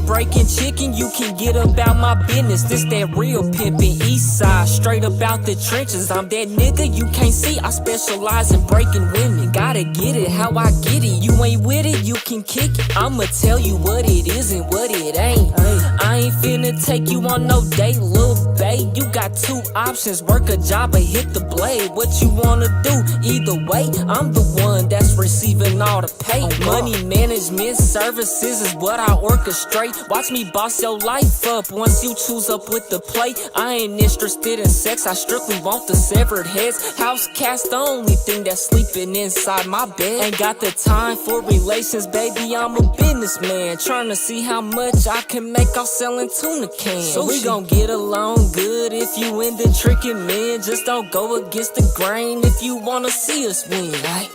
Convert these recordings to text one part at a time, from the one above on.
Breaking chicken, you can get about my business. This that real pimpin' east side, straight about the trenches. I'm that nigga you can't see, I specialize in breaking women. Gotta get it how I get it, you ain't with it, you can kick it. I'ma tell you what it is and what it ain't. I ain't finna take you on no date, little babe. You got two options, work a job or hit the blade. What you wanna do? Either way, I'm the one that's receiving all the pay. Money management services is what I orchestrate. Watch me boss your life up once you choose up with the play. I ain't interested in sex, I strictly want the severed heads. House cats the only thing that's sleeping inside my bed. Ain't got the time for relations, baby, I'm a businessman. Trying to see how much I can make off selling tuna cans. So we gon' get along good if you into tricking men. Just don't go against the grain if you wanna see us win, right?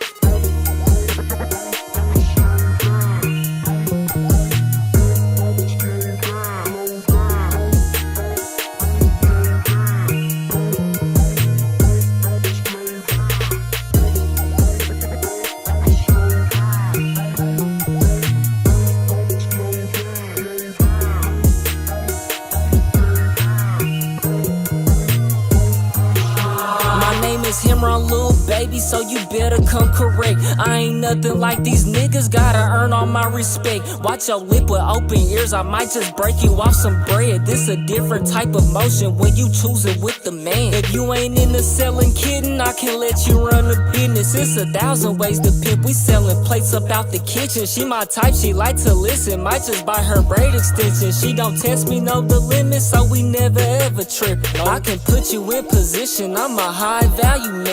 Run, little baby, so you better come correct. I ain't nothing like these niggas, gotta earn all my respect. Watch your lip with open ears, I might just break you off some bread. This a different type of motion when you choosing with the man. If you ain't into selling kidding, I can let you run the business. It's 1,000 ways to pimp, we selling plates up out the kitchen. She my type, she like to listen, might just buy her braid extension. She don't test me, know the limit, so we never ever trip. I can put you in position, I'm a high value man.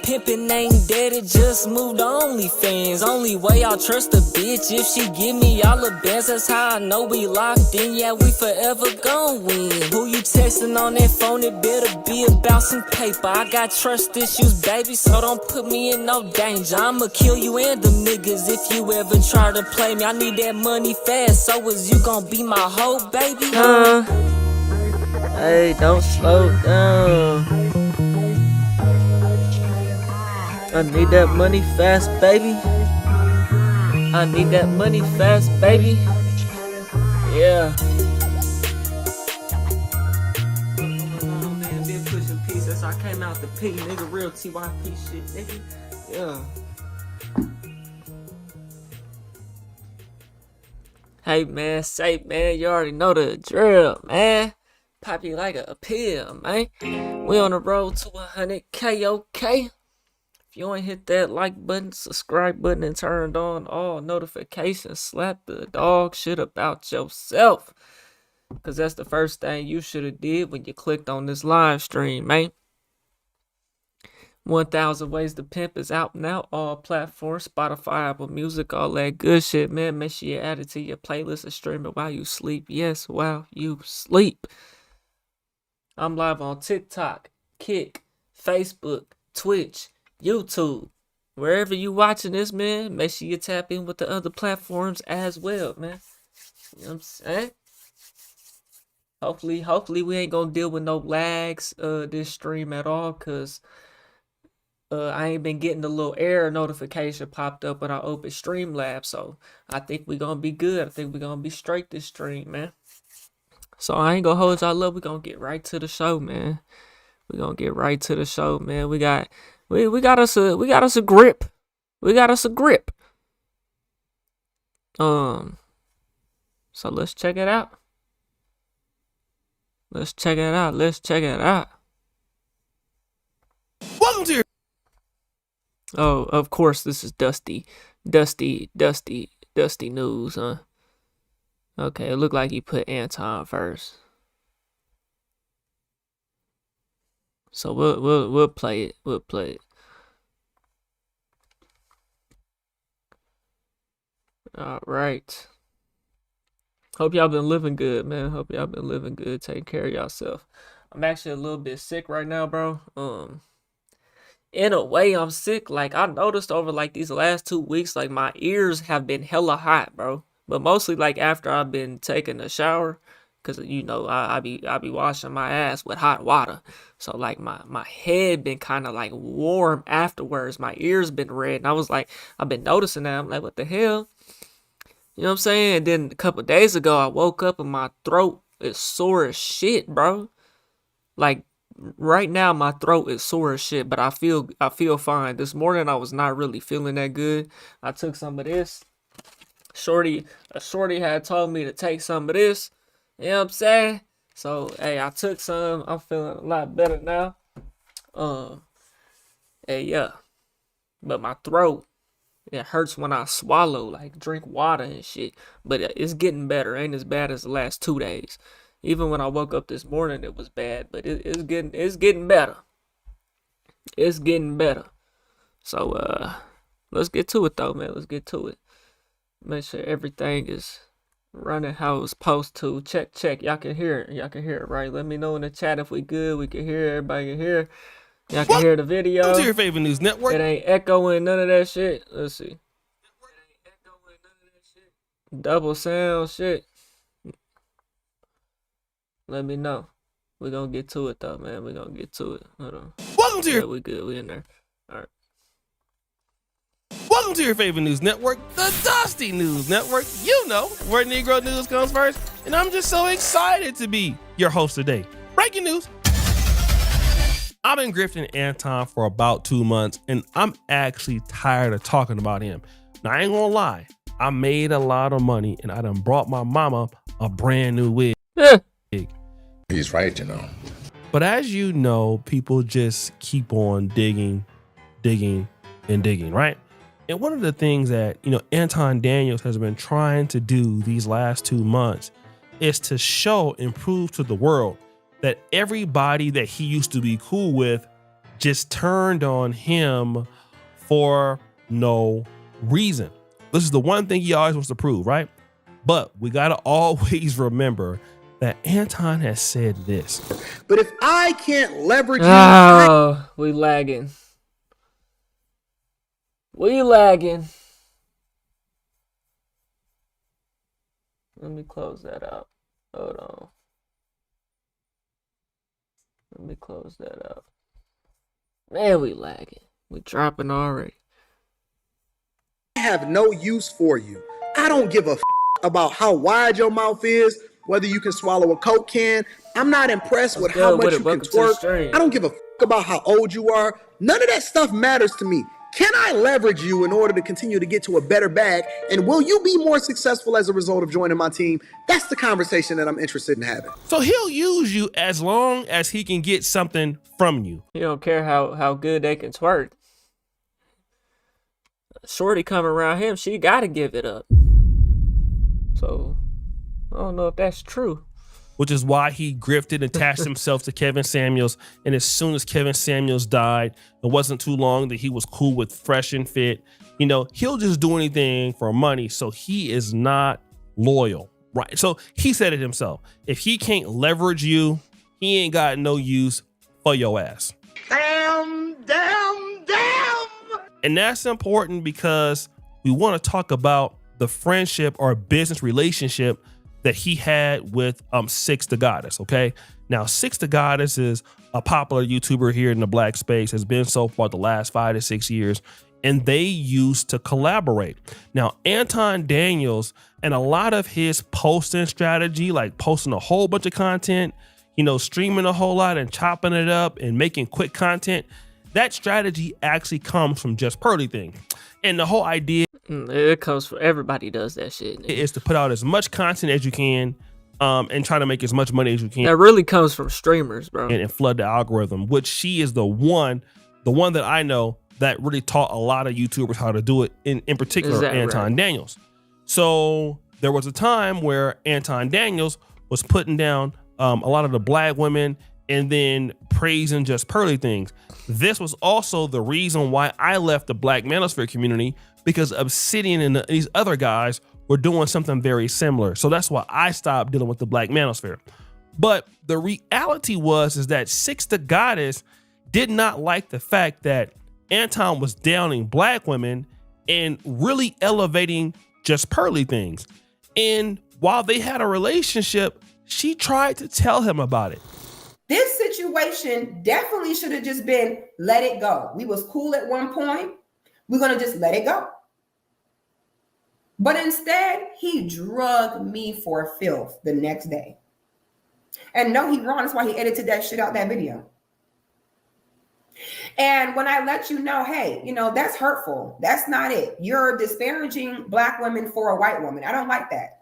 Pimpin' ain't dead, it just moved to OnlyFans. Only way I'll trust a bitch if she give me all the bands. That's how I know we locked in, yeah, we forever gon' win. Who you texting on that phone, it better be about some paper. I got trust issues, baby, so don't put me in no danger. I'ma kill you and them niggas if you ever try to play me. I need that money fast, so is you gon' be my hoe, baby? Hey, don't slow down. I need that money fast, baby. I need that money fast, baby. Yeah. Oh man, been pushing pieces. I came out the P, nigga. Real TYP shit, nigga. Yeah. Hey man, say man, you already know the drill, man. Pop you like a pill, man. We on the road to 100K, okay? If you ain't hit that like button, subscribe button, and turned on all notifications, slap the dog shit about yourself. Because that's the first thing you should have did when you clicked on this live stream, man. 1,000 Ways to Pimp is out now. All platforms, Spotify, Apple Music, all that good shit, man. Make sure you add it to your playlist and stream it while you sleep. Yes, while you sleep. I'm live on TikTok, Kick, Facebook, Twitch, YouTube. Wherever you watching this, man, make sure you tap in with the other platforms as well, man. You know what I'm saying? Hopefully we ain't gonna deal with no lags this stream at all, cause I ain't been getting the little error notification popped up when I open Streamlabs, so I think we gonna be good. I think we gonna be straight this stream, man. So I ain't gonna hold y'all up. We gonna get right to the show, man. We gonna get right to the show, man. We got us a grip. We got us a grip. So let's check it out. Let's check it out. Welcome to. Oh, of course, this is Dusty News, huh? Okay, it looked like he put Anton first. So we'll play it. We'll play it. All right. Hope y'all been living good, man. Hope y'all been living good, taking care of yourself. I'm actually a little bit sick right now, bro. In a way, I'm sick. Like, I noticed over like these last 2 weeks, like my ears have been hella hot, bro. But mostly like after I've been taking a shower, cause you know I be washing my ass with hot water. So like my head been kind of like warm afterwards. My ears been red, and I was like, I've been noticing that. I'm like, what the hell? You know what I'm saying? And then a couple days ago, I woke up and my throat is sore as shit, bro. Like right now, my throat is sore as shit, but I feel fine. This morning, I was not really feeling that good. I took some of this. A shorty had told me to take some of this. You know what I'm saying? So hey, I took some. I'm feeling a lot better now. Hey, yeah, but my throat. It hurts when I swallow, like drink water and shit. But it's getting better. Ain't as bad as the last 2 days. Even when I woke up this morning, it was bad. But it's getting better. It's getting better. So let's get to it though, man. Let's get to it. Make sure everything is running how it's supposed to. Check. Y'all can hear it. Y'all can hear it, right? Let me know in the chat if we good. We can hear. Everybody can hear. Y'all can hear the video. Welcome to your favorite news network. It ain't echoing none of that shit. Let's see. Double sound shit. Let me know. We're gonna get to it though, man. We're gonna get to it. Hold on. Welcome to Yeah, your we good. We in there. Alright. Welcome to your favorite news network, the Dusty News Network. You know where Negro news comes first, and I'm just so excited to be your host today. Breaking news. I've been grifting Anton for about 2 months, and I'm actually tired of talking about him. Now, I ain't gonna lie. I made a lot of money, and I done brought my mama a brand new wig. He's right, you know. But as you know, people just keep on digging, right? And one of the things that, Anton Daniels has been trying to do these last 2 months is to show and prove to the world that everybody that he used to be cool with just turned on him for no reason. This is the one thing he always wants to prove, right? But we got to always remember that Anton has said this. But if I can't leverage Oh, we lagging. We lagging. Let me close that out. Hold on. Let me close that out. Man, we lagging. We dropping already. I have no use for you. I don't give a about how wide your mouth is, whether you can swallow a Coke can. I'm not impressed with how much you can twerk. I don't give a about how old you are. None of that stuff matters to me. Can I leverage you in order to continue to get to a better bag? And will you be more successful as a result of joining my team? That's the conversation that I'm interested in having. So he'll use you as long as he can get something from you. He don't care how good they can twerk. Shorty coming around him, she gotta give it up. So I don't know if that's true. Which is why he grifted and attached himself to Kevin Samuels. And as soon as Kevin Samuels died, it wasn't too long that he was cool with Fresh and Fit. He'll just do anything for money. So he is not loyal, right? So he said it himself. If he can't leverage you, he ain't got no use for your ass. Damn. And that's important because we want to talk about the friendship or business relationship that he had with Six the Goddess, okay? Now, Six the Goddess is a popular YouTuber here in the black space, has been so for the last 5 to 6 years, and they used to collaborate. Now, Anton Daniels and a lot of his posting strategy, like posting a whole bunch of content, streaming a whole lot and chopping it up and making quick content, that strategy actually comes from Just Pearly thing. And the whole idea it comes from everybody does that shit. Is to put out as much content as you can and try to make as much money as you can. That really comes from streamers, bro. And flood the algorithm, which she is the one that I know that really taught a lot of YouTubers how to do it, in particular Anton Daniels. So there was a time where Anton Daniels was putting down a lot of the black women and then praising Just Pearly things. This was also the reason why I left the Black Manosphere community, because Obsidian and these other guys were doing something very similar. So that's why I stopped dealing with the black manosphere. But the reality is that Six the Goddess did not like the fact that Anton was downing black women and really elevating just pearly things. And while they had a relationship, she tried to tell him about it. This situation definitely should have just been let it go. We was cool at one point. We're going to just let it go. But instead, he drugged me for filth the next day. And no, he wrong. That's why he edited that shit out that video. And when I let you know, hey, you know, that's hurtful. That's not it. You're disparaging black women for a white woman. I don't like that.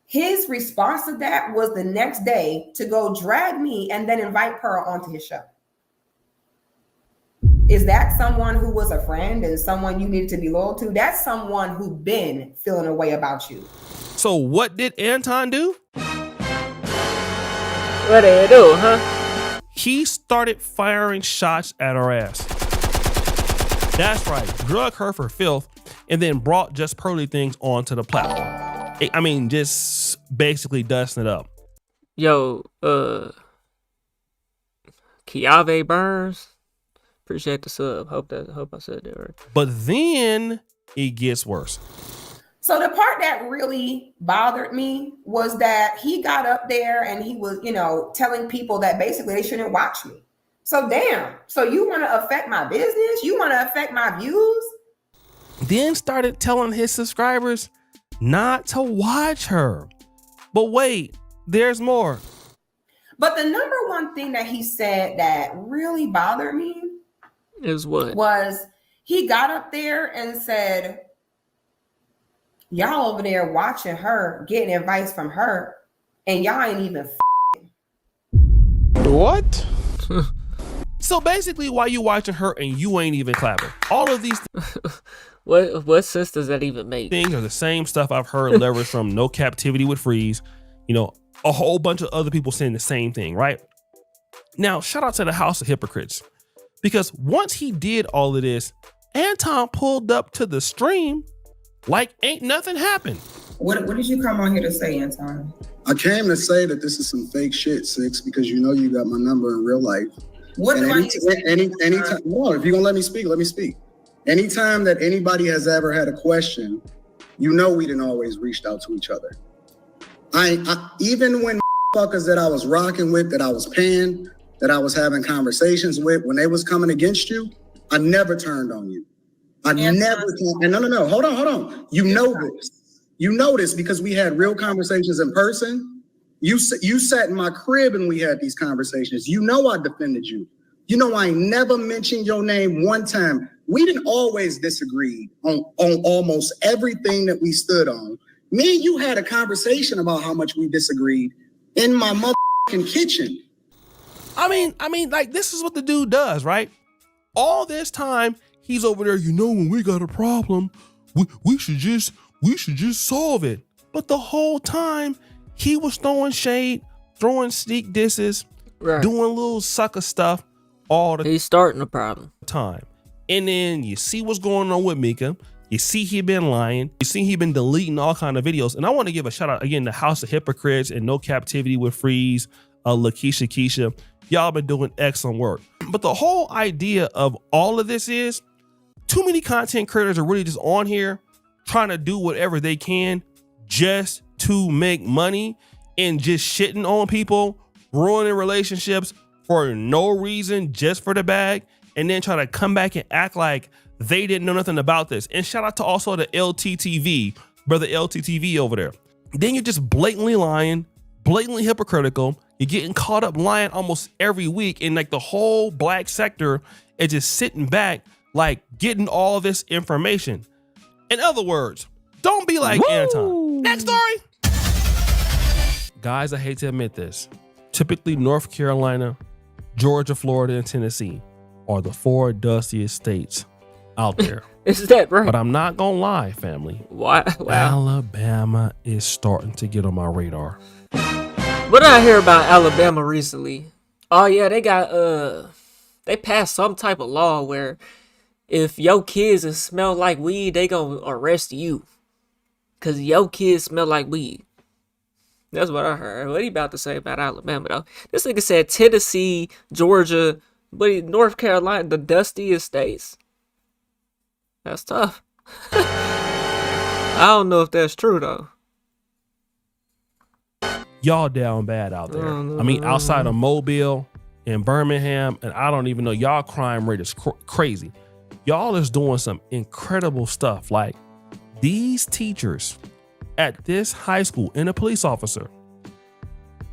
His response to that was the next day to go drag me and then invite Pearl onto his show. Is that someone who was a friend and someone you needed to be loyal to? That's someone who been feeling a way about you. So what did Anton do? What did he do, huh? He started firing shots at her ass. That's right, drug her for filth and then brought Just Pearly Things onto the platform. I mean, just basically dusting it up. Yo, Kiave Burns, appreciate the sub. Hope I said that right. But then it gets worse. So the part that really bothered me was that he got up there and he was, you know, telling people that basically they shouldn't watch me. So damn, so you want to affect my business? You want to affect my views? Then started telling his subscribers not to watch her. But wait, there's more. But the number one thing that he said that really bothered me Is what? was he got up there and said, y'all over there watching her, getting advice from her, and y'all ain't even What? So basically, why you watching her and you ain't even clapping? All of these What sense does that even make? things are the same stuff I've heard leveraged from No Captivity with Freeze. You know, a whole bunch of other people saying the same thing, right? Now, shout out to the House of Hypocrites. Because once he did all of this, Anton pulled up to the stream like ain't nothing happened. What did you come on here to say, Anton? I came to say that this is some fake shit, Six, because you know you got my number in real life. What And do I need to say? anytime, no, if you're gonna let me speak, let me speak. Anytime that anybody has ever had a question, you know we didn't always reached out to each other. I even when fuckers that I was rocking with, that I was paying, that I was having conversations with, when they was coming against you, I never turned on you. I never. And no. Hold on. You know this. You know this because we had real conversations in person. You sat in my crib and we had these conversations. You know I defended you. You know I never mentioned your name one time. We didn't always disagree on almost everything that we stood on. Me and you had a conversation about how much we disagreed in my motherfucking kitchen. I mean, like this is what the dude does, right? All this time he's over there. You know, when we got a problem, we should just solve it. But the whole time he was throwing shade, throwing sneak disses, Right. doing little sucker stuff all the He's starting a problem. time. And then you see what's going on with Mika. You see he been lying. You see he been deleting all kind of videos. And I want to give a shout out again to House of Hypocrites and No Captivity with Freeze, Lakeisha Keisha. Y'all been doing excellent work. But the whole idea of all of this is too many content creators are really just on here trying to do whatever they can just to make money and just shitting on people, ruining relationships for no reason, just for the bag, and then try to come back and act like they didn't know nothing about this. And shout out to also the LTTV, brother LTTV over there. Then you're just blatantly lying, blatantly hypocritical. You're getting caught up lying almost every week, and like the whole black sector is just sitting back, like getting all this information. In other words, don't be like Anton. Next story. Guys, I hate to admit this. Typically, North Carolina, Georgia, Florida, and Tennessee are the four dustiest states out there. Is that right? But I'm not gonna lie, family. Why? Wow. Alabama is starting to get on my radar. What did I hear about Alabama recently? Oh yeah, they passed some type of law where if your kids smell like weed, they gonna arrest you. Cause your kids smell like weed. That's what I heard. What he about to say about Alabama though? This nigga said Tennessee, Georgia, but North Carolina, the dustiest states. That's tough. I don't know if that's true though. Y'all down bad out there. I mean, outside of Mobile and Birmingham, and I don't even know, y'all crime rate is crazy. Y'all is doing some incredible stuff. Like these teachers at this high school and a police officer,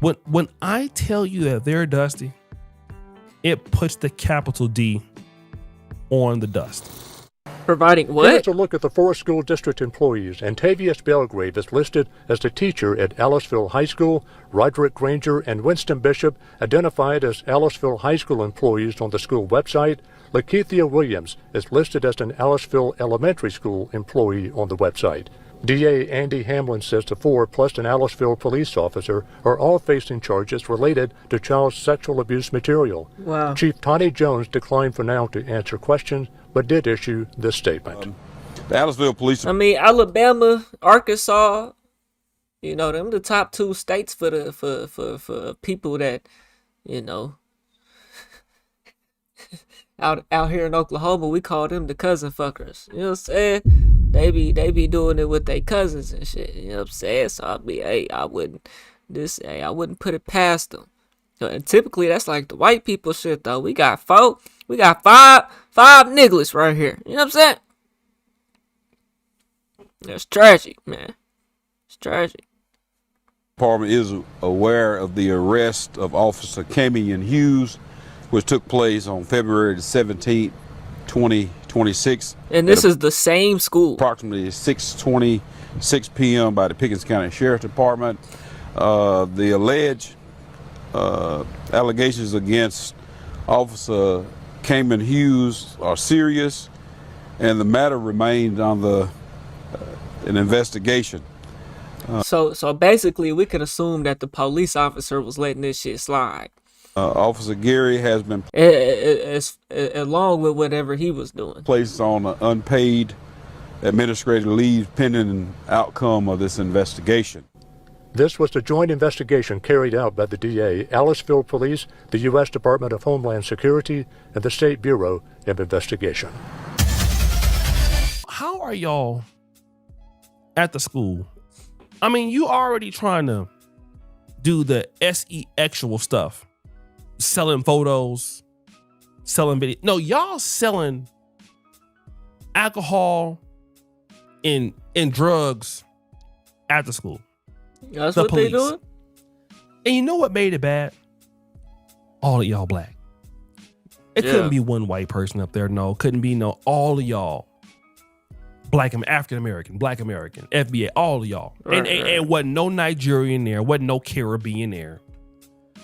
when I tell you that they're dusty, it puts the capital D on the dust. Providing what? Here's a look at the 4 school district employees. Antavius Belgrave is listed as the teacher at Aliceville High School. Roderick Granger and Winston Bishop identified as Aliceville High School employees on the school website. Lakeithia Williams is listed as an Aliceville Elementary School employee on the website. DA Andy Hamlin says the 4 plus an Aliceville police officer are all facing charges related to child sexual abuse material. Wow. Chief Tony Jones declined for now to answer questions, but did issue this statement. The Aliceville Police. I mean, Alabama, Arkansas, you know, them the top 2 states for the for people that, you know, out here in Oklahoma, we call them the cousin fuckers. You know what I'm saying? They be doing it with their cousins and shit. You know what I'm saying? So I wouldn't put it past them. And typically that's like the white people shit though. We got five niggas right here. You know what I'm saying? That's tragic, man. It's tragic. Department is aware of the arrest of Officer Camion Hughes, which took place on February 17th, 2026. And this is the same school. Approximately 6:26 p.m. by the Pickens County Sheriff's Department. The alleged allegations against Officer Camion Hughes are serious, and the matter remains under an investigation. So basically, we can assume that the police officer was letting this shit slide. Officer Gary has been along with whatever he was doing, placed on an unpaid administrative leave pending an outcome of this investigation. This was the joint investigation carried out by the DA, Aliceville Police, the U.S. Department of Homeland Security, and the State Bureau of Investigation. How are y'all at the school? I mean, you already trying to do the SE actual stuff. Selling photos, selling video. No, y'all selling alcohol and drugs at the school. That's the what police. they doing? And you know what made it bad? All of y'all black. It couldn't be one white person up there. No, couldn't be no. All of y'all. Black, African American, Black American, FBA, all of y'all. Right, and wasn't no Nigerian there, wasn't no Caribbean there.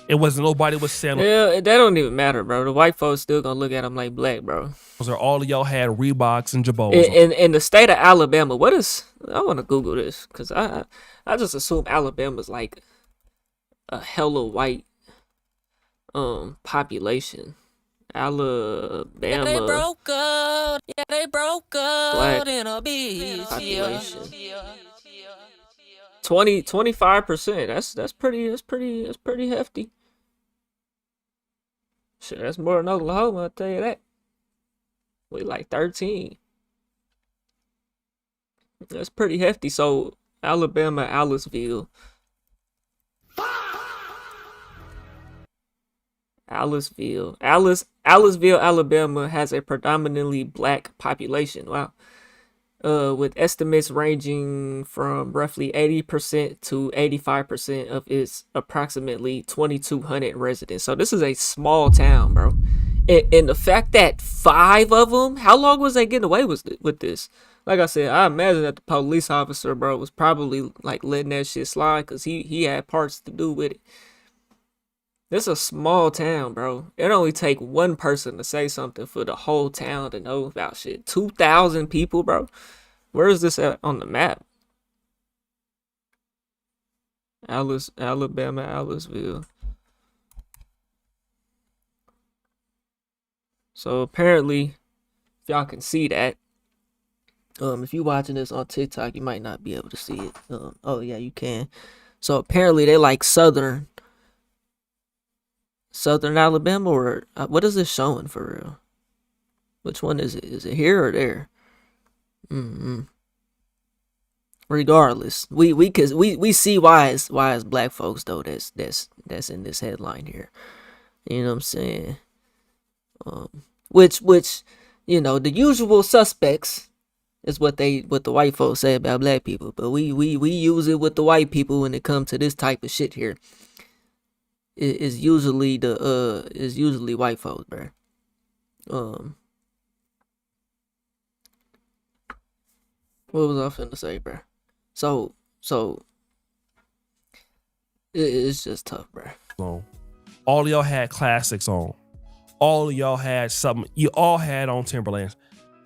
It wasn't nobody was selling. Yeah, that don't even matter, bro. The white folks still gonna look at them like black, bro. All of y'all had Reeboks and Jabos. In the state of Alabama, what is? I want to Google this because I just assume Alabama's like a hella white population. Alabama. Yeah, they broke up. Yeah, they broke up. Black in a beach population. 25%. That's pretty hefty. Shit, that's more than Oklahoma, I'll tell you that. We like 13. That's pretty hefty. So Alabama, Aliceville. Aliceville, Alabama has a predominantly black population. Wow. With estimates ranging from roughly 80% to 85% of its approximately 2,200 residents. So this is a small town, bro. And the fact that 5 of them, how long was they getting away with this? Like I said, I imagine that the police officer, bro, was probably like letting that shit slide because he had parts to do with it. This is a small town, bro. It only take one person to say something for the whole town to know about shit. 2,000 people, bro. Where is this at on the map? Alabama, Aliceville. So apparently, if y'all can see that, If you watching this on TikTok, you might not be able to see it. Oh yeah, you can. So apparently they like southern Alabama, or what is this showing for real? Which one is it? Is it here or there? Regardless, we see why it's black folks though that's in this headline here. You know what I'm saying? Which you know, the usual suspects is what the white folks say about black people, but we use it with the white people when it comes to this type of shit here. Is usually white folks, bro. What was I finna say, bro? So it's just tough, bro. So, all of y'all had classics on. All of y'all had something. You all had on Timberlands.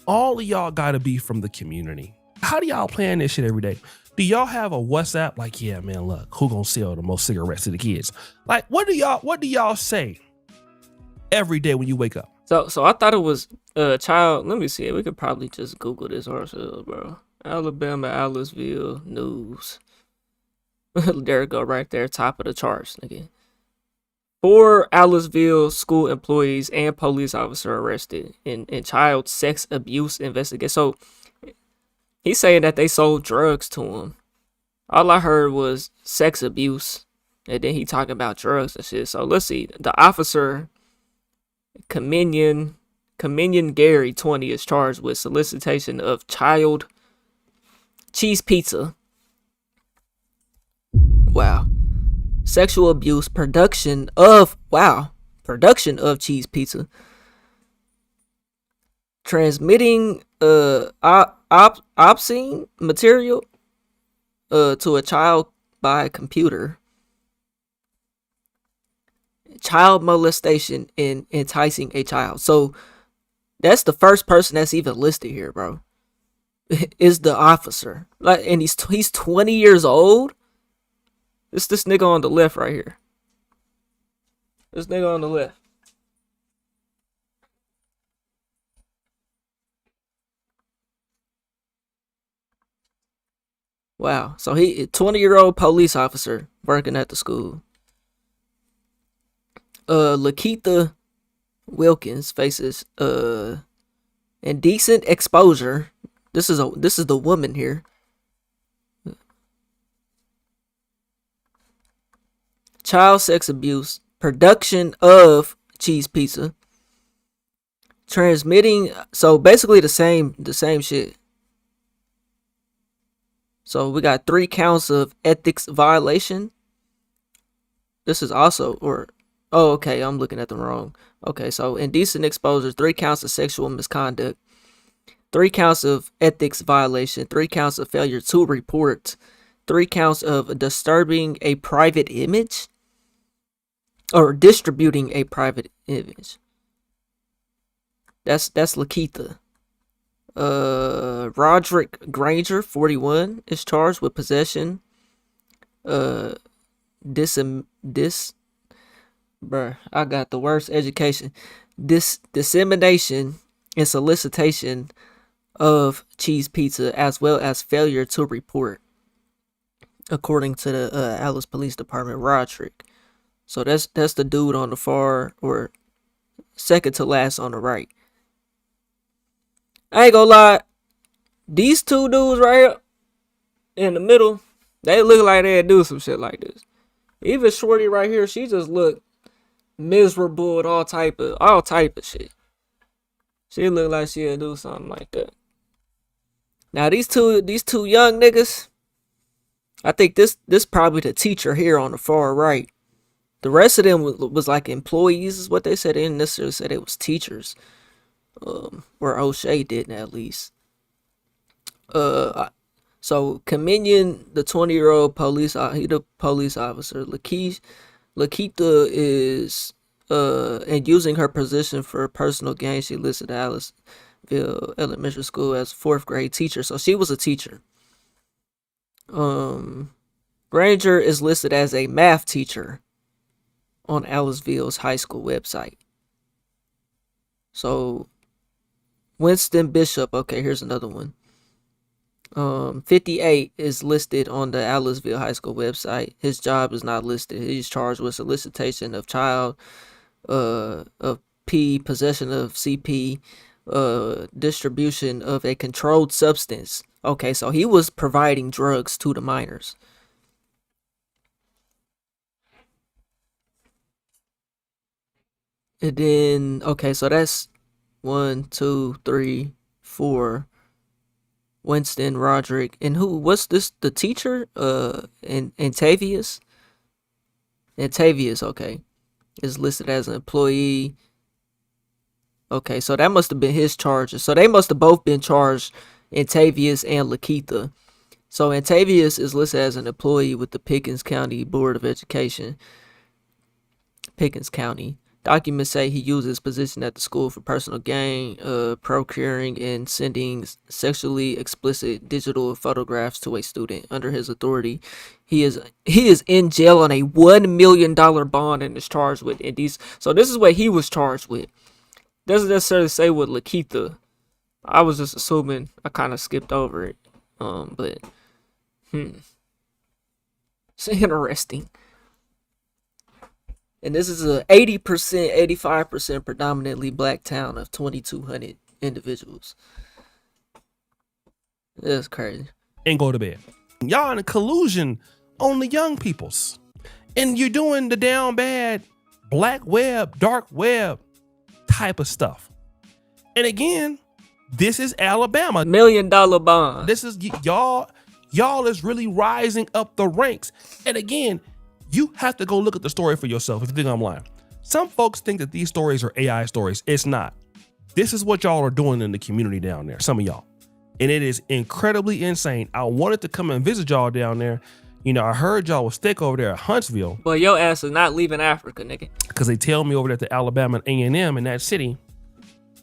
All of y'all gotta be from the community. How do y'all plan this shit every day? Do y'all have a WhatsApp? Like, yeah, man, look, who gonna sell the most cigarettes to the kids? Like, what do y'all say every day when you wake up? So I thought it was child. Let me see. We could probably just Google this ourselves, bro. Alabama, Aliceville news. There it go, right there, top of the charts, nigga. 4 Aliceville school employees and police officer arrested in child sex abuse investigation. So he's saying that they sold drugs to him. All I heard was sex abuse, and then he talking about drugs and shit. So let's see. The officer, Cominion Gary, 20, is charged with solicitation of child cheese pizza. Wow. Sexual abuse, production of cheese pizza, transmitting obscene material to a child by computer, child molestation, and enticing a child. So that's the first person that's even listed here, bro. Is the officer. Like, and he's 20 years old. This nigga on the left right here. This nigga on the left. Wow. So he 20-year-old police officer working at the school. Lakeitha Wilkins faces indecent exposure. This is the woman here. Child sex abuse, production of cheese pizza, transmitting. So basically the same shit. So we got 3 counts of ethics violation. This is also, okay, I'm looking at the wrong. Okay, so indecent exposure, 3 counts of sexual misconduct, 3 counts of ethics violation, 3 counts of failure to report, 3 counts of disturbing a private image or distributing a private image. That's Lakeitha. Roderick Granger, 41, is charged with possession, I got the worst education. Dissemination and solicitation of cheese pizza, as well as failure to report, according to the Alice Police Department. Roderick. So that's the dude on the far, or second to last on the right. I ain't gonna lie, these 2 dudes right here in the middle, they look like they'd do some shit like this. Even Shorty right here, she just look miserable and all type of shit. She look like she'll do something like that. Now these two young niggas, I think this probably the teacher here on the far right. The rest of them was like employees, is what they said. They didn't necessarily say they was teachers. Or O'Shea didn't, at least. So Cominion, the 20-year-old police, he the police officer. Lakeitha is and using her position for personal gain, she listed Aliceville Elementary School as 4th grade teacher. So she was a teacher. Granger is listed as a math teacher on Aliceville's high school website. So Winston Bishop, okay, here's another one. 58 is listed on the Aliceville High School website. His job is not listed. He's charged with solicitation of child, of P, possession of CP, distribution of a controlled substance. Okay, so he was providing drugs to the minors. And then, okay, so that's 1, 2, 3, 4. Winston, Roderick, and what's this, the teacher? Antavius? Antavius, okay. Is listed as an employee. Okay, so that must have been his charges. So they must have both been charged, Antavius and Lakeitha. So Antavius is listed as an employee with the Pickens County Board of Education. Pickens County. Documents say he used his position at the school for personal gain, procuring and sending sexually explicit digital photographs to a student. Under his authority, he is in jail on a $1 million bond and is charged with these. So this is what he was charged with. Doesn't necessarily say what Lakeitha. I was just assuming. I kind of skipped over it. But it's interesting. And this is a 80%, 85% predominantly black town of 2,200 individuals. That's crazy. And go to bed. Y'all in a collusion on the young peoples. And you're doing the down bad black web, dark web type of stuff. And again, this is Alabama. $1 million bond. This is y'all is really rising up the ranks. And again, you have to go look at the story for yourself if you think I'm lying. Some folks think that these stories are AI stories. It's not. This is what y'all are doing in the community down there, some of y'all. And it is incredibly insane. I wanted to come and visit y'all down there. You know, I heard y'all was thick over there at Huntsville. But your ass is not leaving Africa, nigga. Because they tell me over there at the Alabama A&M in that city,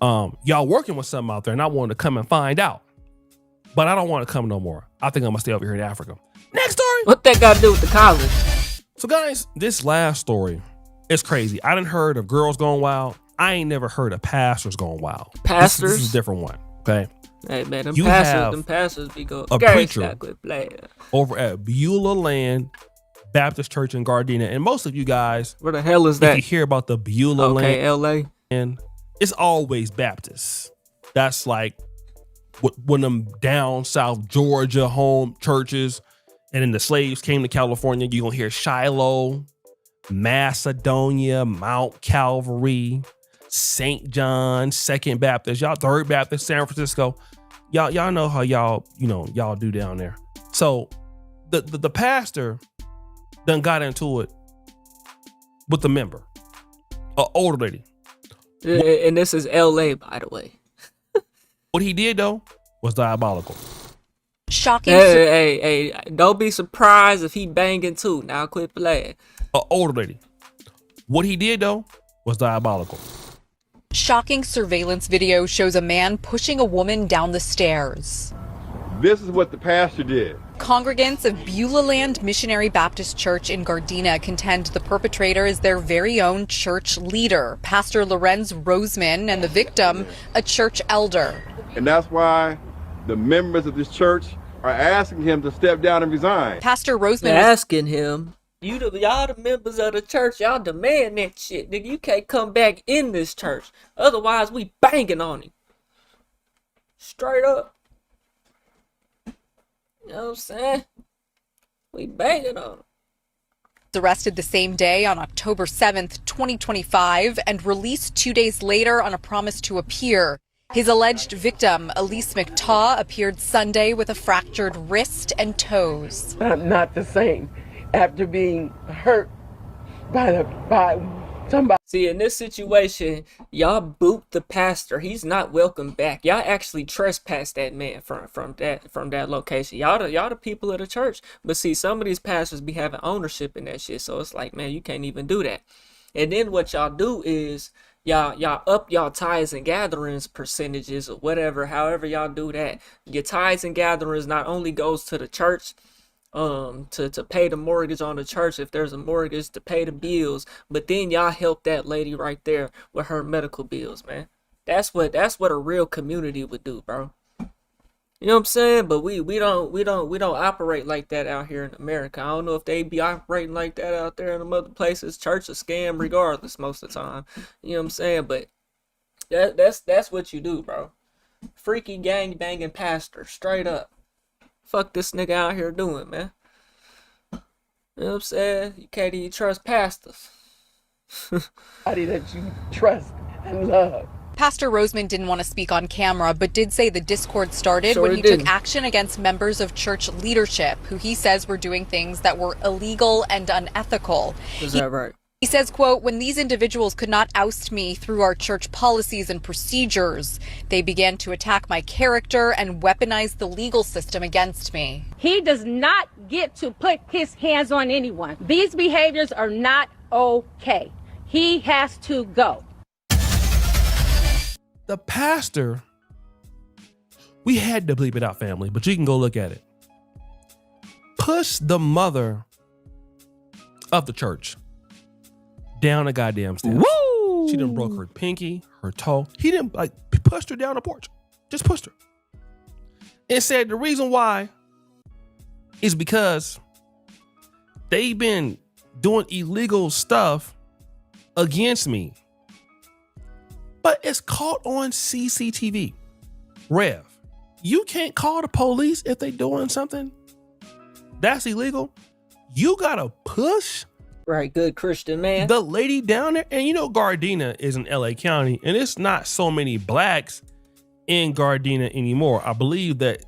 y'all working with something out there, and I wanted to come and find out. But I don't want to come no more. I think I'm going to stay over here in Africa. Next story. What that got to do with the college? So guys, this last story is crazy. I done heard of girls going wild. I ain't never heard of pastors going wild. Pastors? This is a different one, okay? Hey man, them You pastors be going. a preacher over at Beulah Land Baptist Church in Gardena. And most of you guys, where the hell is if that? you hear about the Beulah Land, LA, and it's always Baptist. That's like one of them down south Georgia home churches. And then the slaves came to California. You're going to hear Shiloh, Macedonia, Mount Calvary, St. John, Second Baptist, y'all Third Baptist, San Francisco. Y'all know how y'all do down there. So the pastor done got into it with the member, an older lady. And this is LA, by the way. What he did though was diabolical. Shocking. Hey, don't be surprised if he banging too. Now quit playing. An older lady. What he did though was diabolical. Shocking surveillance video shows a man pushing a woman down the stairs. This is what the pastor did. Congregants of Beulah Land Missionary Baptist Church in Gardena contend the perpetrator is their very own church leader, Pastor Lorenz Roseman, and the victim, a church elder. And that's why the members of this church are asking him to step down and resign. Pastor Roseman asking him, y'all the members of the church, y'all demand that shit, nigga. You can't come back in this church. Otherwise, we banging on him. Straight up. You know what I'm saying? We banging on him. Arrested the same day on October 7th, 2025, and released 2 days later on a promise to appear. His alleged victim, Elise McTaw, appeared Sunday with a fractured wrist and toes. Not the same after being hurt by somebody. See, in this situation, y'all boot the pastor. He's not welcome back. Y'all actually trespassed that man from that location. Y'all the people of the church. But see, some of these pastors be having ownership in that shit. So it's like, man, you can't even do that. And then what y'all do is y'all up y'all tithes and gatherings percentages or whatever, however y'all do that. Your tithes and gatherings not only goes to the church, to pay the mortgage on the church if there's a mortgage, to pay the bills, but then y'all help that lady right there with her medical bills, man. That's what a real community would do, bro. You know what I'm saying? But we don't operate like that out here in America. I don't know if they be operating like that out there in the other places. Church is scam regardless most of the time. You know what I'm saying? But that's what you do, bro. Freaky gang banging pastor, straight up. Fuck this nigga out here doing, man. You know what I'm saying? You can't even trust pastors. Somebody that you trust and love. Pastor Roseman didn't want to speak on camera, but did say the discord started when he took action against members of church leadership, who he says were doing things that were illegal and unethical. Is that right? He says, quote, when these individuals could not oust me through our church policies and procedures, they began to attack my character and weaponize the legal system against me. He does not get to put his hands on anyone. These behaviors are not okay. He has to go. The pastor, we had to bleep it out, family, but you can go look at it. Push the mother of the church down the goddamn steps. Woo! She done broke her pinky, her toe. He didn't pushed her down the porch. Just pushed her. And said the reason why is because they've been doing illegal stuff against me. But it's caught on CCTV. Rev, you can't call the police if they doing something that's illegal. You gotta push right, good Christian man, the lady down there. And you know Gardena is in LA County, and it's not so many blacks in Gardena anymore. I believe that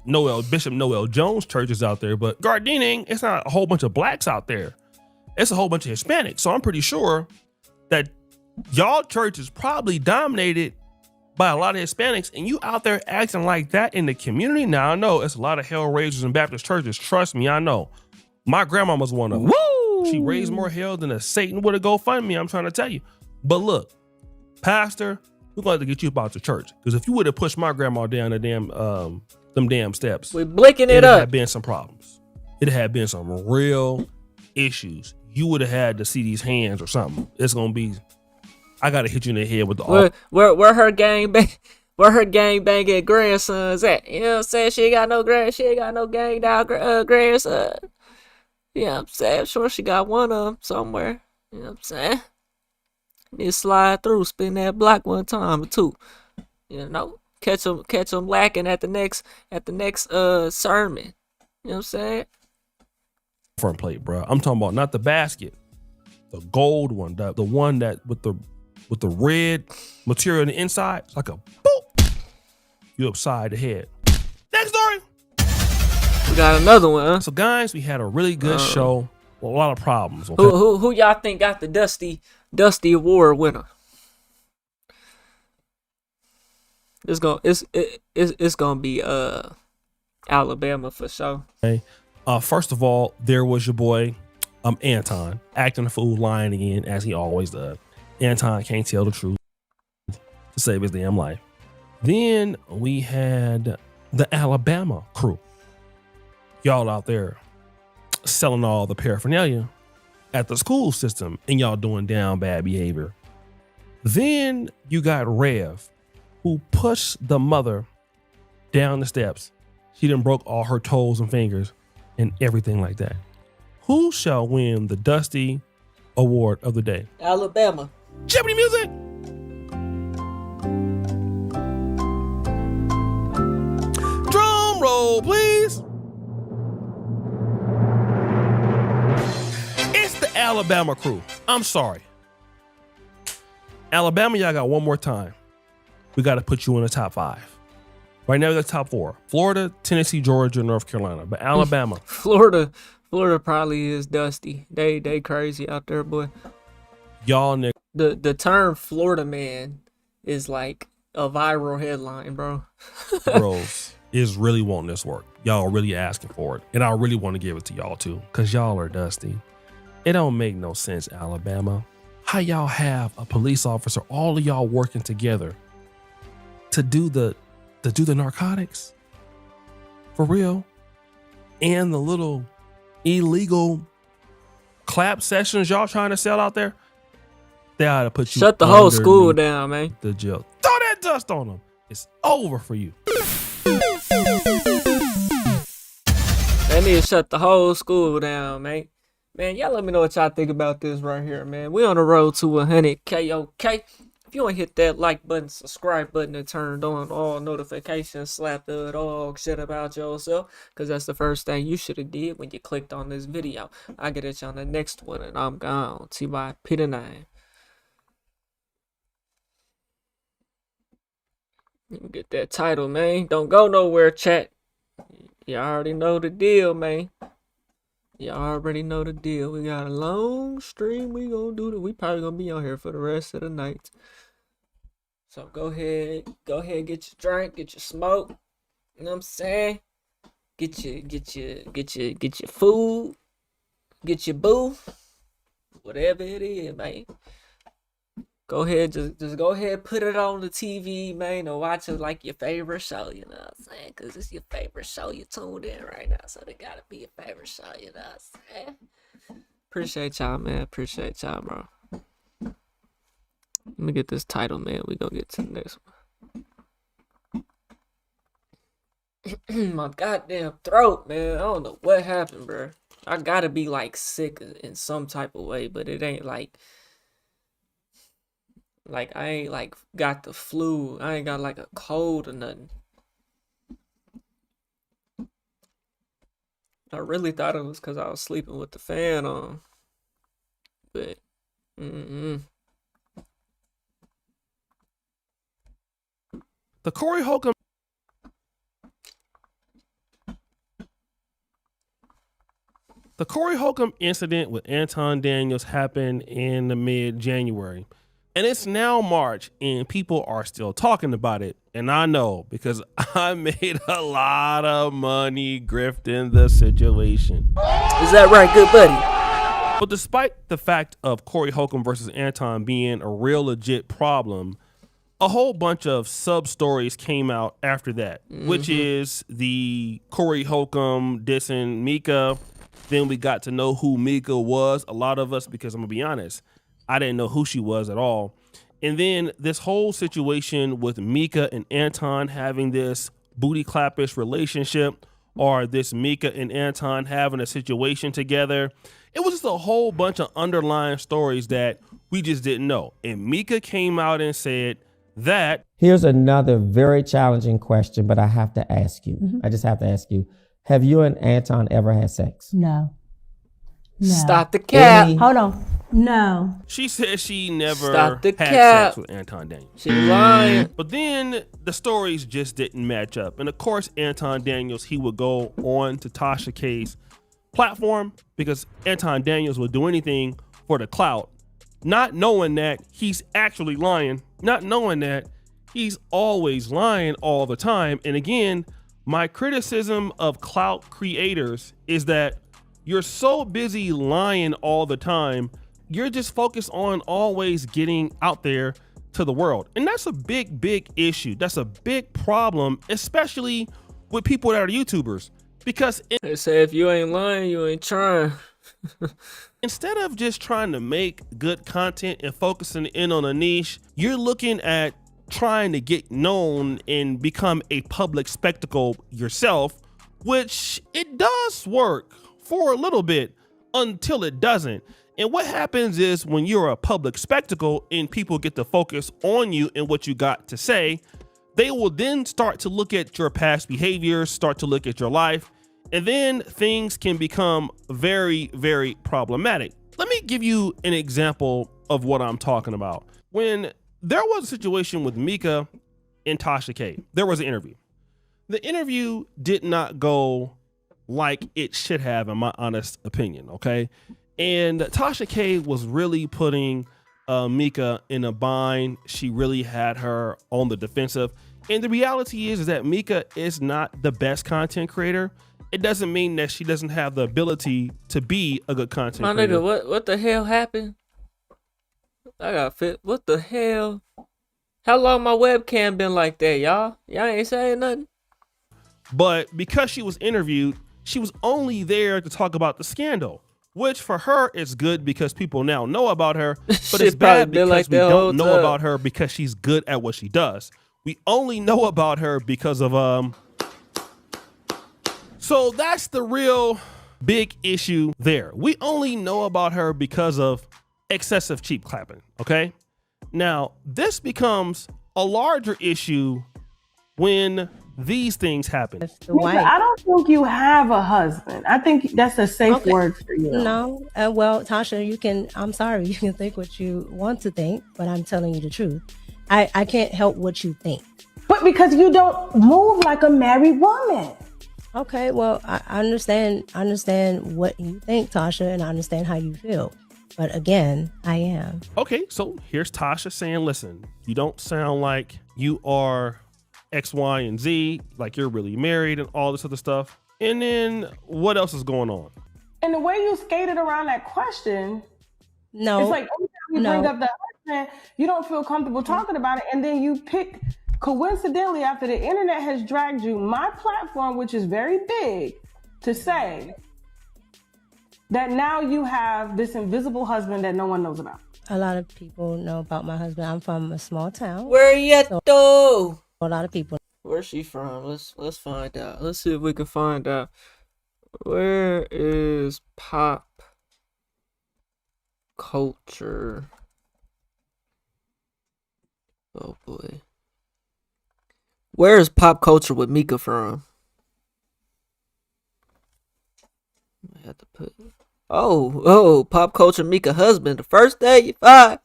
Bishop Noel Jones Church is out there, but Gardena, it's not a whole bunch of blacks out there. It's a whole bunch of Hispanics. So I'm pretty sure that y'all church is probably dominated by a lot of Hispanics, and you out there acting like that in the community. Now I know it's a lot of hellraisers in Baptist churches. Trust me, I know. My grandma was one of them. Woo! She raised more hell than a Satan would have GoFundMe, I'm trying to tell you. But look, pastor, we're going to get you about the church, because if you would have pushed my grandma down the them damn steps, we're blinking it up. It had been some problems. It had been some real issues. You would have had to see these hands or something. It's gonna be. I gotta hit you in the head with the where her gang banging grandsons at? You know what I'm saying? She ain't got no gang down grandson. You know what I'm saying? I'm sure she got one of them somewhere. You know what I'm saying? Need to slide through, spin that block one time or two. You know, catch them lacking at the next sermon. You know what I'm saying? Front plate, bro. I'm talking about not the basket, the gold one, the one that with the red material on the inside. It's like a boop. You upside the head. Next story. We got another one, huh? So guys, we had a really good show. A lot of problems. Okay? Who y'all think got the Dusty Award winner? It's gonna be Alabama for sure. Okay. First of all, there was your boy Anton acting a fool, lying again as he always does. Anton can't tell the truth to save his damn life. Then we had the Alabama crew. Y'all out there selling all the paraphernalia at the school system, and y'all doing down bad behavior. Then you got Rev, who pushed the mother down the steps. She done broke all her toes and fingers and everything like that. Who shall win the Dusty Award of the day? Alabama. Jeopardy music. Drum roll, please. It's the Alabama crew. I'm sorry. Alabama, y'all got one more time. We got to put you in the top 5. Right now, we got top 4. Florida, Tennessee, Georgia, North Carolina. But Alabama. Florida probably is dusty. They crazy out there, boy. Y'all niggas. The term Florida man is like a viral headline, bro. Bros is really wanting this work. Y'all really asking for it. And I really want to give it to y'all too, because y'all are dusty. It don't make no sense, Alabama. How y'all have a police officer, all of y'all working together to do the narcotics? For real? And the little illegal clap sessions y'all trying to sell out there? They ought to put you shut the whole school down, man. The jail. Throw that dust on them. It's over for you. They need to shut the whole school down, man. Man, y'all let me know what y'all think about this right here, man. We on the road to 100K, okay? If you want to hit that like button, subscribe button, and turn on all notifications, slap the dog shit about yourself, because that's the first thing you should have did when you clicked on this video. I'll get at you on the next one, and I'm gone. T.Y. Peter 9. Let me get that title, man. Don't go nowhere, chat. You already know the deal, man. You already know the deal. We got a long stream. We gonna do that. We probably gonna be on here for the rest of the night. So go ahead, get your drink, get your smoke. You know what I'm saying? Get your food, get your boo, whatever it is, man. Go ahead, just go ahead, put it on the TV, man, or watch it like your favorite show, you know what I'm saying? Because it's your favorite show you tuned in right now, so they gotta be your favorite show, you know what I'm saying? Appreciate y'all, man. Appreciate y'all, bro. Let me get this title, man. We gonna get to the next one. My goddamn throat, man. I don't know what happened, bro. I gotta be, like, sick in some type of way, but it ain't like I ain't like got the flu. I ain't got like a cold or nothing. I really thought it was because I was sleeping with the fan on. But The Corey Holcomb incident with Anton Daniels happened in the mid-January. And it's now March, and people are still talking about it. And I know, because I made a lot of money grifting the situation. Is that right, good buddy? But despite the fact of Corey Holcomb versus Anton being a real legit problem, a whole bunch of sub-stories came out after that, which is the Corey Holcomb dissing Mika. Then we got to know who Mika was, a lot of us, because I'm going to be honest, I didn't know who she was at all. And then this whole situation with Mika and Anton having this booty clappish relationship, or this Mika and Anton having a situation together. It was just a whole bunch of underlying stories that we just didn't know. And Mika came out and said that. Here's another very challenging question, but I have to ask you. I just have to ask you. Have you and Anton ever had sex? No. Stop the cap. Hold on. No. She said she never Stop the had cap. sex with Anton Daniels. She lying. But then the stories just didn't match up. And of course, Anton Daniels, he would go on to Tasha K's platform because Anton Daniels would do anything for the clout, not knowing that he's actually lying, not knowing that he's always lying all the time. And again, my criticism of clout creators is that you're so busy lying all the time, you're just focused on always getting out there to the world. And that's a big, big issue. That's a big problem, especially with people that are YouTubers. Because they say if you ain't lying, you ain't trying. Instead of just trying to make good content and focusing in on a niche, you're looking at trying to get known and become a public spectacle yourself, which it does work for a little bit until it doesn't. And what happens is when you're a public spectacle and people get to focus on you and what you got to say, they will then start to look at your past behaviors, start to look at your life, and then things can become very, very problematic. Let me give you an example of what I'm talking about. When there was a situation with Mika and Tasha K, there was an interview. The interview did not go like it should have, in my honest opinion, okay? And Tasha K was really putting Mika in a bind. She really had her on the defensive. And the reality is that Mika is not the best content creator. It doesn't mean that she doesn't have the ability to be a good content creator. My nigga, what the hell happened? I got fit. What the hell? How long my webcam been like that, y'all? Y'all ain't saying nothing? But because she was interviewed, she was only there to talk about the scandal, which for her is good because people now know about her, but it's bad because like we don't know about her because she's good at what she does. We only know about her because of So that's the real big issue there. We only know about her because of excessive cheap clapping, okay? Now, this becomes a larger issue when these things happen. I don't think you have a husband. I think that's a safe word for you. No. Well, Tasha, I'm sorry, you can think what you want to think, but I'm telling you the truth. I can't help what you think. But because you don't move like a married woman. Okay, well, I understand what you think, Tasha, and I understand how you feel. But again, I am. Okay, so here's Tasha saying, listen, you don't sound like you are X, Y, and Z, like you're really married and all this other stuff. And then what else is going on? And the way you skated around that question, no, it's like every time you bring up the husband, you don't feel comfortable talking about it. And then you pick, coincidentally, after the internet has dragged you, my platform, which is very big, to say that now you have this invisible husband that no one knows about. A lot of people know about my husband. I'm from a small town. Where you at, though? A lot of people. Where's she from? Let's find out. Let's see if we can find out. Where is pop culture? Oh boy. Where is pop culture with Mika from? I have to put. Oh, pop culture Mika husband. The first day you find.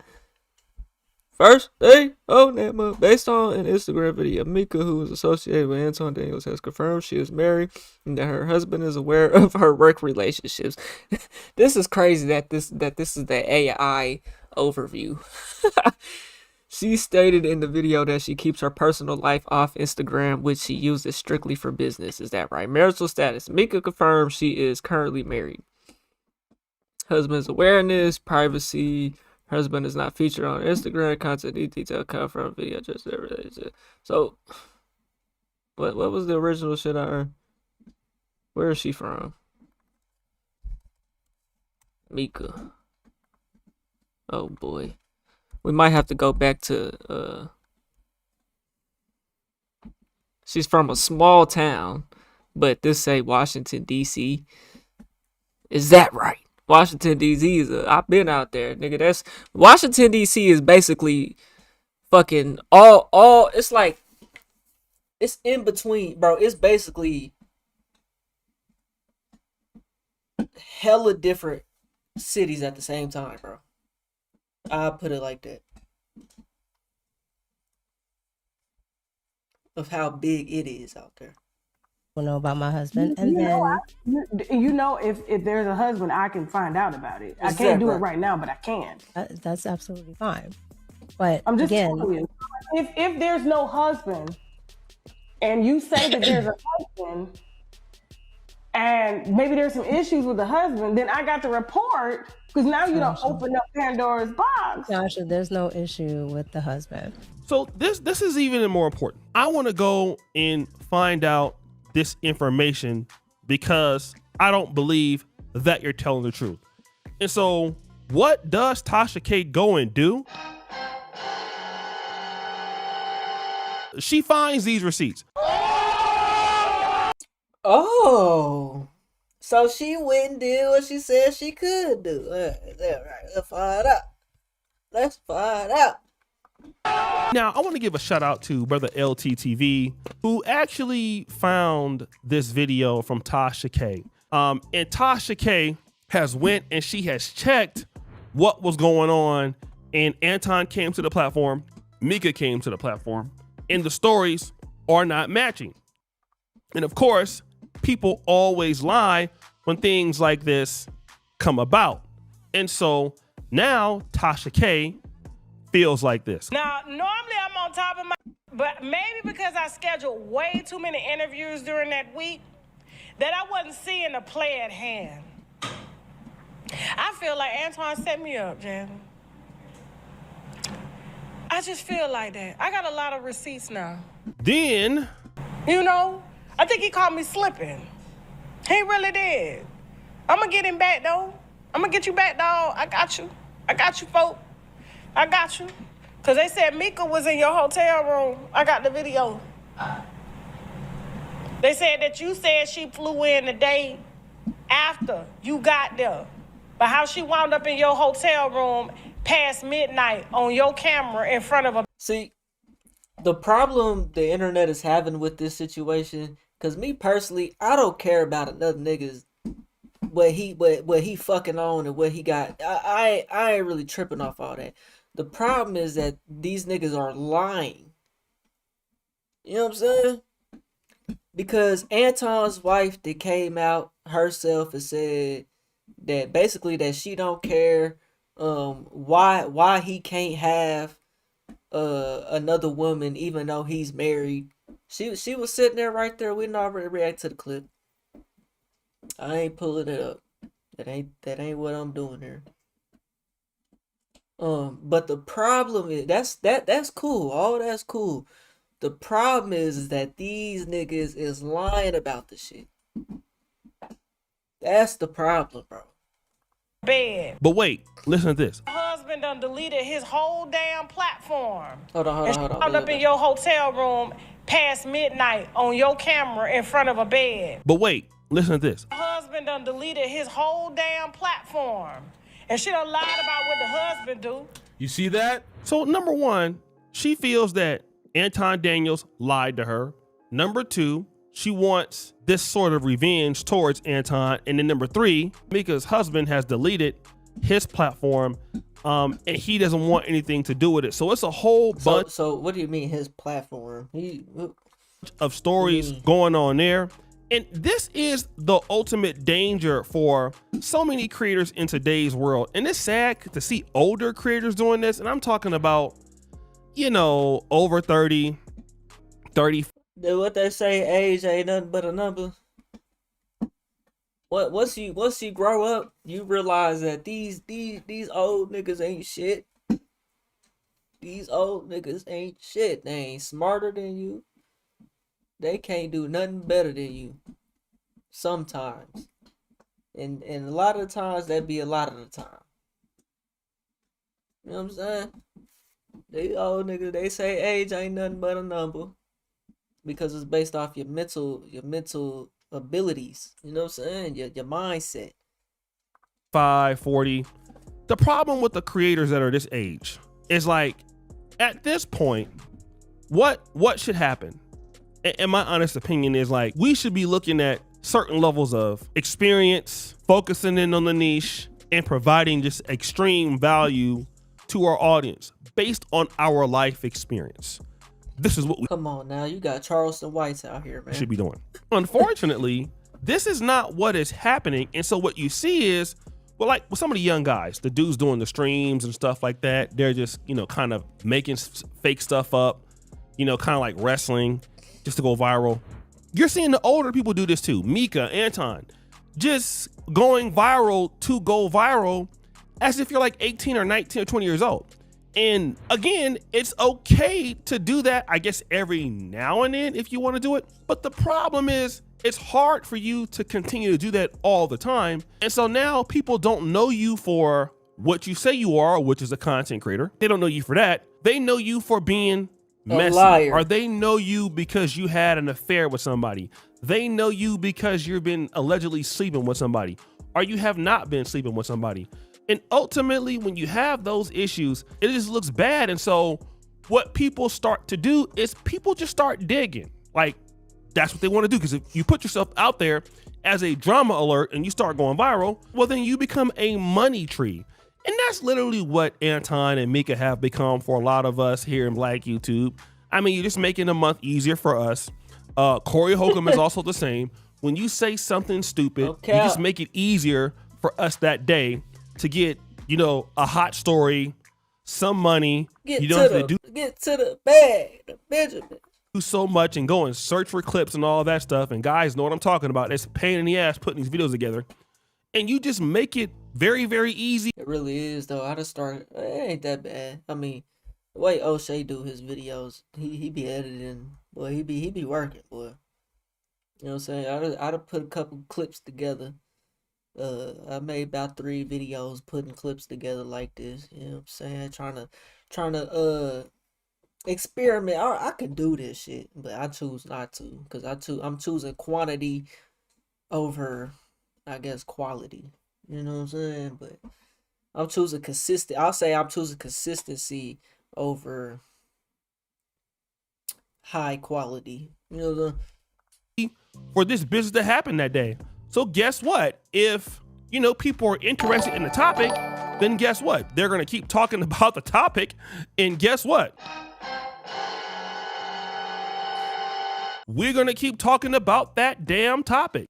First day on that month. Based on an Instagram video, Mika, who is associated with Anton Daniels, has confirmed she is married and that her husband is aware of her work relationships. This is crazy that this is the AI overview. She stated in the video that she keeps her personal life off Instagram, which she uses strictly for business. Is that right? Marital status. Mika confirms she is currently married. Husband's awareness, privacy. Husband is not featured on Instagram. Content detail come from video just related. So, what was the original shit I heard? Where is she from? Mika. Oh boy. We might have to go back to she's from a small town, but this say Washington DC. Is that right? Washington DC is I've been out there, nigga. That's Washington DC is basically fucking all it's like it's in between, bro. It's basically hella different cities at the same time, bro. I'll put it like that. Of how big it is out there. Know about my husband, and if there's a husband, I can find out about it. I can't do it right now, but I can. That's absolutely fine. But I'm just again, telling you, if there's no husband, and you say that there's a husband, and maybe there's some issues with the husband, then I got to report because now you don't open up Pandora's box. Tasha, there's no issue with the husband. So this is even more important. I want to go and find out this information because I don't believe that you're telling the truth. And so what does Tasha K go and do? She finds these receipts. Oh, so she wouldn't do what she said she could do. Is that right? Let's find out. Let's find out. Now, I want to give a shout out to brother LTTV, who actually found this video from Tasha K. And Tasha K has went and she has checked what was going on. And Anton came to the platform. Mika came to the platform. And the stories are not matching. And of course, people always lie when things like this come about. And so now Tasha K feels like this. Now, normally I'm on top of my, but maybe because I scheduled way too many interviews during that week that I wasn't seeing the play at hand. I feel like Antoine set me up, Jan. I just feel like that. I got a lot of receipts now. Then, I think he caught me slipping. He really did. I'm gonna get him back, though. I'm gonna get you back, dog. I got you. I got you, folk. I got you. Because they said Mika was in your hotel room. I got the video. They said that you said she flew in the day after you got there. But how she wound up in your hotel room past midnight on your camera in front of a... See, the problem the internet is having with this situation, because me personally, I don't care about another nigga's what he fucking on and what he got. I ain't really tripping off all that. The problem is that these niggas are lying. You know what I'm saying? Because Anton's wife that came out herself and said that basically that she don't care why he can't have another woman even though he's married. She was sitting there right there. We didn't already react to the clip. I ain't pulling it up. That ain't what I'm doing here. But the problem is that's cool. All that's cool. The problem is that these niggas is lying about the shit. That's the problem, bro. Bed. But wait, listen to this. Husband done deleted his whole damn platform. Hold on. Wound up in your hotel room past midnight on your camera in front of a bed. But wait, listen to this. Husband done deleted his whole damn platform. And she done lied about what the husband do. You see that? So number one, she feels that Anton Daniels lied to her. Number two, she wants this sort of revenge towards Anton. And then number three, Mika's husband has deleted his platform and he doesn't want anything to do with it. So it's a whole bunch. So what do you mean his platform? Of stories going on there. And this is the ultimate danger for so many creators in today's world. And it's sad to see older creators doing this. And I'm talking about, you know, over 30. What they say, age ain't nothing but a number. Once you grow up, you realize that these old niggas ain't shit. These old niggas ain't shit. They ain't smarter than you. They can't do nothing better than you. Sometimes. And a lot of the times that be a lot of the time. You know what I'm saying? They old niggas, they say age ain't nothing but a number. Because it's based off your mental abilities. You know what I'm saying? Your mindset. 40. The problem with the creators that are this age is like, at this point, what should happen? And my honest opinion is like, we should be looking at certain levels of experience, focusing in on the niche, and providing just extreme value to our audience based on our life experience. This is what we come on now. You got Charleston Whites out here, man. Should be doing. Unfortunately, this is not what is happening. And so what you see is, well, like with some of the young guys, the dudes doing the streams and stuff like that, they're just, you know, kind of making fake stuff up, you know, kind of like wrestling just to go viral. You're seeing the older people do this too. Mika, Anton, just going viral to go viral as if you're like 18 or 19 or 20 years old. And again, it's okay to do that, I guess, every now and then if you want to do it. But the problem is it's hard for you to continue to do that all the time. And so now people don't know you for what you say you are, which is a content creator. They don't know you for that. They know you for being messy. Liar. Or they know you because you had an affair with somebody. They know you because you've been allegedly sleeping with somebody, or you have not been sleeping with somebody. And ultimately, when you have those issues, it just looks bad. And so what people start to do is people just start digging. Like, that's what they want to do. Because if you put yourself out there as a drama alert and you start going viral, well, then you become a money tree. And that's literally what Anton and Mika have become for a lot of us here in Black YouTube. I mean, you're just making the month easier for us. Corey Holcomb is also the same. When you say something stupid, you just make it easier for us that day to get, you know, a hot story, some money. You don't have to get to the bag, the Benjamin. Do so much and go and search for clips and all that stuff. And guys know what I'm talking about. It's a pain in the ass putting these videos together. And you just make it very, very easy. It really is, though. I just started. It ain't that bad. I mean, the way O'Shea do his videos, he be editing. Boy, he be working, boy. You know what I'm saying? I'd put a couple clips together. I made about 3 videos putting clips together like this. You know what I'm saying? Trying to experiment. I can do this shit, but I choose not to because I'm choosing quantity over, I guess, quality. You know what I'm saying? But I'm choosing consistent. I'll say I'm choosing consistency over high quality. You know what I'm saying? For this business to happen that day. So guess what? If, you know, people are interested in the topic, then guess what? They're going to keep talking about the topic. And guess what? We're going to keep talking about that damn topic.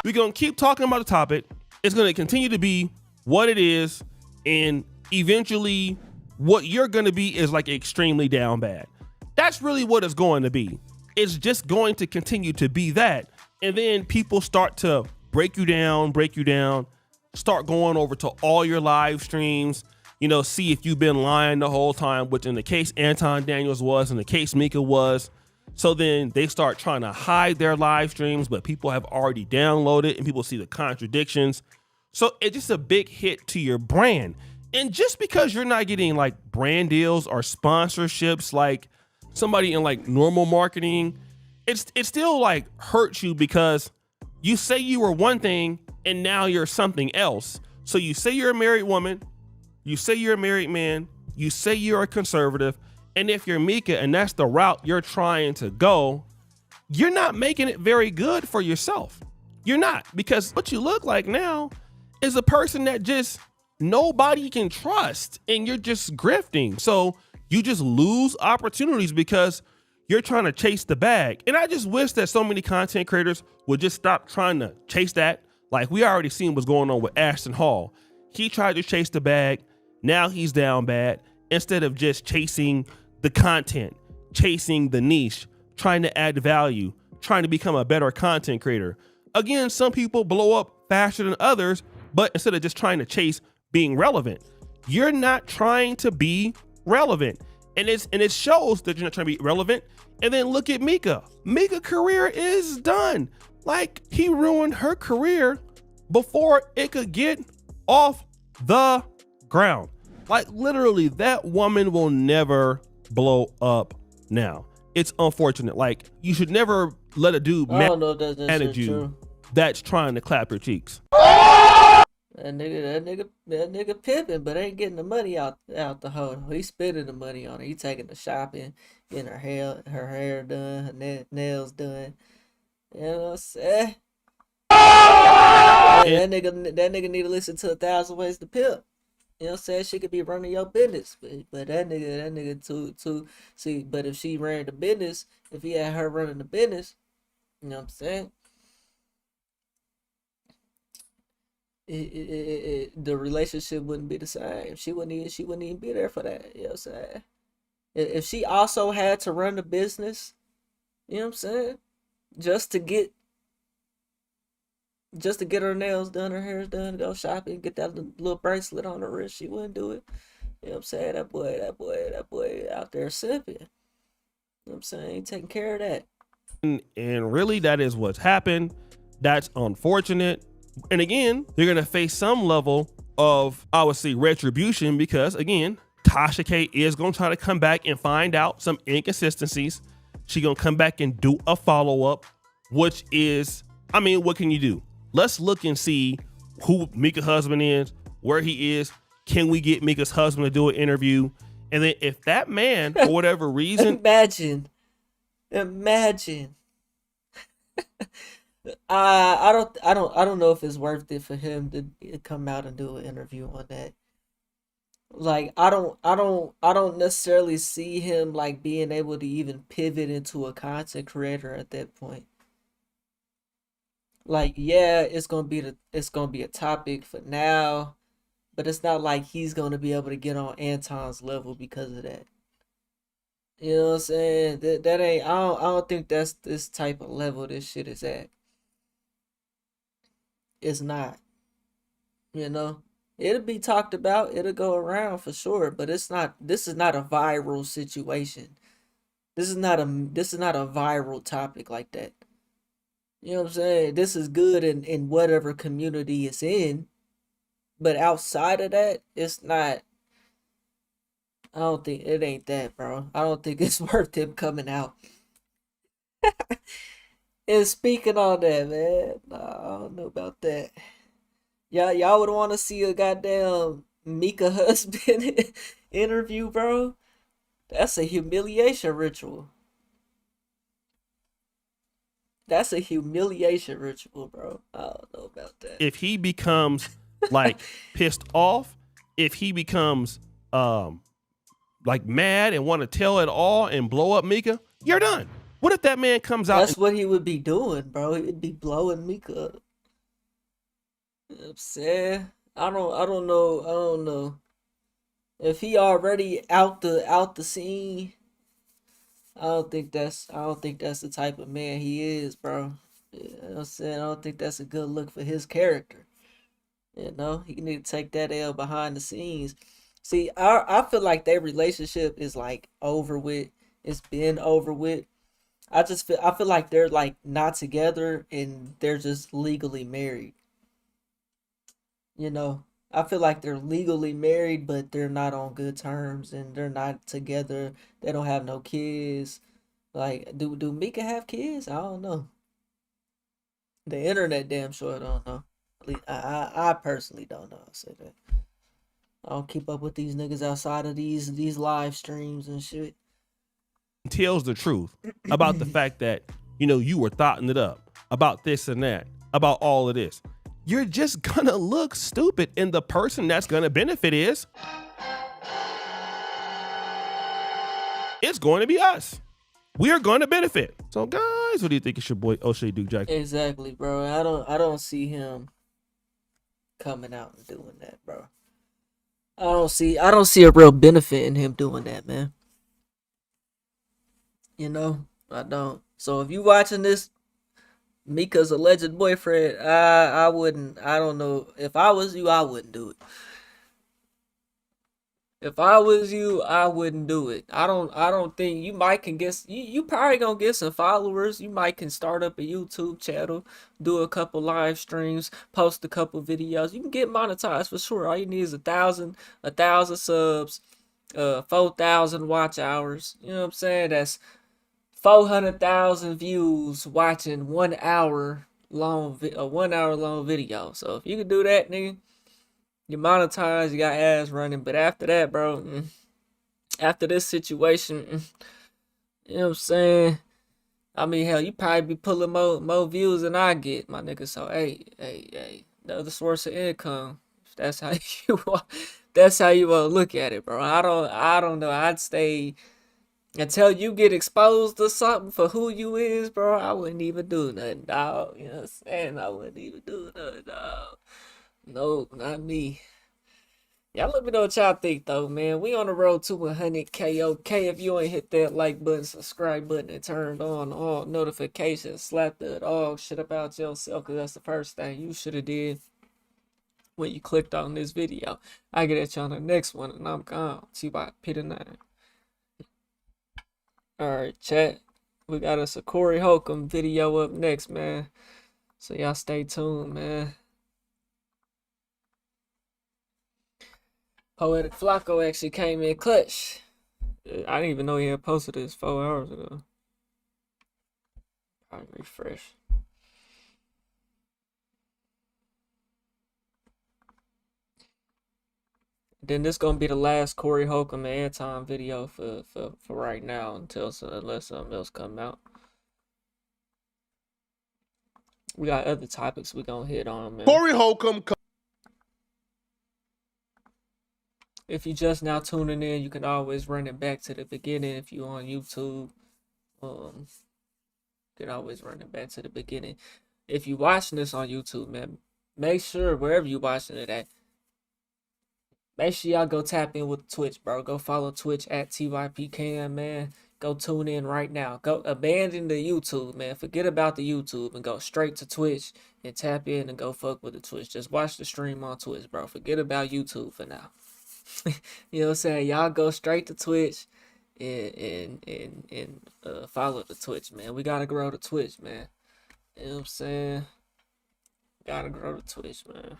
We're going to keep talking about the topic. It's going to continue to be what it is. And eventually what you're going to be is like extremely down bad. That's really what it's going to be. It's just going to continue to be that. And then people start to break you down, start going over to all your live streams, you know, see if you've been lying the whole time, which in the case Anton Daniels was, in the case Mika was. So then they start trying to hide their live streams, but people have already downloaded and people see the contradictions. So it's just a big hit to your brand. And just because you're not getting like brand deals or sponsorships like somebody in like normal marketing, it still like hurts you because you say you were one thing and now you're something else. So you say you're a married woman, you say you're a married man, you say you're a conservative, and if you're Mika and that's the route you're trying to go, you're not making it very good for yourself. You're not, because what you look like now is a person that just nobody can trust and you're just grifting. So you just lose opportunities because you're trying to chase the bag. And I just wish that so many content creators would just stop trying to chase that. Like we already seen what's going on with Ashton Hall. He tried to chase the bag. Now he's down bad. Instead of just chasing the content, chasing the niche, trying to add value, trying to become a better content creator. Again, some people blow up faster than others, but instead of just trying to chase being relevant, you're not trying to be relevant. And it shows that you're not trying to be relevant. And then look at Mika. Mika's career is done. Like he ruined her career before it could get off the ground. Like literally that woman will never blow up now. It's unfortunate. Like you should never let a dude mad at you that's trying to clap your cheeks. That nigga pimping, but ain't getting the money out the hoe. He's spending the money on her. He taking the shopping, getting her hair done, her nails done. You know what I'm saying? That nigga need to listen to 1,000 Ways to Pimp. You know what I'm saying? She could be running your business, but that nigga too. See, but if she ran the business, if he had her running the business, you know what I'm saying? The relationship wouldn't be the same. She wouldn't even be there for that. You know what I'm saying? If she also had to run the business, you know what I'm saying? Just to get her nails done, her hair's done, go shopping, get that little bracelet on her wrist, she wouldn't do it. You know what I'm saying? That boy out there simping. You know what I'm saying? He taking care of that. And really that is what's happened. That's unfortunate. And again, you're going to face some level of, I would say, retribution because, again, Tasha K is going to try to come back and find out some inconsistencies. She's going to come back and do a follow-up, which is, I mean, what can you do? Let's look and see who Mika's husband is, where he is. Can we get Mika's husband to do an interview? And then if that man, for whatever reason... Imagine. I don't know if it's worth it for him to come out and do an interview on that. Like I don't necessarily see him like being able to even pivot into a content creator at that point. Like yeah, it's gonna be a topic for now, but it's not like he's gonna be able to get on Anton's level because of that. You know what I'm saying? That ain't I don't think that's this type of level this shit is at. It's not. You know? It'll be talked about, it'll go around for sure, but this is not a viral situation. This is not a viral topic like that. You know what I'm saying? This is good in whatever community it's in, but outside of that, it's not I don't think it ain't that, bro. I don't think it's worth him coming out. And speaking on that, man, nah, I don't know about that. Y'all would want to see a goddamn Mika husband interview, bro. That's a humiliation ritual. That's a humiliation ritual, bro. I don't know about that. If he becomes like pissed off, if he becomes like mad and want to tell it all and blow up Mika, you're done. What if that man comes out? That's what he would be doing, bro. He would be blowing Mika up. You know what I'm saying? I don't know. If he already out the scene, I don't think that's the type of man he is, bro. You know what I'm saying? I don't think that's a good look for his character. You know, he need to take that L behind the scenes. See, I feel like their relationship is like over with. It's been over with. I feel like they're like not together and they're just legally married. You know, I feel like they're legally married, but they're not on good terms and they're not together. They don't have no kids. Like, do Mika have kids? I don't know. The internet damn sure don't know. At least I personally don't know. I say that. I don't keep up with these niggas outside of these live streams and shit. Tells the truth about the fact that, you know, you were thotting it up about this and that, about all of this. You're just gonna look stupid, and the person that's gonna benefit it's going to be us. We are going to benefit. So guys, what do you think? It's your boy O'Shea Duke Jackson. Exactly, bro. I don't see him coming out and doing that, bro. I don't see a real benefit in him doing that, man. You know, I don't. So if you watching this, Mika's alleged boyfriend, I wouldn't. I don't know. If I was you, I wouldn't do it. If I was you, I wouldn't do it. I don't think you might can get you probably gonna get some followers. You might can start up a YouTube channel, do a couple live streams, post a couple videos. You can get monetized for sure. All you need is 1,000 subs, 4,000 watch hours. You know what I'm saying? That's 400,000 views watching 1 hour long video. So if you can do that, nigga, you monetize, you got ads running. But after that, bro, after this situation, you know what I'm saying? I mean, hell, you probably be pulling more views than I get, my nigga. So hey, another source of income. If that's how you want, that's how you want to look at it, bro. I don't know. I'd stay until you get exposed to something for who you is, bro. I wouldn't even do nothing, dog. You know what I'm saying? I wouldn't even do nothing, dog. No, not me. Y'all let me know what y'all think, though, man. We on the road to 100K. Okay, if you ain't hit that like button, subscribe button, and turned on all notifications, slap the dog shit about yourself, because that's the first thing you should have did when you clicked on this video. I get at you on the next one, and I'm gone. See about Peter 9. Alright, chat. We got us a Corey Holcomb video up next, man. So y'all stay tuned, man. Poetic Flacco actually came in clutch. I didn't even know he had posted this 4 hours ago. I'll refresh. Then this gonna be the last Corey Holcomb and Anton video for right now unless something else come out. We got other topics we gonna hit on, man. Corey Holcomb. If you just now tuning in, you can always run it back to the beginning. If you on YouTube, you can always run it back to the beginning. If you watching this on YouTube, man, make sure wherever you watching it at, make sure y'all go tap in with Twitch, bro. Go follow Twitch at TYPCam, man. Go tune in right now. Go abandon the YouTube, man. Forget about the YouTube and go straight to Twitch and tap in and go fuck with the Twitch. Just watch the stream on Twitch, bro. Forget about YouTube for now. You know what I'm saying? Y'all go straight to Twitch and follow the Twitch, man. We gotta grow the Twitch, man. You know what I'm saying? Gotta grow the Twitch, man.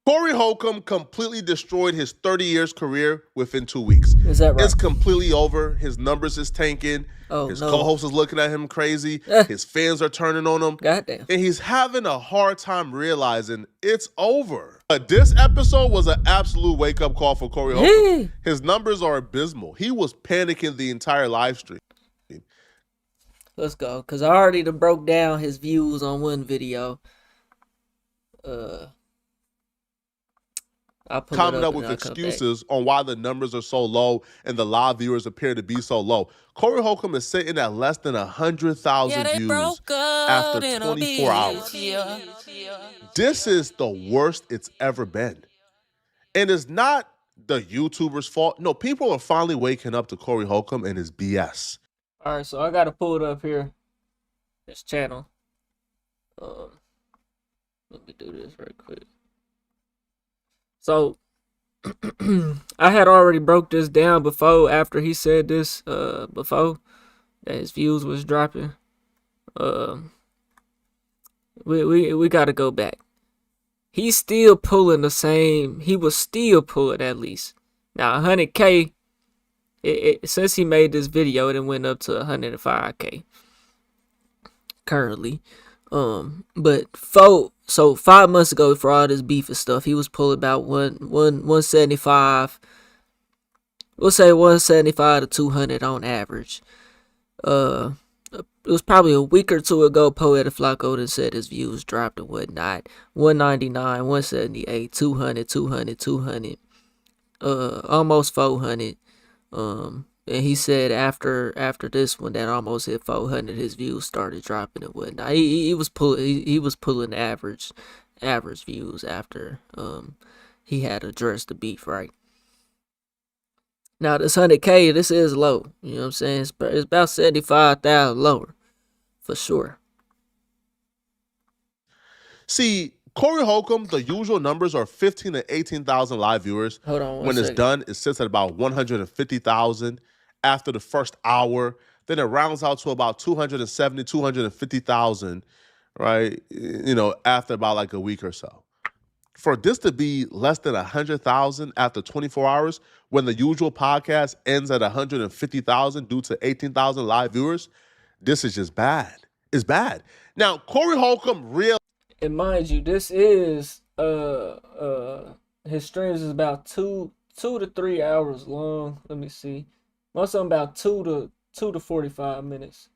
Corey Holcomb completely destroyed his 30 years career within 2 weeks. Is that right? It's completely over. His numbers is tanking. Oh, his no. co-host is looking at him crazy. His fans are turning on him. Goddamn. And he's having a hard time realizing it's over. But this episode was an absolute wake-up call for Corey Holcomb. His numbers are abysmal. He was panicking the entire live stream. Let's go, because I already done broke down his views on one video. Coming up with excuses on why the numbers are so low and the live viewers appear to be so low. Corey Holcomb is sitting at less than 100,000 views after 24 hours. This is the worst it's ever been. And it's not the YouTubers' fault. No, people are finally waking up to Corey Holcomb and his BS. All right, so I got to pull it up here. This channel. Let me do this real quick. So, I had already broke this down before, after he said this, before, that his views was dropping. We got to go back. He's still pulling the same, he was still pulling at least. Now, 100K, since he made this video, it went up to 105K currently. But 5 months ago, for all this beef and stuff, he was pulling about 175. We'll say 175 to 200 on average. It was probably a week or two ago, Poetic Flacco done said his views dropped and whatnot. 199, 178, 200, 200, almost 400. And he said after this one that almost hit 400, his views started dropping and whatnot. He was pulling average views after he had addressed the beef, right? Now this 100K, this is low. You know what I'm saying? It's about 75,000 lower, for sure. See, Corey Holcomb, the usual numbers are 15 to 18,000 live viewers. Hold on when it's done, it sits at about 150,000 after the first hour. Then it rounds out to about 270, 250,000, right? You know, after about like a week or so. For this to be less than 100,000 after 24 hours, when the usual podcast ends at 150,000 due to 18,000 live viewers, this is just bad. It's bad. Now, Corey Holcomb and mind you, this is his streams is about 2 to 3 hours long. Let me see. Most of them about 2 to 45 minutes.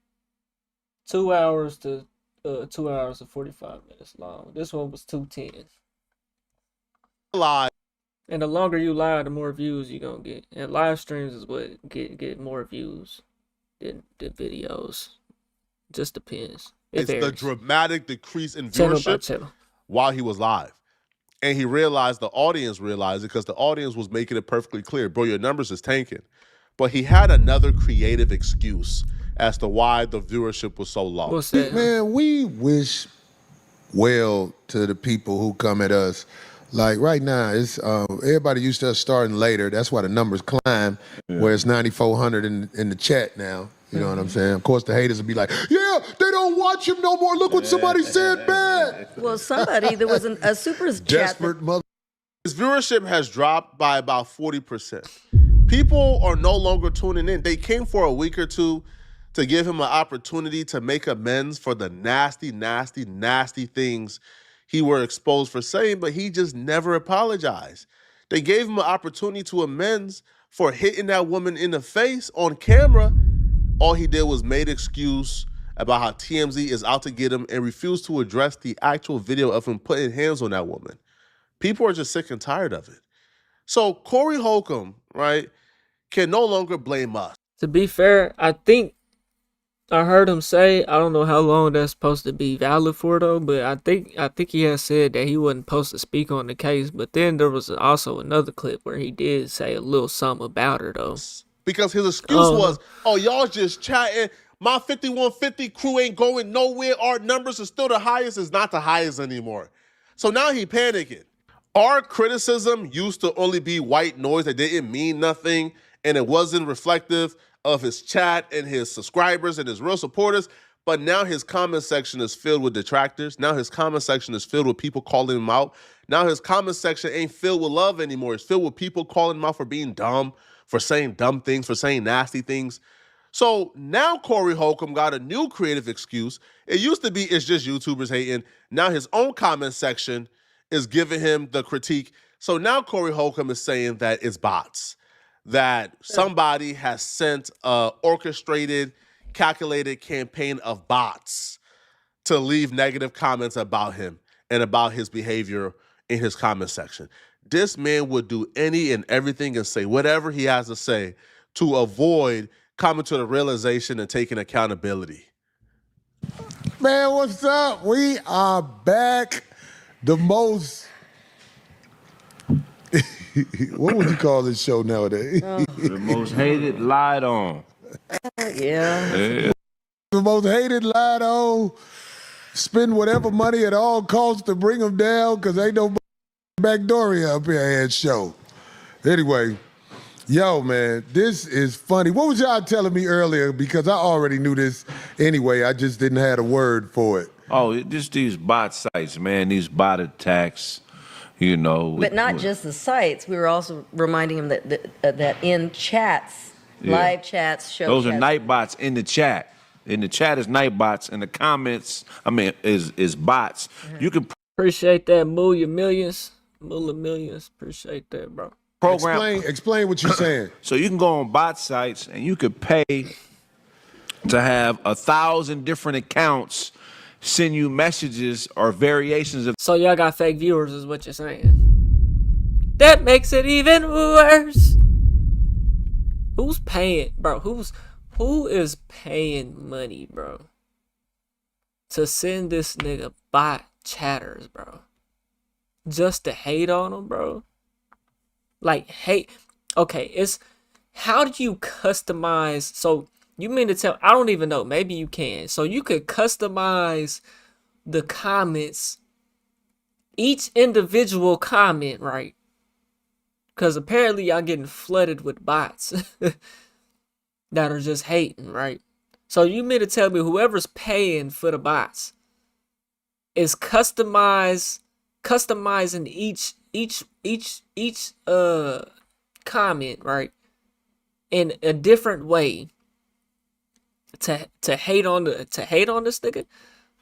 2 hours to 2 hours and 45 minutes long. This one was 2:10. Live. And the longer you live, the more views you're gonna get. And live streams is what get more views than videos. Just depends. It's the dramatic decrease in viewership while he was live. And he realized, the audience realized it, because the audience was making it perfectly clear, bro, your numbers is tanking. But he had another creative excuse as to why the viewership was so low. What's that? Man, we wish well to the people who come at us. Like right now, it's everybody used to us starting later. That's why the numbers climb, where it's 9,400 in the chat now. You know what I'm saying? Of course, the haters will be like, yeah, they don't watch him no more. Look what somebody said bad. Well, there was a super chat. Desperate mother. His viewership has dropped by about 40%. People are no longer tuning in. They came for a week or two to give him an opportunity to make amends for the nasty, nasty, nasty things he were exposed for saying, but he just never apologized. They gave him an opportunity to amends for hitting that woman in the face on camera. All he did was made excuse about how TMZ is out to get him and refused to address the actual video of him putting hands on that woman. People are just sick and tired of it. So Corey Holcomb, right, can no longer blame us. To be fair, I think I heard him say, I don't know how long that's supposed to be valid for though, but I think he has said that he wasn't supposed to speak on the case. But then there was also another clip where he did say a little something about her though. Because his excuse was, oh, y'all just chatting. My 5150 crew ain't going nowhere. Our numbers are still the highest. It's not the highest anymore. So now he panicking. Our criticism used to only be white noise that didn't mean nothing, and it wasn't reflective of his chat and his subscribers and his real supporters. But now his comment section is filled with detractors. Now his comment section is filled with people calling him out. Now his comment section ain't filled with love anymore. It's filled with people calling him out for being dumb, for saying dumb things, for saying nasty things. So now Corey Holcomb got a new creative excuse. It used to be it's just YouTubers hating. Now his own comment section is giving him the critique. So now Corey Holcomb is saying that it's bots, that somebody has sent a orchestrated, calculated campaign of bots to leave negative comments about him and about his behavior in his comment section. This man would do any and everything and say whatever he has to say to avoid coming to the realization and taking accountability. Man, what's up? We are back. The most, what would you call this show nowadays? The most hated, lied on. Yeah. The most hated, lied on. Spend whatever money at all costs to bring them down because ain't no backdooria up here at show. Anyway, yo, man, this is funny. What was y'all telling me earlier? Because I already knew this anyway. I just didn't have a word for it. Oh, just these bot sites, man. These bot attacks, you know. But not just the sites. We were also reminding him that in chats, live chats, show those chats. are night bots in the chat. In the chat is night bots. In the comments, is bots. You can appreciate that, millions. Appreciate that, bro. Program. Explain what you're saying. So you can go on bot sites and you could pay to have 1,000 different accounts send you messages or variations of. So y'all got fake viewers, is what you're saying. That makes it even worse. Who's paying, bro? Who is paying money, bro, to send this nigga bot chatters, bro, just to hate on him, bro? Like, hate. Okay, it's how do you customize? So you mean to tell? I don't even know. Maybe you can. So you could customize the comments, each individual comment, right? Because apparently y'all getting flooded with bots that are just hating, right? So you mean to tell me whoever's paying for the bots is customizing each comment, right, in a different way to hate on this nigga?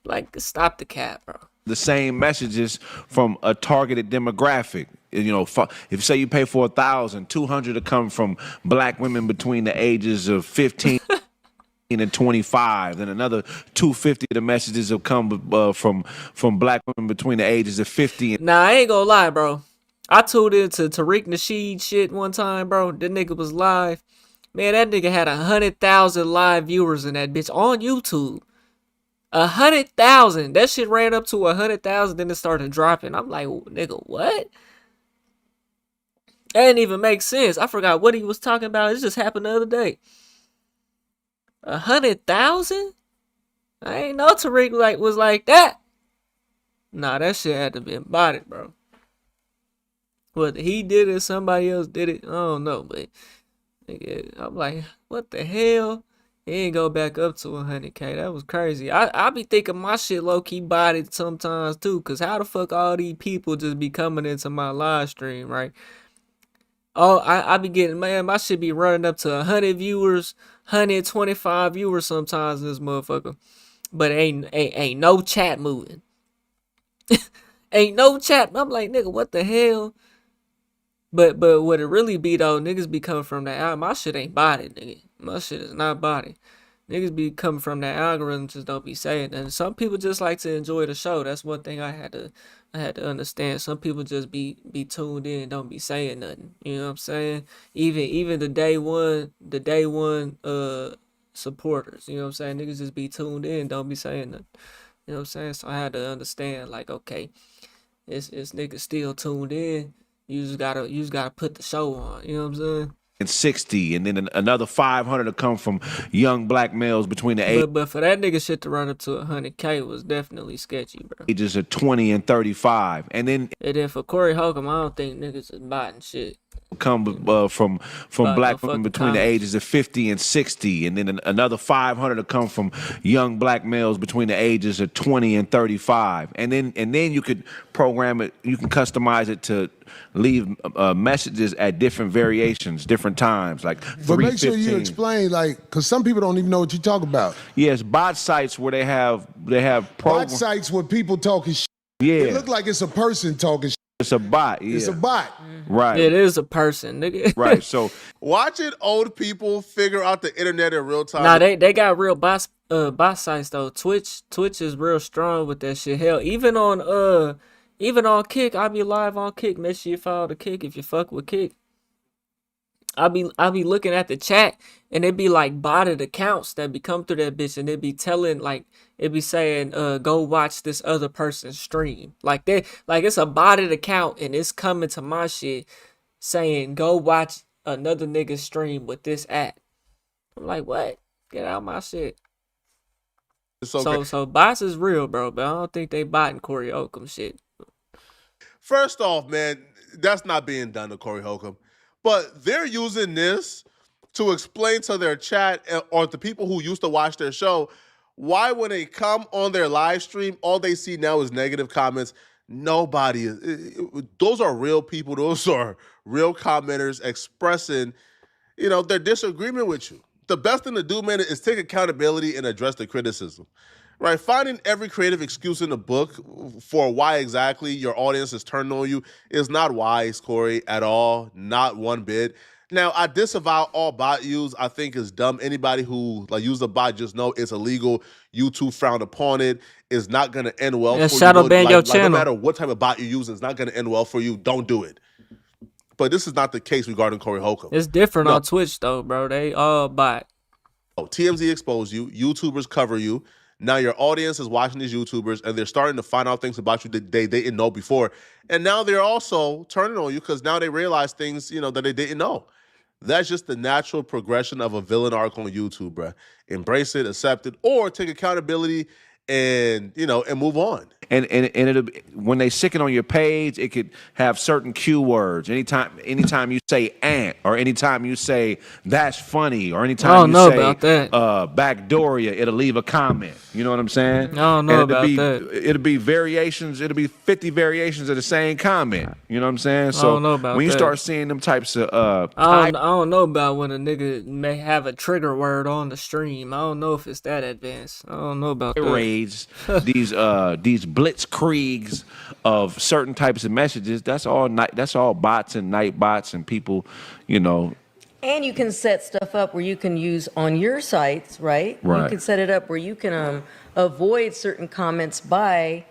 Like, stop the cap, bro. The same messages from a targeted demographic. You know, if say you pay for 1,000, 200 to come from black women between the ages of 15 and 25, then another 250 of the messages will come from black women between the ages of 50 and. Nah, I ain't gonna lie, bro. I tuned into Tariq Nasheed shit one time, bro. That nigga was live. Man, that nigga had 100,000 live viewers in that bitch on YouTube. 100,000. That shit ran up to 100,000, then it started dropping. I'm like, nigga, what? That didn't even make sense. I forgot what he was talking about. It just happened the other day. 100,000? I ain't know Tariq was like that. Nah, that shit had to be embodied, bro. Whether he did it or somebody else did it, I don't know. But nigga, I'm like, what the hell? He ain't go back up to 100K. That was crazy. I be thinking my shit low-key bodied sometimes too. Cause how the fuck all these people just be coming into my live stream, right? Oh, I be getting, man, my shit be running up to 100 viewers, 125 viewers sometimes in this motherfucker. But ain't no chat moving. Ain't no chat. I'm like, nigga, what the hell? But what it really be though, niggas be coming from that. My shit ain't bodied, nigga. My shit is not bodied. Niggas be coming from that algorithm, just don't be saying that. And some people just like to enjoy the show. That's one thing I had to understand. Some people just be tuned in, don't be saying nothing. You know what I'm saying? Even the day one supporters. You know what I'm saying? Niggas just be tuned in, don't be saying nothing. You know what I'm saying? So I had to understand, like, okay, it's niggas still tuned in. You just gotta put the show on. You know what I'm saying? And 60, and then another 500 to come from young black males between the ages. But for that nigga shit to run up to 100K was definitely sketchy, bro. Ages of 20 and 35, and then for Corey Holcomb, I don't think niggas is botting shit. come from black women between the ages of 50 and 60, and then another 500 will come from young black males between the ages of 20 and 35, and then you could program it, you can customize it to leave messages at different variations, different times, like But make sure 3:15. you explain, like, because some people don't even know what you talk about. Yes, bot sites where they have Bot sites where people talking shit. Yeah. It look like it's a person talking shit. It's a bot. Yeah. It's a bot. Right. It is a person, nigga. Right. So watching old people figure out the internet in real time. Nah, they got real bot sites though. Twitch is real strong with that shit. Hell, even on Kick, I be live on Kick. Make sure you follow the Kick if you fuck with Kick. I be looking at the chat and it be like botted accounts that be come through that bitch, and it be telling, like, it be saying go watch this other person's stream. Like it's a botted account and it's coming to my shit saying go watch another nigga's stream with this app. I'm like, what? Get out of my shit. It's okay. So bots is real, bro, but I don't think they botting Corey Holcomb shit. First off, man, that's not being done to Corey Holcomb. But they're using this to explain to their chat or the people who used to watch their show why when they come on their live stream, all they see now is negative comments. Nobody is. Those are real people. Those are real commenters expressing, their disagreement with you. The best thing to do, man, is take accountability and address the criticism. Right? Finding every creative excuse in the book for why exactly your audience is turned on you is not wise, Corey, at all. Not one bit. Now, I disavow all bot use. I think is dumb. Anybody who use a bot, just know it's illegal. YouTube frowned upon it. It's not going to end well for you. Shadow ban your channel. No matter what type of bot you use, it's not going to end well for you. Don't do it. But this is not the case regarding Corey Holcomb. It's different on Twitch, though, bro. They all bot. TMZ exposed you. YouTubers cover you. Now your audience is watching these YouTubers, and they're starting to find out things about you that they didn't know before. And now they're also turning on you because now they realize things, that they didn't know. That's just the natural progression of a villain arc on YouTube, bruh. Embrace it, accept it, or take accountability and move on. And it'll be, when they stick it on your page, it could have certain cue words. Anytime you say "ant" or anytime you say "that's funny" or anytime you say "backdooria," it'll leave a comment. You know what I'm saying? I don't know about that. It'll be variations. It'll be 50 variations of the same comment. You know what I'm saying? So I don't know about when you that. start seeing them types of I don't know about when a nigga may have a trigger word on the stream. I don't know if it's that advanced. I don't know about that. raids, these blitzkriegs of certain types of messages. That's all bots and night bots and people, And you can set stuff up where you can use on your sites, right? Right. You can set it up where you can avoid certain comments by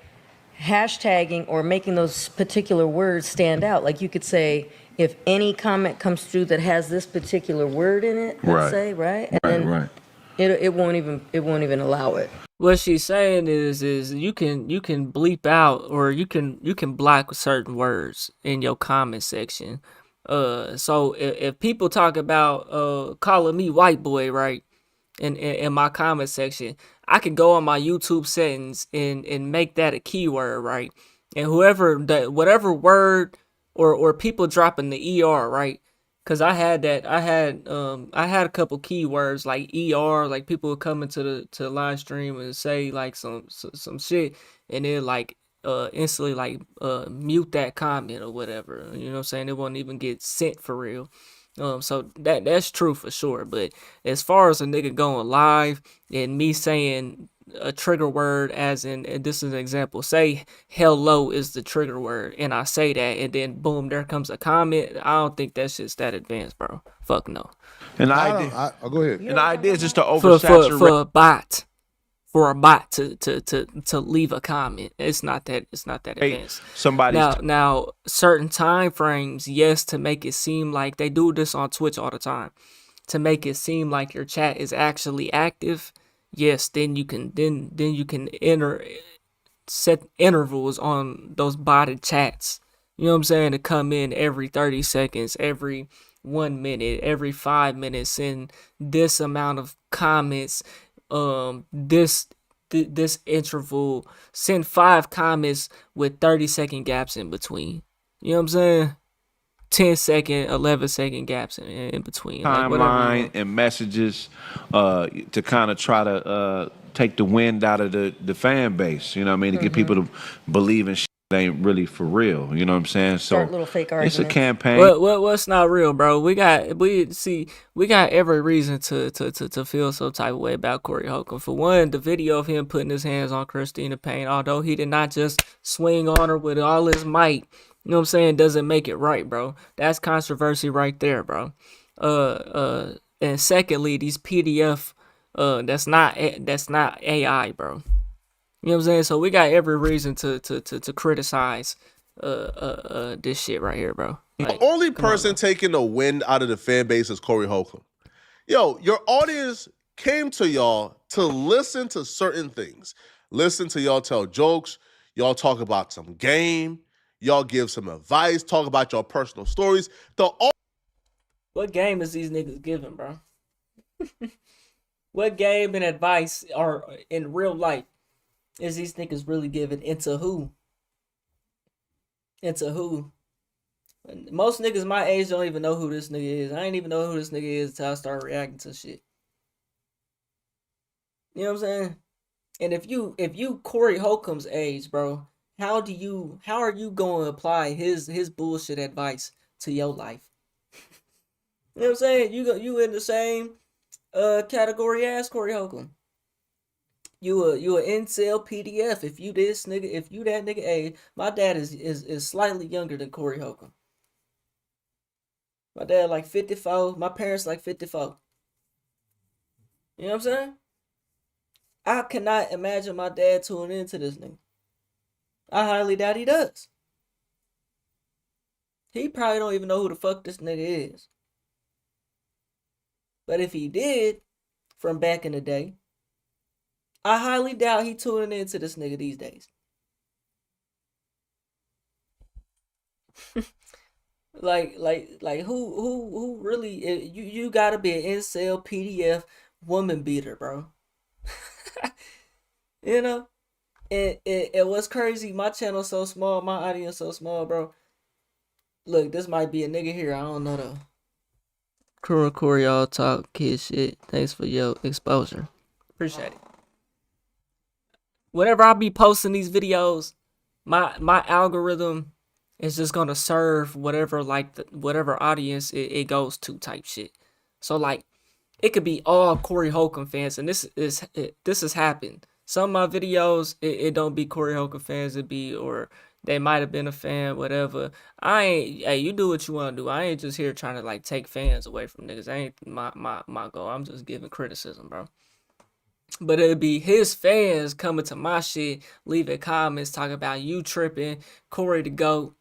hashtagging or making those particular words stand out. Like you could say, if any comment comes through that has this particular word in it, let's say, right? And then it won't even allow it. What she's saying is you can bleep out or you can block certain words in your comment section. So if people talk about calling me white boy, right, in my comment section, I can go on my YouTube settings and make that a keyword, right? And whatever word or people dropping the ER, right? Cause I had a couple keywords like ER, like people would come into the live stream and say like some shit, and then like instantly like mute that comment or whatever. You know what I'm saying? It won't even get sent for real. So that's true for sure. But as far as a nigga going live and me saying a trigger word, as in, and this is an example, say hello is the trigger word, and I say that, and then boom, there comes a comment. I don't think that shit's that advanced, bro. Fuck no. And go ahead. And the idea is just to oversaturate for a bot to leave a comment. It's not that advanced. Now certain time frames, yes, to make it seem like they do this on Twitch all the time, to make it seem like your chat is actually active. Yes, then you can set intervals on those botted chats. You know what I'm saying? To come in every 30 seconds, every 1 minute, every 5 minutes, and this amount of comments. This interval, send 5 comments with 30-second gaps in between. You know what I'm saying? 10-second, 11-second gaps in between. Like timeline and messages to kind of try to take the wind out of the fan base. You know what I mean? To get people to believe in shit that ain't really for real. You know what I'm saying? So Start little fake it's arguments. a campaign. What's not real, bro? We got every reason to feel some type of way about Corey Holcomb. For one, the video of him putting his hands on Christina Payne, although he did not just swing on her with all his might, you know what I'm saying, doesn't make it right, bro. That's controversy right there, bro. And secondly, these PDF, that's not AI, bro. You know what I'm saying? So we got every reason to criticize this shit right here, bro. Like, the only person taking the wind out of the fan base is Corey Holcomb. Yo, your audience came to y'all to listen to certain things. Listen to y'all tell jokes. Y'all talk about some game. Y'all give some advice. Talk about your personal stories. What game is these niggas giving, bro? What game and advice are in real life is these niggas really giving into who? Into who? Most niggas my age don't even know who this nigga is. I ain't even know who this nigga is until I start reacting to shit. You know what I'm saying? And if you Corey Holcomb's age, bro, how are you going to apply his bullshit advice to your life? You know what I'm saying? You in the same category as Corey Holcomb. You a incel PDF. If you this nigga, if you that nigga age, my dad is slightly younger than Corey Holcomb. My dad like 54. My parents like 54. You know what I'm saying? I cannot imagine my dad tuning into this nigga. I highly doubt he does. He probably don't even know who the fuck this nigga is. But if he did, from back in the day, I highly doubt he tuning into this nigga these days. like who really, you gotta be an incel PDF woman beater, bro. You know? And what's crazy, my channel's so small, my audience so small, bro. Look, this might be a nigga here, I don't know though. Corey, all talk kid shit. Thanks for your exposure. Appreciate it. Whenever I be posting these videos, my algorithm is just gonna serve whatever whatever audience it goes to type shit. So like, it could be all Corey Holcomb fans, and this has happened. Some of my videos, it don't be Corey Holcomb fans, it be, or they might have been a fan, whatever. Hey, you do what you want to do. I ain't just here trying to like take fans away from niggas. That ain't my goal. I'm just giving criticism, bro. But it'd be his fans coming to my shit, leaving comments talking about you tripping, Corey the GOAT.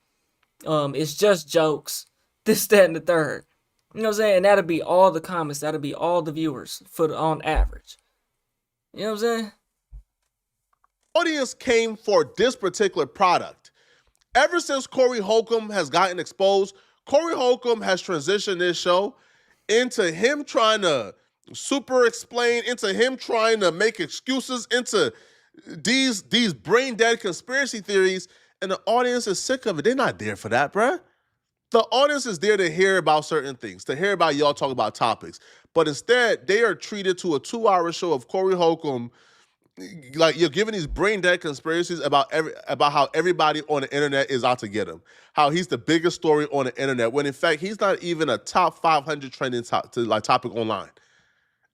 It's just jokes. This, that, and the third. You know what I'm saying? And that'll be all the comments. That'll be all the viewers on average. You know what I'm saying? Audience came for this particular product. Ever since Corey Holcomb has gotten exposed, Corey Holcomb has transitioned this show into him trying to super explain, into him trying to make excuses, into these brain dead conspiracy theories, and the audience is sick of it. They're not there for that, bruh. The audience is there to hear about certain things, to hear about y'all talk about topics. But instead, they are treated to a 2-hour show of Corey Holcomb. Like, you're giving these brain dead conspiracies about how everybody on the internet is out to get him, how he's the biggest story on the internet, when in fact he's not even a top 500 trending topic online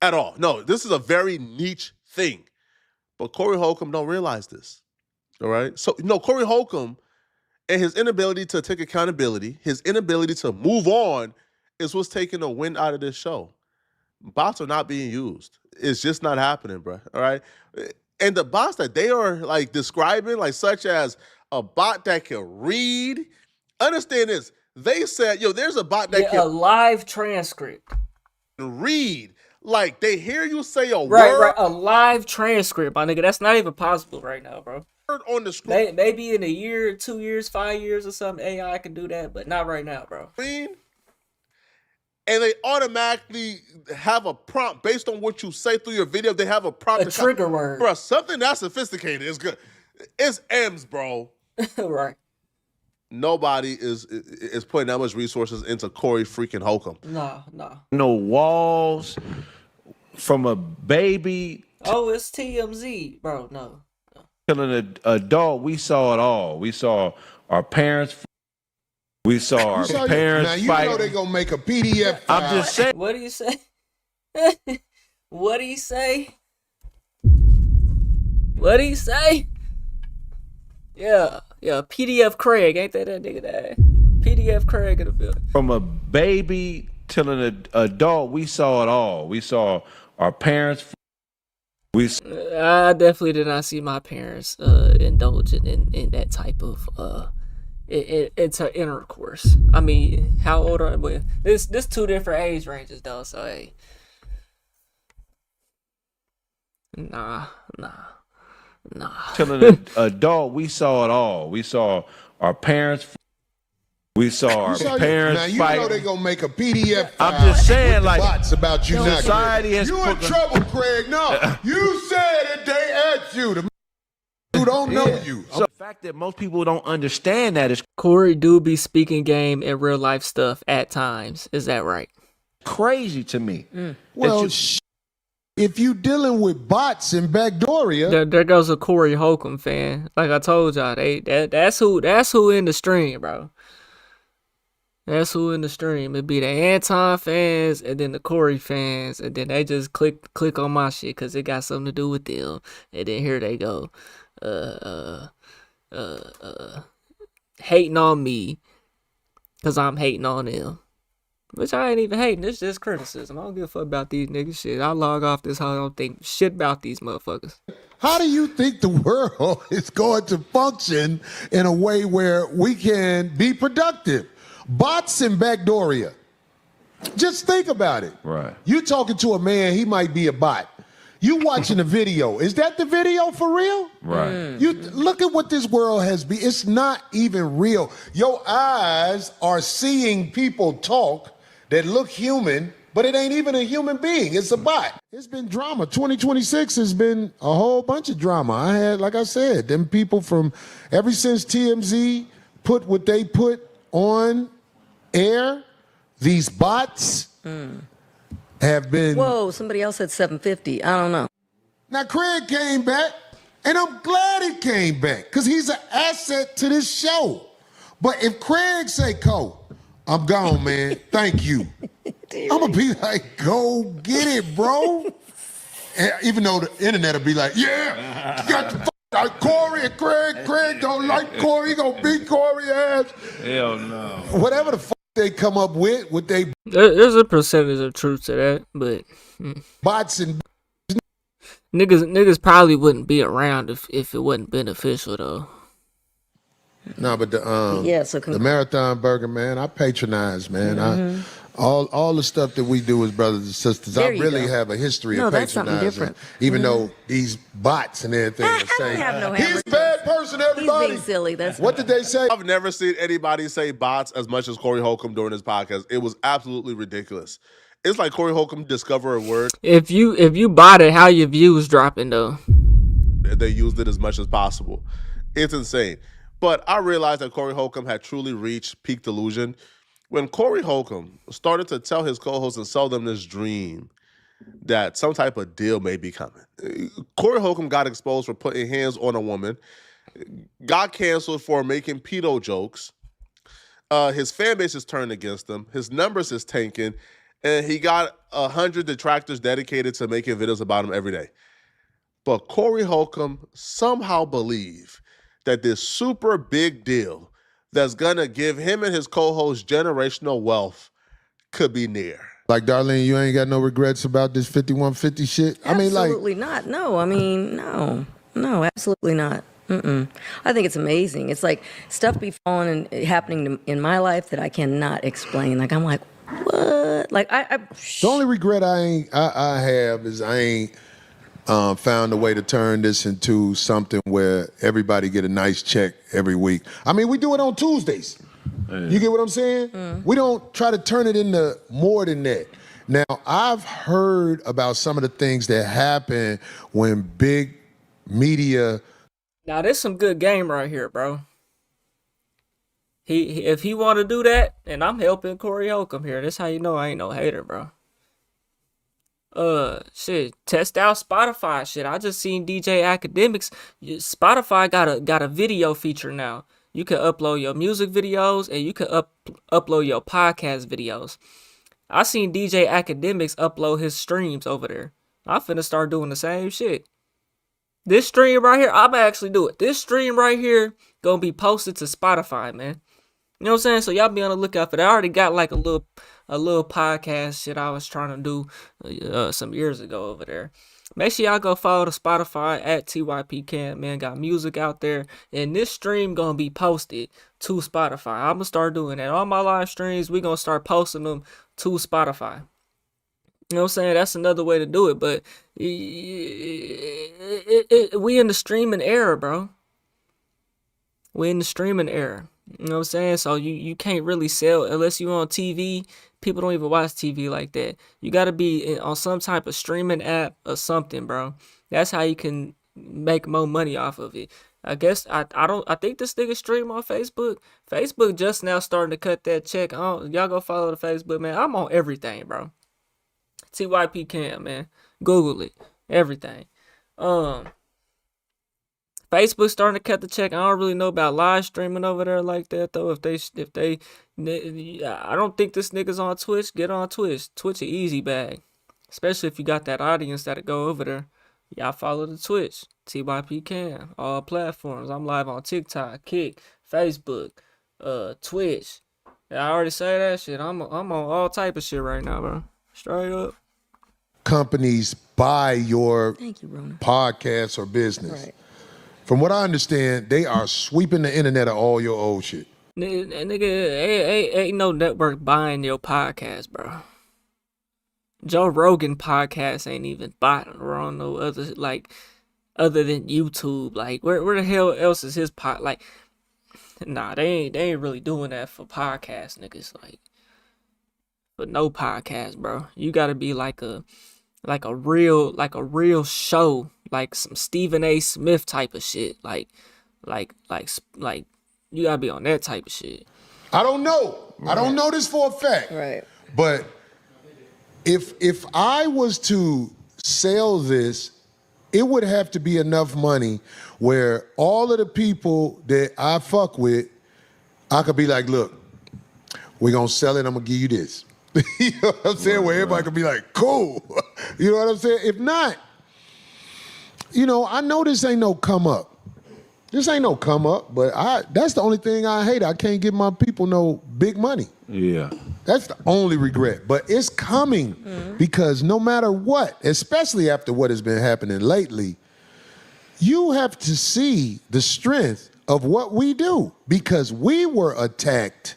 at all. No, this is a very niche thing, but Corey Holcomb don't realize this. All right, so Corey Holcomb and his inability to take accountability, his inability to move on, is what's taking the wind out of this show. Bots are not being used. It's just not happening, bro. All right. And the bots that they are like describing, like such as a bot that can read. Understand this. They said, there's a bot that can a live transcript read. Like, they hear you say a word. Right. A live transcript, my nigga. That's not even possible right now, bro. On the screen. Maybe in a year, 2 years, 5 years or something, AI can do that, but not right now, bro. And they automatically have a prompt based on what you say through your video. They have a prompt. A trigger word. Bro, something that's sophisticated is good. It's M's, bro. Right. nobody is putting that much resources into Corey freaking Holcomb. Nah. No walls from a baby Oh, it's TMZ, bro. No. till an adult. We saw it all. We saw our parents. We saw our parents now you fight. know they gonna make a PDF file. I'm just saying. What do you say? What do you say? What do you say? Yeah, PDF Craig, ain't that nigga that? PDF Craig in the building. From a baby till an adult, we saw it all. We saw our parents. I definitely did not see my parents indulging in that type of it's an intercourse. I mean, how old are we? This two different age ranges though, so hey. Nah. Till an adult, we saw it all. We saw our parents. We saw our parents now you fight. know they gonna make a PDF file. I'm just saying, with the like, bots about you. society has you in trouble, Craig? No, you said it. They asked you. The who don't know you. So the fact that most people don't understand that is Corey do be speaking game and real life stuff at times. Is that right? Crazy to me. Well, if you dealing with bots and Backdoria, there goes a Corey Holcomb fan. Like I told y'all, that's who in the stream, bro. That's who in the stream. It'd be the Anton fans and then the Corey fans, and then they just click on my shit because it got something to do with them. And then here they go, hating on me because I'm hating on them. Which I ain't even hating. It's just criticism. I don't give a fuck about these niggas shit. I log off this whole. I don't think shit about these motherfuckers. how do you think the world is going to function in a way where we can be productive? Bots and Backdoria. Just think about it. Right. You talking to a man, he might be a bot. You watching a video. Is that the video for real? Right. You look at what this world has been. It's not even real. Your eyes are seeing people talk that look human, but it ain't even a human being. It's a bot. It's been drama. 2026 has been a whole bunch of drama. I had, like I said, them people from ever since TMZ put what they put on air, these bots have been. Whoa, somebody else said 750. I don't know. Now, Craig came back, and I'm glad he came back because he's an asset to this show. But if Craig say, Cole, I'm gone, man. Thank you. I'm going to be like, go get it, bro. And even though the internet will be like, yeah, you got the Corey and Craig. Craig don't like Corey. He going to beat Corey ass. Hell no. Whatever the fuck they come up with what they. There's a percentage of truth to that, but bots and niggas probably wouldn't be around if it wasn't beneficial though. No, but the the Marathon Burger, man, I patronize, man. All the stuff that we do as brothers and sisters, I really have a history of patronizing. Even though these bots and everything are saying, he's a bad person, everybody. He's being silly. What did they say? I've never seen anybody say bots as much as Corey Holcomb during this podcast. It was absolutely ridiculous. It's like Corey Holcomb discovered a word. If you bought it, how your views dropping though? They used it as much as possible. It's insane. But I realized that Corey Holcomb had truly reached peak delusion when Corey Holcomb started to tell his co-hosts and sell them this dream that some type of deal may be coming. Corey Holcomb got exposed for putting hands on a woman, got canceled for making pedo jokes. His fan base is turned against him. His numbers is tanking, and he got 100 detractors dedicated to making videos about him every day. But Corey Holcomb somehow believed that this super big deal that's gonna give him and his co-host generational wealth could be near. Like, Darlene, you ain't got no regrets about this 5150 shit? Absolutely not. No, I mean, no, absolutely not. I think it's amazing. It's like stuff be falling and happening in my life that I cannot explain. Like, I'm like, what? Like, The only regret I have is I ain't found a way to turn this into something where everybody get a nice check every week. I mean, we do it on Tuesdays. You get what I'm saying? We don't try to turn it into more than that. Now, I've heard about some of the things that happen when big media. Now, there's some good game right here, bro. If he want to do that, and I'm helping Corey Holcomb here. That's how you know I ain't no hater, bro. Shit, test out Spotify. Shit, I just seen DJ Academics. Spotify got a video feature now. You can upload your music videos and you can upload your podcast videos. I seen DJ Academics upload his streams over there. I'm finna start doing the same shit. This stream right here, I'm actually do it. This stream right here gonna be posted to Spotify, man. You know what I'm saying? So y'all be on the lookout for that. I already got like a little podcast shit I was trying to do some years ago over there. Make sure y'all go follow the Spotify at TYPCam, man. Got music out there. And this stream gonna be posted to Spotify. I'm gonna start doing that. All my live streams, we gonna start posting them to Spotify. You know what I'm saying? That's another way to do it. But we in the streaming era, bro. We in the streaming era. You know what I'm saying? So you can't really sell unless you on TV. People don't even watch TV like that. You got to be on some type of streaming app or something, bro. That's how you can make more money off of it. I guess I think this nigga stream on Facebook. Facebook just now starting to cut that check. Y'all go follow the Facebook, man. I'm on everything, bro. TYP Cam, man. Google it. Everything. Facebook starting to cut the check. I don't really know about live streaming over there like that though. If they, I don't think this nigga's on Twitch. Get on Twitch. Twitch a easy bag, especially if you got that audience that'll go over there. Y'all follow the Twitch. TYP Cam. All platforms. I'm live on TikTok, Kick, Facebook, Twitch. I already say that shit. I'm on all type of shit right now, bro. Straight up. Companies buy your Thank you, Rona. podcast or business. Right. From what I understand, they are sweeping the internet of all your old shit. Nigga, ain't no network buying your podcast, bro. Joe Rogan podcast ain't even bought or on no other other than YouTube. Like where the hell else is his pod? Like, nah, they ain't really doing that for podcast niggas. Like, for no podcast, bro. You gotta be like a real show, like some Stephen A. Smith type of shit. Like you gotta be on that type of shit. I don't know. Right. I don't know this for a fact. Right. But if I was to sell this, it would have to be enough money where all of the people that I fuck with, I could be like, look, we're gonna sell it, I'm gonna give you this. You know what I'm saying? Where everybody could be like, cool. You know what I'm saying? If not, you know, I know this ain't no come up. This ain't no come up, but that's the only thing I hate. I can't give my people no big money. Yeah. That's the only regret. But it's coming because no matter what, especially after what has been happening lately, you have to see the strength of what we do because we were attacked.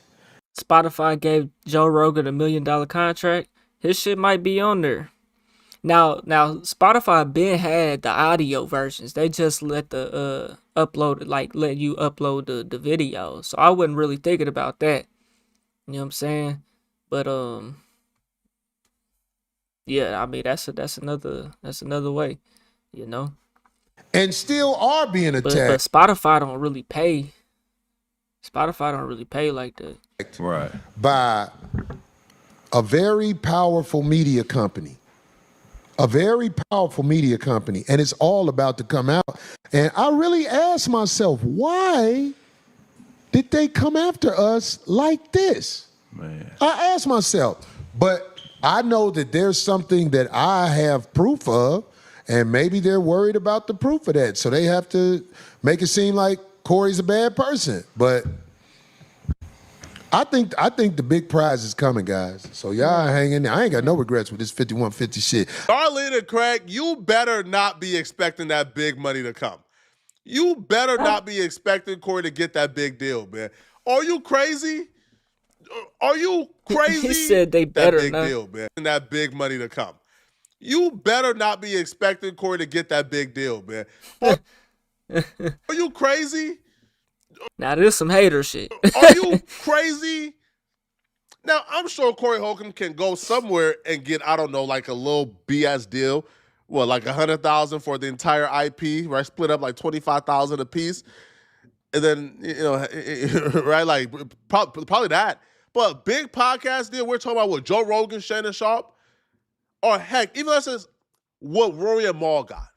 Spotify gave Joe Rogan $1 million contract. His shit might be on there. Now Spotify been had the audio versions. They just let the let you upload the video. So I wasn't really thinking about that. You know what I'm saying? But yeah, I mean that's another way, you know. And still are being attacked. But Spotify don't really pay. Spotify don't really pay like that. Right. By a very powerful media company. A very powerful media company. And it's all about to come out. And I really asked myself, why did they come after us like this? Man. I asked myself, but I know that there's something that I have proof of, and maybe they're worried about the proof of that. So they have to make it seem like Corey's a bad person. But I think the big prize is coming, guys. So y'all hang in there. I ain't got no regrets with this 5150 shit. Darlene and Craig, you better not be expecting that big money to come. You better not be expecting Corey to get that big deal, man. Are you crazy? Are you crazy? He said they better that big not. deal, man. And that big money to come. You better not be expecting Corey to get that big deal, man. Are you crazy? Now there's some hater shit. Are you crazy? Now, I'm sure Corey Holcomb can go somewhere and get, I don't know, like a little BS deal. Well, like $100,000 for the entire IP, right? Split up like $25,000 a piece. And then, right, like probably that. But big podcast deal, we're talking about what Joe Rogan, Shannon Sharp, or heck, even let's say what Rory and Maul got.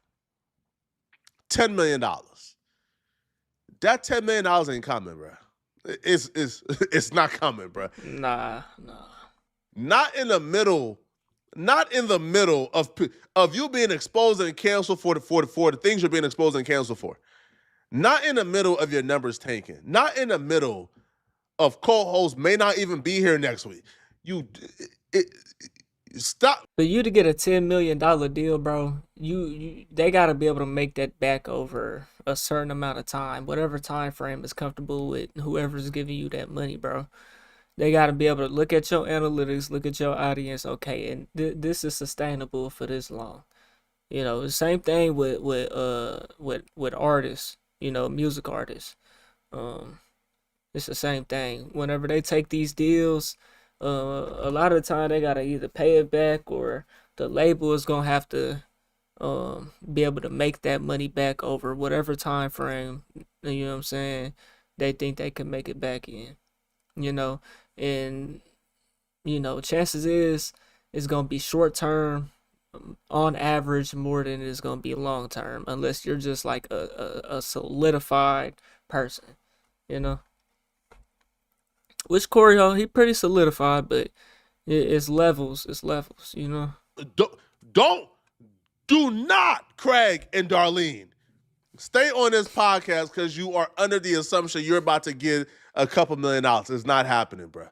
$10 million. That $10 million ain't coming, bro. It's not coming, bro. Nah. Not in the middle of you being exposed and canceled for the things you're being exposed and canceled for. Not in the middle of your numbers tanking. Not in the middle of co-hosts may not even be here next week. Stop. For you to get a $10 million deal, bro, they got to be able to make that back over a certain amount of time, whatever time frame is comfortable with whoever's giving you that money, bro. They got to be able to look at your analytics, look at your audience, okay, and this is sustainable for this long. The same thing with artists, music artists. It's the same thing. Whenever they take these deals, a lot of the time they gotta either pay it back or the label is gonna have to be able to make that money back over whatever time frame, you know what I'm saying, they think they can make it back in. And chances is it's gonna be short term on average more than it's gonna be long term, unless you're just like a solidified person, Which Corey, he pretty solidified, but it's levels, Do not, Craig and Darlene, stay on this podcast because you are under the assumption you're about to get a couple $1 million. It's not happening, bro.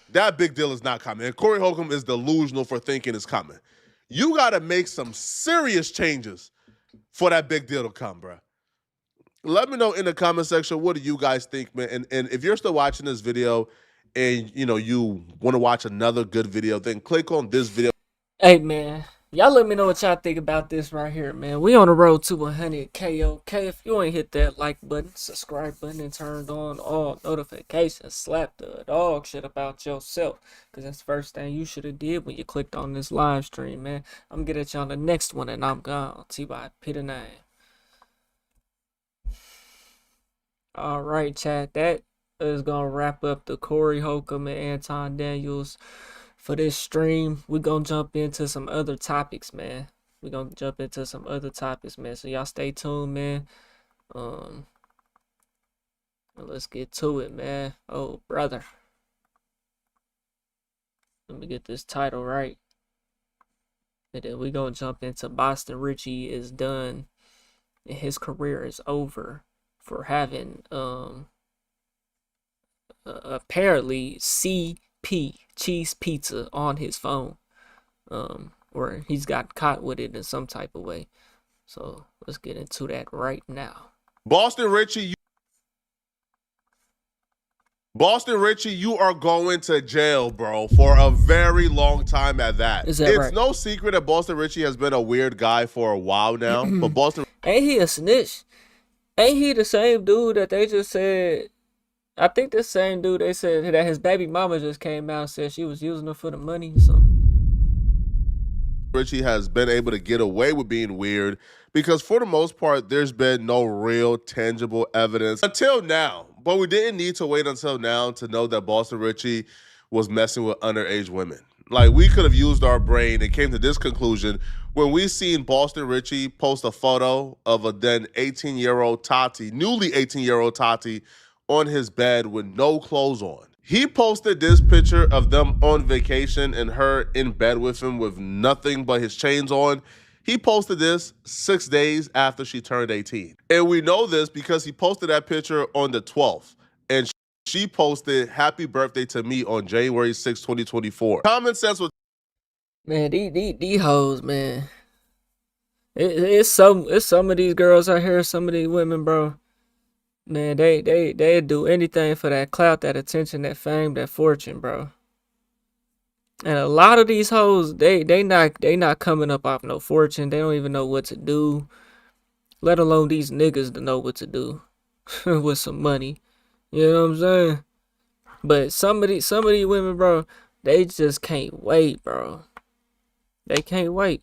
That big deal is not coming. And Corey Holcomb is delusional for thinking it's coming. You got to make some serious changes for that big deal to come, bro. Let me know in the comment section, what do you guys think, man? And if you're still watching this video and, you want to watch another good video, then click on this video. Hey, man. Y'all let me know what y'all think about this right here, man. We on the road to 100K, okay? If you ain't hit that like button, subscribe button, and turned on all notifications, slap the dog shit about yourself, because that's the first thing you should have did when you clicked on this live stream, man. I'm going to get at you on the next one, and I'm gone. T.Y.P. the name. All right, chat. That is going to wrap up the Corey Holcomb and Anton Daniels for this stream. We're going to jump into some other topics, man. So y'all stay tuned, man. Let's get to it, man. Oh, brother. Let me get this title right. And then we're going to jump into Boston Richey is done and his career is over for having apparently CP, cheese pizza, on his phone, or he's got caught with it in some type of way. So let's get into that right now. Boston Richey, you are going to jail, bro, for a very long time at that. Is that it's right? No secret that Boston Richey has been a weird guy for a while now, but Boston... Ain't he a snitch? Ain't he the same dude that they just said? I think the same dude they said that his baby mama just came out and said she was using her for the money or something. Richey has been able to get away with being weird because for the most part, there's been no real tangible evidence until now. But we didn't need to wait until now to know that Boston Richey was messing with underage women. Like, we could have used our brain and came to this conclusion when we seen Boston Richey post a photo of a then 18-year-old Tati, newly 18-year-old Tati, on his bed with no clothes on. He posted this picture of them on vacation and her in bed with him with nothing but his chains on. He posted this 6 days after she turned 18. And we know this because he posted that picture on the 12th. And she posted happy birthday to me on January 6, 2024. Common sense was... Man, these hoes, man. It's some of these girls out here, some of these women, bro. Man, they do anything for that clout, that attention, that fame, that fortune, bro. And a lot of these hoes, they not coming up off no fortune. They don't even know what to do, let alone these niggas to know what to do with some money. You know what I'm saying? But some of these women, bro, they just can't wait, bro. They can't wait.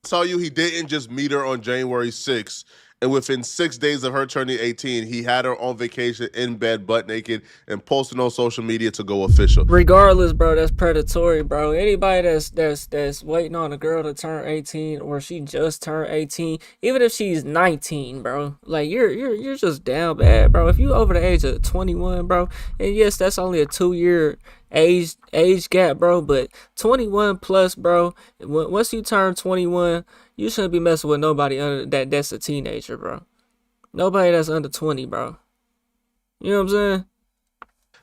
Tell you he didn't just meet her on January 6th And within 6 days of her turning 18, he had her on vacation in bed, butt naked, and posting on social media to go official. Regardless, bro, that's predatory, bro. Anybody that's waiting on a girl to turn 18 or she just turned 18, even if she's 19, bro, like you're just down bad, bro. If you over the age of 21, bro, and yes, that's only a 2-year age gap, bro, but 21 plus, bro, once you turn 21, you shouldn't be messing with nobody under that's a teenager, bro. Nobody that's under 20, bro. You know what I'm saying?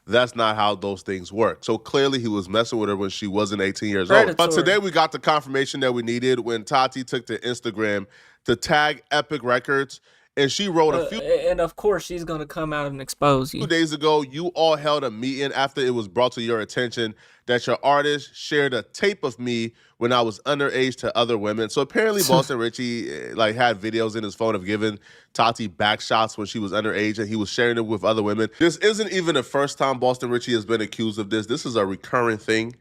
That's not how those things work. So clearly he was messing with her when she wasn't 18 years Predatory. old. But today we got the confirmation that we needed when Tati took to Instagram to tag Epic Records, and she wrote a few... and of course she's going to come out and expose you. 2 days ago, you all held a meeting after it was brought to your attention that your artist shared a tape of me when I was underage to other women. So apparently Boston Richey like had videos in his phone of giving Tati back shots when she was underage, and he was sharing it with other women. This isn't even the first time Boston Richey has been accused of this. This is a recurring thing.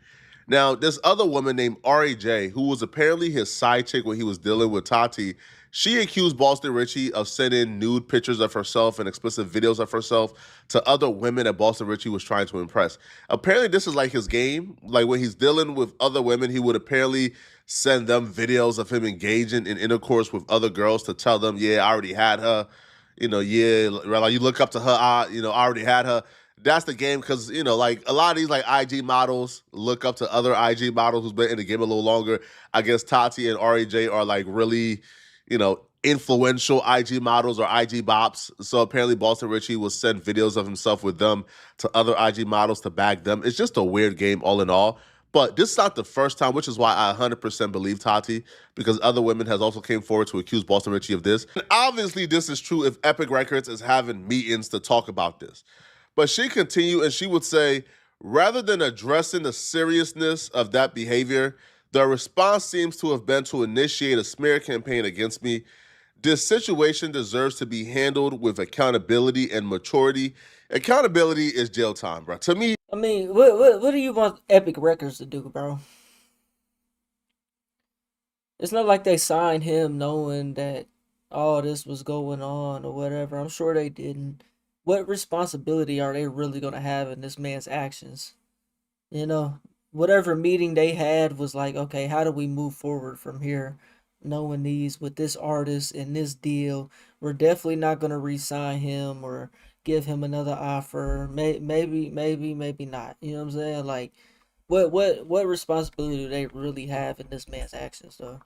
Now, this other woman named R.A.J., who was apparently his side chick when he was dealing with Tati, she accused Boston Richey of sending nude pictures of herself and explicit videos of herself to other women that Boston Richey was trying to impress. Apparently, this is like his game. Like when he's dealing with other women, he would apparently send them videos of him engaging in intercourse with other girls to tell them, yeah, I already had her. You know, yeah, like you look up to her, I already had her. That's the game because, like a lot of these like IG models look up to other IG models who's been in the game a little longer. I guess Tati and R.A.J. are like really, influential IG models or IG bops. So apparently Boston Richey will send videos of himself with them to other IG models to bag them. It's just a weird game all in all. But this is not the first time, which is why I 100% believe Tati, because other women has also came forward to accuse Boston Richey of this. And obviously this is true if Epic Records is having meetings to talk about this. But she continued and she would say, rather than addressing the seriousness of that behavior, the response seems to have been to initiate a smear campaign against me. This situation deserves to be handled with accountability and maturity. Accountability is jail time, bro. To me, I mean, what do you want Epic Records to do, bro? It's not like they signed him knowing that all this was going on or whatever. I'm sure they didn't. What responsibility are they really going to have in this man's actions? Whatever meeting they had was like, okay, how do we move forward from here? Knowing these with this artist and this deal, we're definitely not going to re-sign him or give him another offer. Maybe not. You know what I'm saying? Like, what responsibility do they really have in this man's actions, though?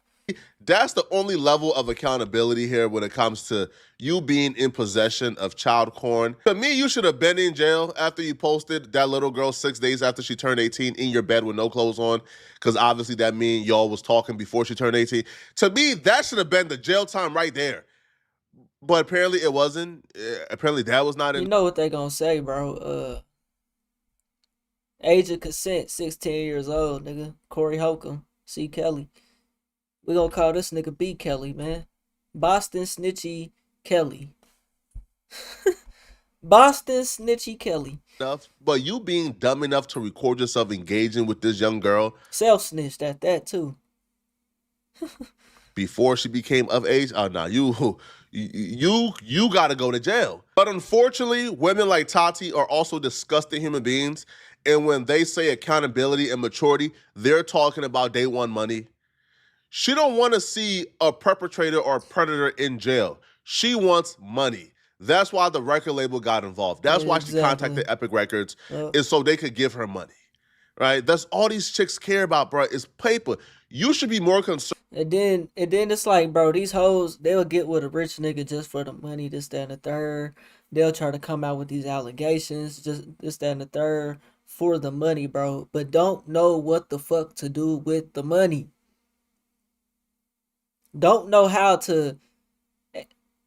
that's the only level of accountability here when it comes to you being in possession of child porn. To me, you should have been in jail after you posted that little girl 6 days after she turned 18 in your bed with no clothes on, because obviously that means y'all was talking before she turned 18. To me, that should have been the jail time right there. But apparently it wasn't. Apparently that was not in. You know what they gonna say, bro? Age of consent, 16 years old, nigga. Corey Holcomb, C. Kelly. We gonna call this nigga B. Kelly, man. Boston Snitchy Kelly. Boston Snitchy Kelly. But you being dumb enough to record yourself engaging with this young girl. Self-snitched at that, too. Before she became of age? Oh, no, you gotta go to jail. But unfortunately, women like Tati are also disgusting human beings. And when they say accountability and maturity, they're talking about day one money. She don't want to see a perpetrator or a predator in jail. She wants money. That's why the record label got involved. That's why she contacted Epic Records, is so they could give her money, right? That's all these chicks care about, bro, is paper. You should be more concerned. And then it's like, bro, these hoes, they'll get with a rich nigga just for the money, this, that, and the third. They'll try to come out with these allegations, just this, that, and the third, for the money, bro. But don't know what the fuck to do with the money. Don't know how to,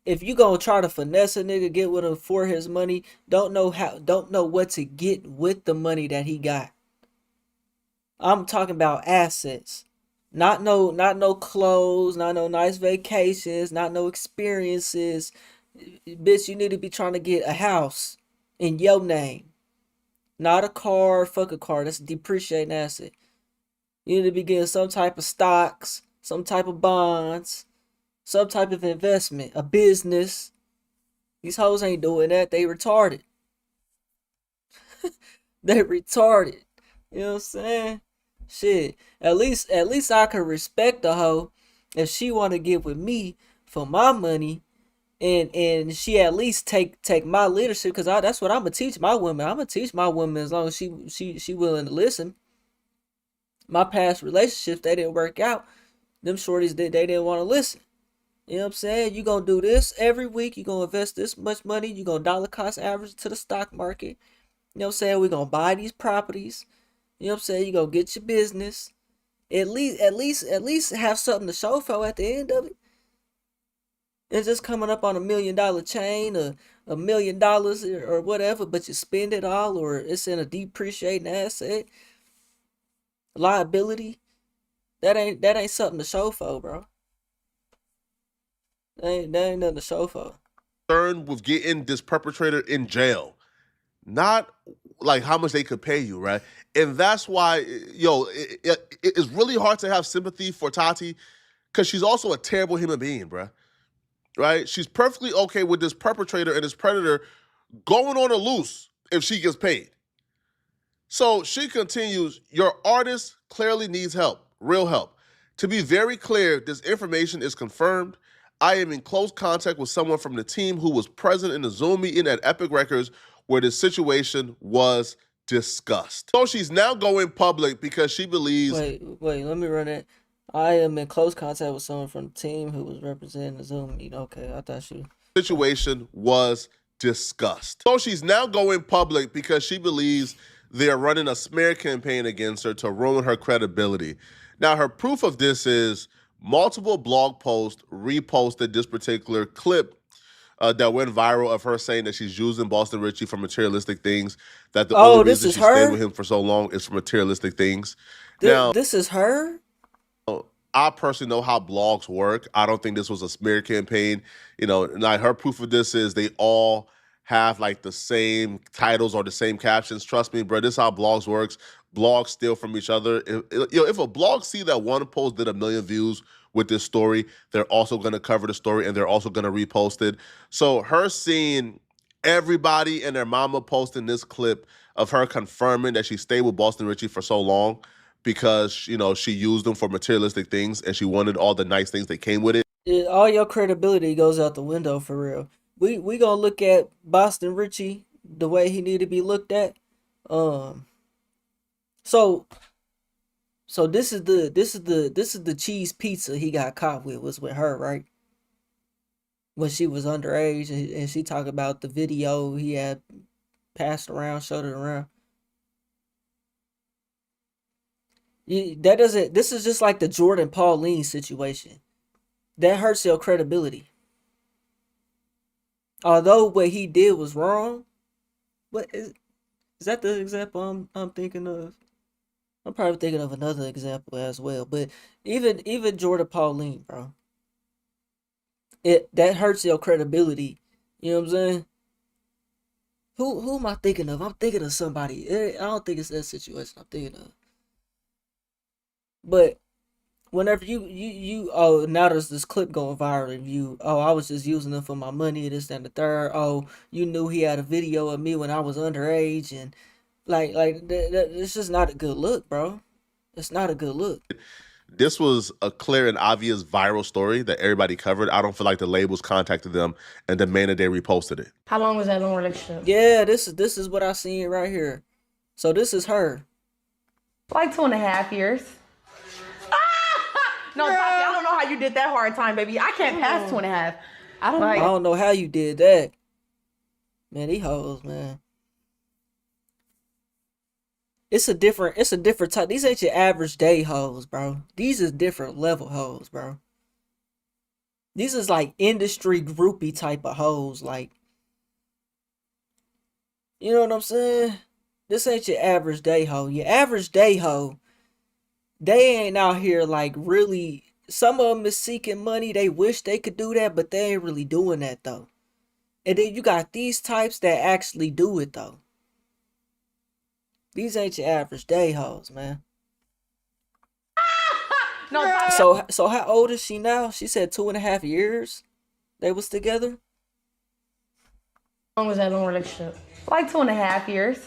if you gonna try to finesse a nigga, get with him for his money, don't know what to get with the money that he got. I'm talking about assets. Not no clothes, not no nice vacations, not no experiences. Bitch, you need to be trying to get a house in your name. Not a car, fuck a car, that's a depreciating asset. You need to be getting some type of stocks, some type of bonds, some type of investment, a business. These hoes ain't doing that. They retarded. They retarded. You know what I'm saying? Shit. At least I can respect the hoe if she want to get with me for my money, and she at least take my leadership, because that's what I'm gonna teach my women. I'm gonna teach my women as long as she willing to listen. My past relationships, they didn't work out. Them shorties, they didn't want to listen. You know what I'm saying? You gonna do this every week. You gonna invest this much money. You gonna dollar cost average to the stock market. You know what I'm saying? We gonna buy these properties. You know what I'm saying? You gonna get your business. At least have something to show for at the end of it. It's just coming up on $1 million chain or $1 million or whatever, but you spend it all, or it's in a depreciating asset, liability. That ain't something to show for, bro. That ain't nothing to show for. Concerned with getting this perpetrator in jail, not like how much they could pay you, right? And that's why, it's really hard to have sympathy for Tati, because she's also a terrible human being, bro. Right? She's perfectly okay with this perpetrator and this predator going on a loose if she gets paid. So she continues, your artist clearly needs help, real help. To be very clear, this information is confirmed. I am in close contact with someone from the team who was present in the Zoom meeting at Epic Records where this situation was discussed. So she's now going public because she believes... Wait, let me run it. I am in close contact with someone from the team who was representing the Zoom meeting. Okay, I thought you... Situation was discussed. So she's now going public because she believes they're running a smear campaign against her to ruin her credibility. Now, her proof of this is multiple blog posts reposted this particular clip that went viral of her saying that she's using Boston Richey for materialistic things, that the only reason she stayed with him for so long is for materialistic things. This is her? I personally know how blogs work. I don't think this was a smear campaign. Like her proof of this is they all have like the same titles or the same captions. Trust me, bro, this is how blogs works. Blogs steal from each other. If a blog see that one post did 1 million views with this story, they're also going to cover the story and they're also going to repost it. So her seeing everybody and their mama posting this clip of her confirming that she stayed with Boston Richey for so long because, she used them for materialistic things and she wanted all the nice things that came with it. All your credibility goes out the window for real. We gonna look at Boston Richey the way he need to be looked at. So this is the cheese pizza he got caught with, was with her, right? When she was underage, and she talked about the video he had passed around, showed it around. This is just like the Jordan Pauline situation. That hurts your credibility. Although what he did was wrong, but is that the example I'm thinking of? I'm probably thinking of another example as well. But even Jordan Pauline, bro, that hurts your credibility. You know what I'm saying? Who am I thinking of? I'm thinking of somebody. I don't think it's that situation I'm thinking of. But whenever you now there's this clip going viral of you, I was just using them for my money, this and the third. You knew he had a video of me when I was underage, and like it's just not a good look, bro. It's not a good look. This was a clear and obvious viral story that everybody covered. I don't feel like the labels contacted them and demanded they reposted it. How long was that long relationship? Yeah, this is what I seen right here. So this is her. Like 2.5 years. No, Tati, I don't know how you did that hard time, baby. I can't pass 2.5. I don't know how you did that. Man, these hoes, man. It's a different type. These ain't your average day hoes, bro. These is different level hoes, bro. These is like industry groupie type of hoes, like, you know what I'm saying? This ain't your average day hoe. Your average day hoe, they ain't out here like really. Some of them is seeking money. They wish they could do that, but they ain't really doing that though. And then you got these types that actually do it though. These ain't your average day hoes, man. So how old is she now? She said 2.5 years they was together. How long was that long relationship? Like 2.5 years.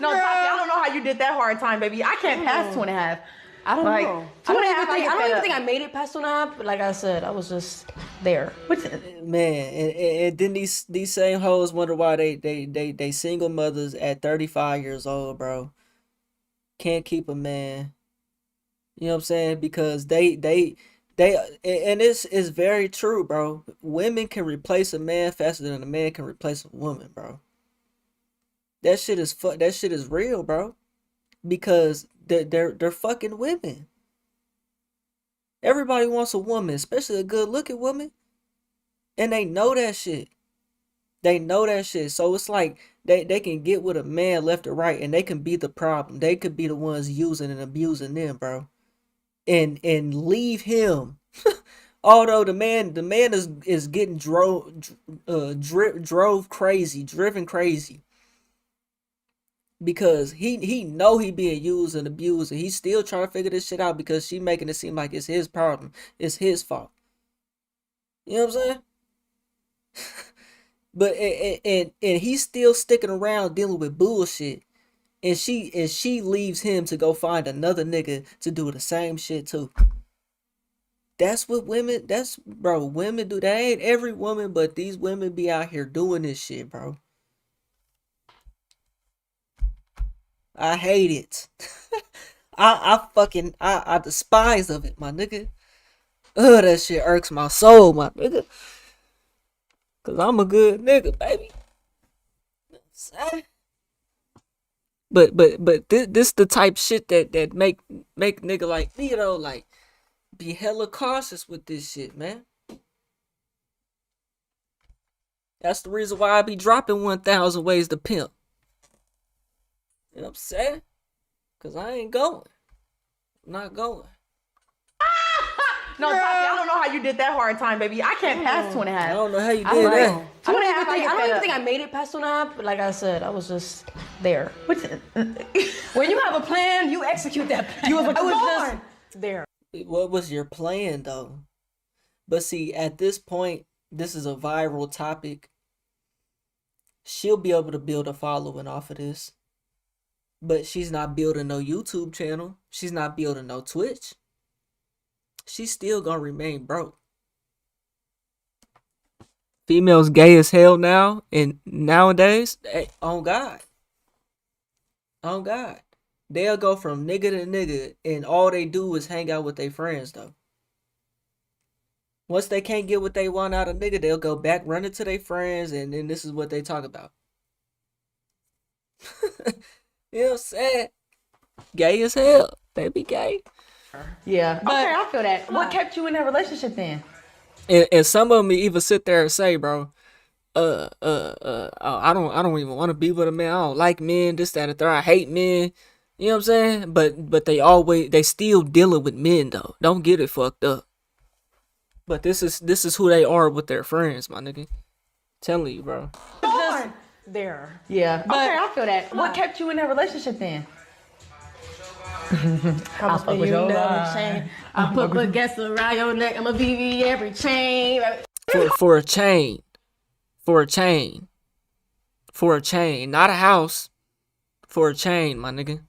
No, Tati, I don't know how you did that hard time, baby. I can't pass 2.5. I don't Like, know. 2.5, I don't even I think I made it past 2.5. But like I said, I was just there. Man, and then these same hoes wonder why they single mothers at 35 years old, bro. Can't keep a man. You know what I'm saying? Because they and it's very true, bro. Women can replace a man faster than a man can replace a woman, bro. That shit is real, bro. Because they're fucking women. Everybody wants a woman, especially a good looking woman. And they know that shit. They know that shit. So it's like they can get with a man left or right and they can be the problem. They could be the ones using and abusing them, bro. And leave him. Although the man is getting driven crazy. Because he know he being used and abused and he's still trying to figure this shit out because she making it seem like it's his problem. It's his fault. You know what I'm saying? But and he's still sticking around dealing with bullshit. And she leaves him to go find another nigga to do the same shit too. That's what women women do. That ain't every woman, but these women be out here doing this shit, bro. I hate it. I despise of it, my nigga. That shit irks my soul, my nigga. Cause I'm a good nigga, baby. But this the type shit that make nigga like me, like be hella cautious with this shit, man. That's the reason why I be dropping 1,000 ways to pimp. You know what I'm saying? Cause I ain't going. I'm not going. No, Tati, I don't know how you did that hard time, baby. I can't pass 2.5. I don't know how you did I that. don't even think I made it past 2.5. But like I said, I was just there. When you have a plan, you execute that plan. I was just there. What was your plan though? But see, at this point, this is a viral topic. She'll be able to build a following off of this. But she's not building no YouTube channel. She's not building no Twitch. She's still gonna remain broke. Females gay as hell now and nowadays, on God. On God. They'll go from nigga to nigga and all they do is hang out with their friends though. Once they can't get what they want out of nigga, they'll go back running to their friends and then this is what they talk about. You know what I'm saying? Gay as hell. They be gay. Yeah. Okay, I feel that. What kept you in that relationship then? And some of them even sit there and say, bro, I don't even want to be with a man. I don't like men, this, that, and the third. I hate men. You know what I'm saying? But they still dealing with men though. Don't get it fucked up. But this is who they are with their friends, my nigga. Telling you, bro. Just there. Yeah. Okay, I feel that. What kept you in that relationship then? I put your chain. I put baguettes around your neck. I'ma BB every chain. For a chain. For a chain. For a chain. Not a house. For a chain, my nigga.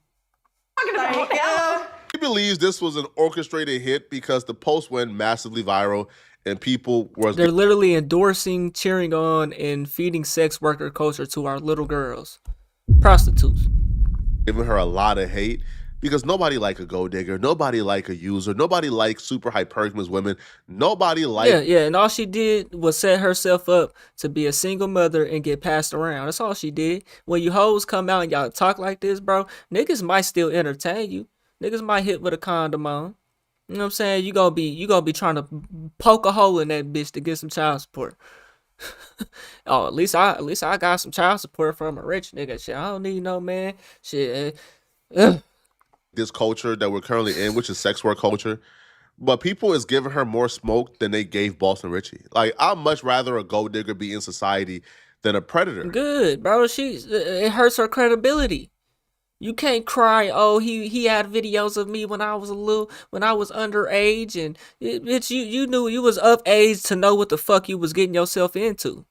He believes this was an orchestrated hit because the post went massively viral and people they're literally endorsing, cheering on, and feeding sex worker culture to our little girls. Prostitutes. Giving her a lot of hate. Because nobody like a gold digger, nobody like a user, nobody like super hypergamous women, nobody like... Yeah, and all she did was set herself up to be a single mother and get passed around. That's all she did. When you hoes come out and y'all talk like this, bro, niggas might still entertain you. Niggas might hit with a condom on. You know what I'm saying? You gonna be trying to poke a hole in that bitch to get some child support. Oh, at least I got some child support from a rich nigga. Shit, I don't need no man. Shit. This culture that we're currently in, which is sex work culture, but people is giving her more smoke than they gave Boston Richey. Like, I'd much rather a gold digger be in society than a predator. Good, bro. It hurts her credibility. You can't cry, oh, he had videos of me when I was underage, and bitch, you knew you was of age to know what the fuck you was getting yourself into.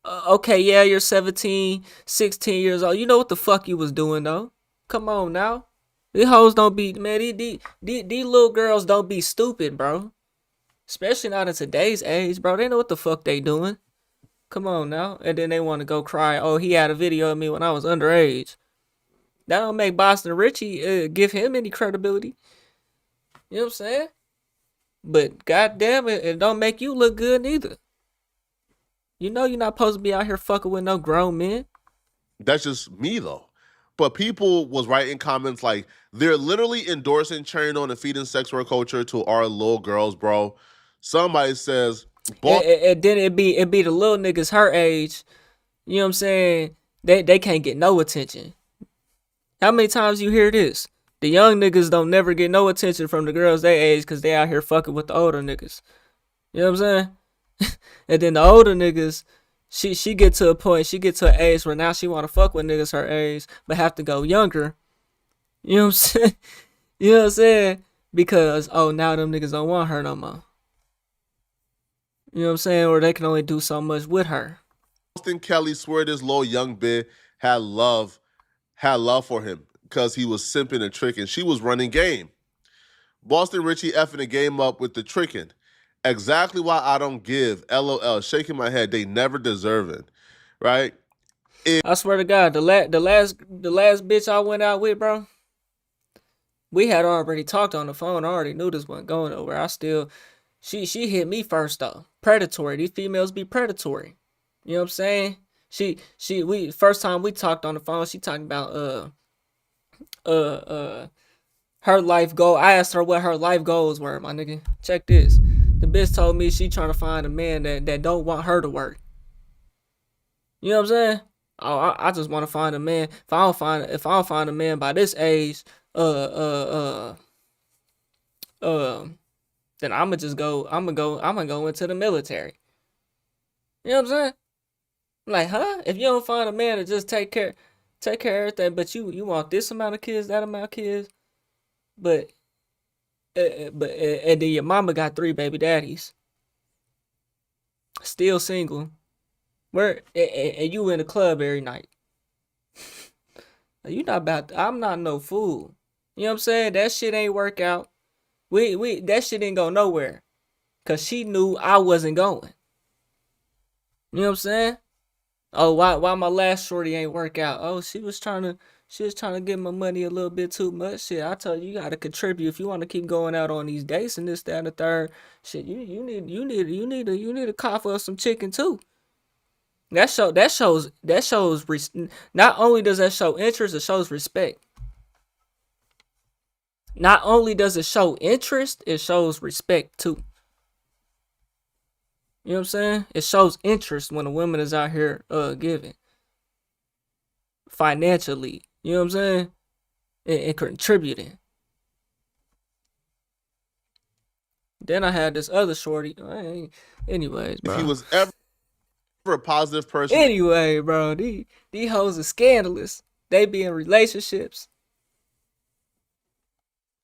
Okay, yeah, you're 17, 16 years old. You know what the fuck you was doing though. Come on now. These hoes don't be, man, these little girls don't be stupid, bro. Especially not in today's age, bro. They know what the fuck they doing. Come on now. And then they want to go cry, oh, he had a video of me when I was underage. That don't make Boston Richey give him any credibility. You know what I'm saying? But goddamn it don't make you look good neither. You know you're not supposed to be out here fucking with no grown men. That's just me though. But people was writing comments like, they're literally endorsing, cheering on, and feeding sex work culture to our little girls, bro. Somebody says, and then it be the little niggas her age. You know what I'm saying? They can't get no attention. How many times you hear this? The young niggas don't never get no attention from the girls their age because they out here fucking with the older niggas. You know what I'm saying? And then the older niggas, she get to a point, she get to an age where now she want to fuck with niggas her age, but have to go younger. You know what I'm saying? You know what I'm saying? Because, oh, now them niggas don't want her no more. You know what I'm saying? Or they can only do so much with her. Austin Kelly swear this little young bitch had love for him because he was simping and tricking. She was running game. Boston Richey effing the game up with the tricking. Exactly why I don't give. LOL. Shaking my head. They never deserve it. Right? I swear to God, the last bitch I went out with, bro, we had already talked on the phone. I already knew this wasn't going nowhere. She hit me first though. Predatory. These females be predatory. You know what I'm saying? We first time we talked on the phone, she talking about her life goal. I asked her what her life goals were, my nigga. Check this. The bitch told me she trying to find a man that don't want her to work. You know what I'm saying? Oh, I just want to find a man. If I don't find a man by this age, then I'ma go into the military. You know what I'm saying? Like, huh? If you don't find a man to just take care of everything, but you want this amount of kids, that amount of kids, but and then your mama got 3 baby daddies, still single, and you in the club every night. I'm not no fool. You know what I'm saying? That shit ain't work out. That shit ain't go nowhere. Cause she knew I wasn't going. You know what I'm saying? Oh, why my last shorty ain't work out? Oh, she was trying to get my money a little bit too much. Shit, I told you gotta contribute if you want to keep going out on these dates and this, that, and the third. Shit, you need to cough up some chicken too. That shows. Not only does that show interest, it shows respect. Not only does it show interest, it shows respect too. You know what I'm saying? It shows interest when a woman is out here giving financially. You know what I'm saying? And contributing. Then I had this other shorty. Anyways, bro. If he was ever a positive person. Anyway, bro, these hoes are scandalous. They be in relationships,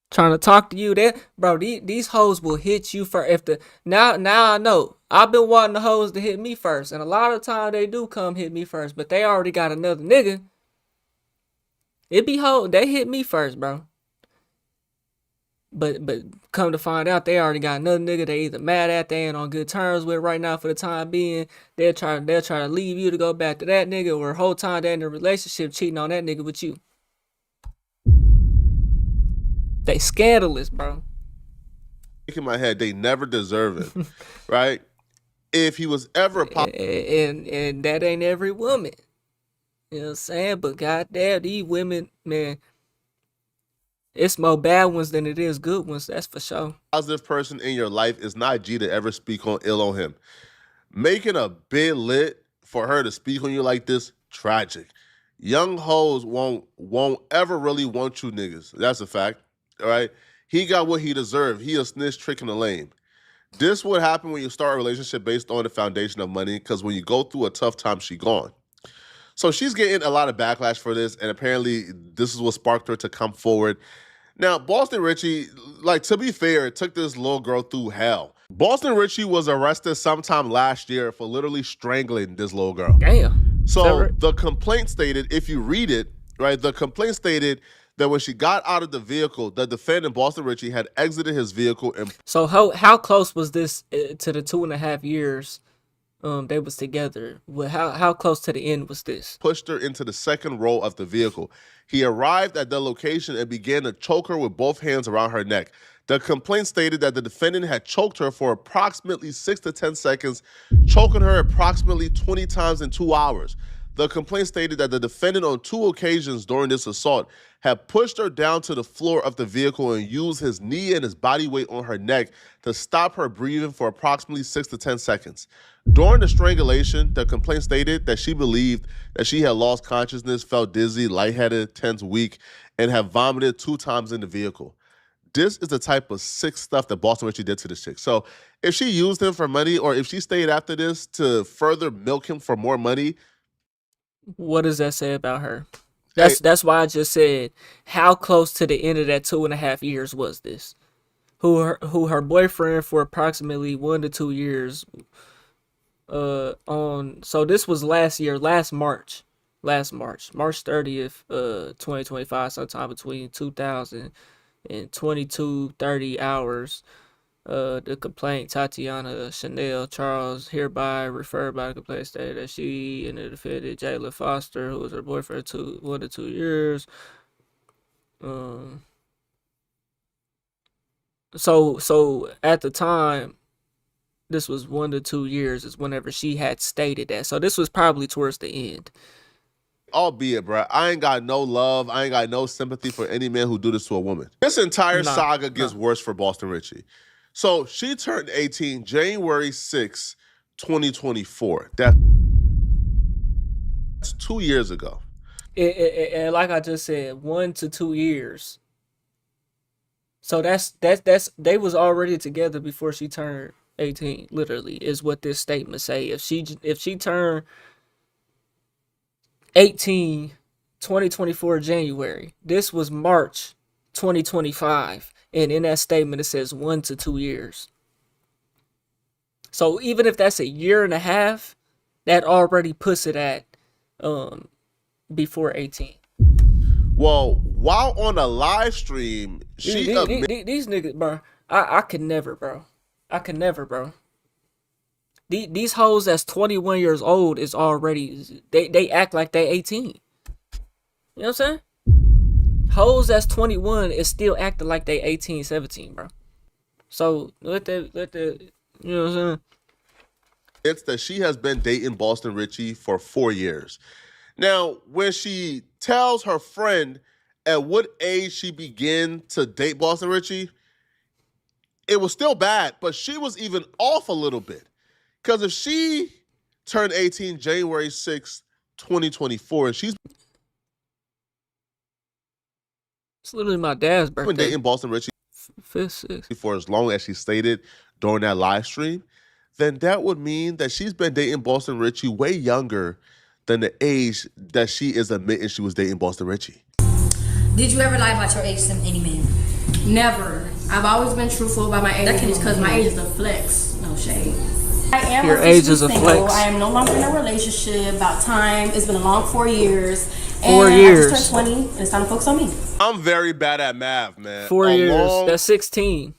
trying to talk to you. Bro, these hoes will hit you first. Now I know. I've been wanting the hoes to hit me first, and a lot of time they do come hit me first, but they already got another nigga. It be hoes, they hit me first, bro. But come to find out, they already got another nigga they either mad at, they ain't on good terms with right now for the time being. They'll try to leave you to go back to that nigga, or whole time they in a relationship cheating on that nigga with you. They scandalous, bro. In my head, they never deserve it, right? If he was ever and that ain't every woman. You know what I'm saying? But goddamn, these women, man, it's more bad ones than it is good ones. That's for sure. Positive person in your life is not G to ever speak ill on him. Making a bit lit for her to speak on you like this, tragic. Young hoes won't ever really want you niggas. That's a fact. All right. He got what he deserved. He a snitch, tricking the lame. This would happen when you start a relationship based on the foundation of money, because when you go through a tough time, she gone. So she's getting a lot of backlash for this, and apparently this is what sparked her to come forward. Now, Boston Richey, like, to be fair, it took this little girl through hell. Boston Richey was arrested sometime last year for literally strangling this little girl. Damn. So the complaint stated, if you read it, right, the complaint stated that when she got out of the vehicle, the defendant, Boston Richey, had exited his vehicle and... So how close was this to the 2.5 years they was together? How close to the end was this? Pushed her into the second row of the vehicle. He arrived at the location and began to choke her with both hands around her neck. The complaint stated that the defendant had choked her for approximately 6 to 10 seconds, choking her approximately 20 times in 2 hours. The complaint stated that the defendant on 2 occasions during this assault had pushed her down to the floor of the vehicle and used his knee and his body weight on her neck to stop her breathing for approximately 6 to 10 seconds. During the strangulation, the complaint stated that she believed that she had lost consciousness, felt dizzy, lightheaded, tense, weak, and had vomited 2 times in the vehicle. This is the type of sick stuff that Boston Richey did to this chick. So if she used him for money, or if she stayed after this to further milk him for more money, what does that say about her? That's why I just said, how close to the end of that 2.5 years was this? Who her boyfriend for approximately 1 to 2 years. So this was last March 30th, 2025, sometime between 2000 and 22:30 hours. The complaint, Tatiana Chanel Charles, hereby referred by the complaint, stated that she and the defendant, Jayla Foster, who was her boyfriend 1 to 2 years. So at the time, this was 1 to 2 years is whenever she had stated that. So this was probably towards the end. Albeit, bro, I ain't got no love, I ain't got no sympathy for any man who do this to a woman. This entire saga gets worse for Boston Richey. So she turned 18 January 6, 2024. That's 2 years ago. And like I just said, 1 to 2 years. So that's they was already together before she turned 18. Literally, is what this statement say. If she turned 18, 2024 January, this was March 2025. And in that statement, it says 1 to 2 years. So even if that's 1.5 years, that already puts it at before 18. Well, while on a live stream, these niggas, bro, I could never, bro. I could never, bro. These hoes that's 21 years old is already, they act like they 18. You know what I'm saying? Hoes that's 21 is still acting like they 18, 17, bro. So let the you know what I'm saying? It's that she has been dating Boston Richey for 4 years. Now, when she tells her friend at what age she began to date Boston Richey, it was still bad, but she was even off a little bit. Because if she turned 18 January 6, 2024, and she's it's literally my dad's birthday. been dating Boston Richey for as long as she stated during that live stream, then that would mean that she's been dating Boston Richey way younger than the age that she is admitting she was dating Boston Richey. Did you ever lie about your age to any man? Never. I've always been truthful about my age because my age is a flex. No shade. I am your age is a flex. I am no longer in a relationship. About time. It's been a long 4 years. 4 years. I just turned 20 and it's time to focus on me. I'm very bad at math, man. 4 years. That's 16.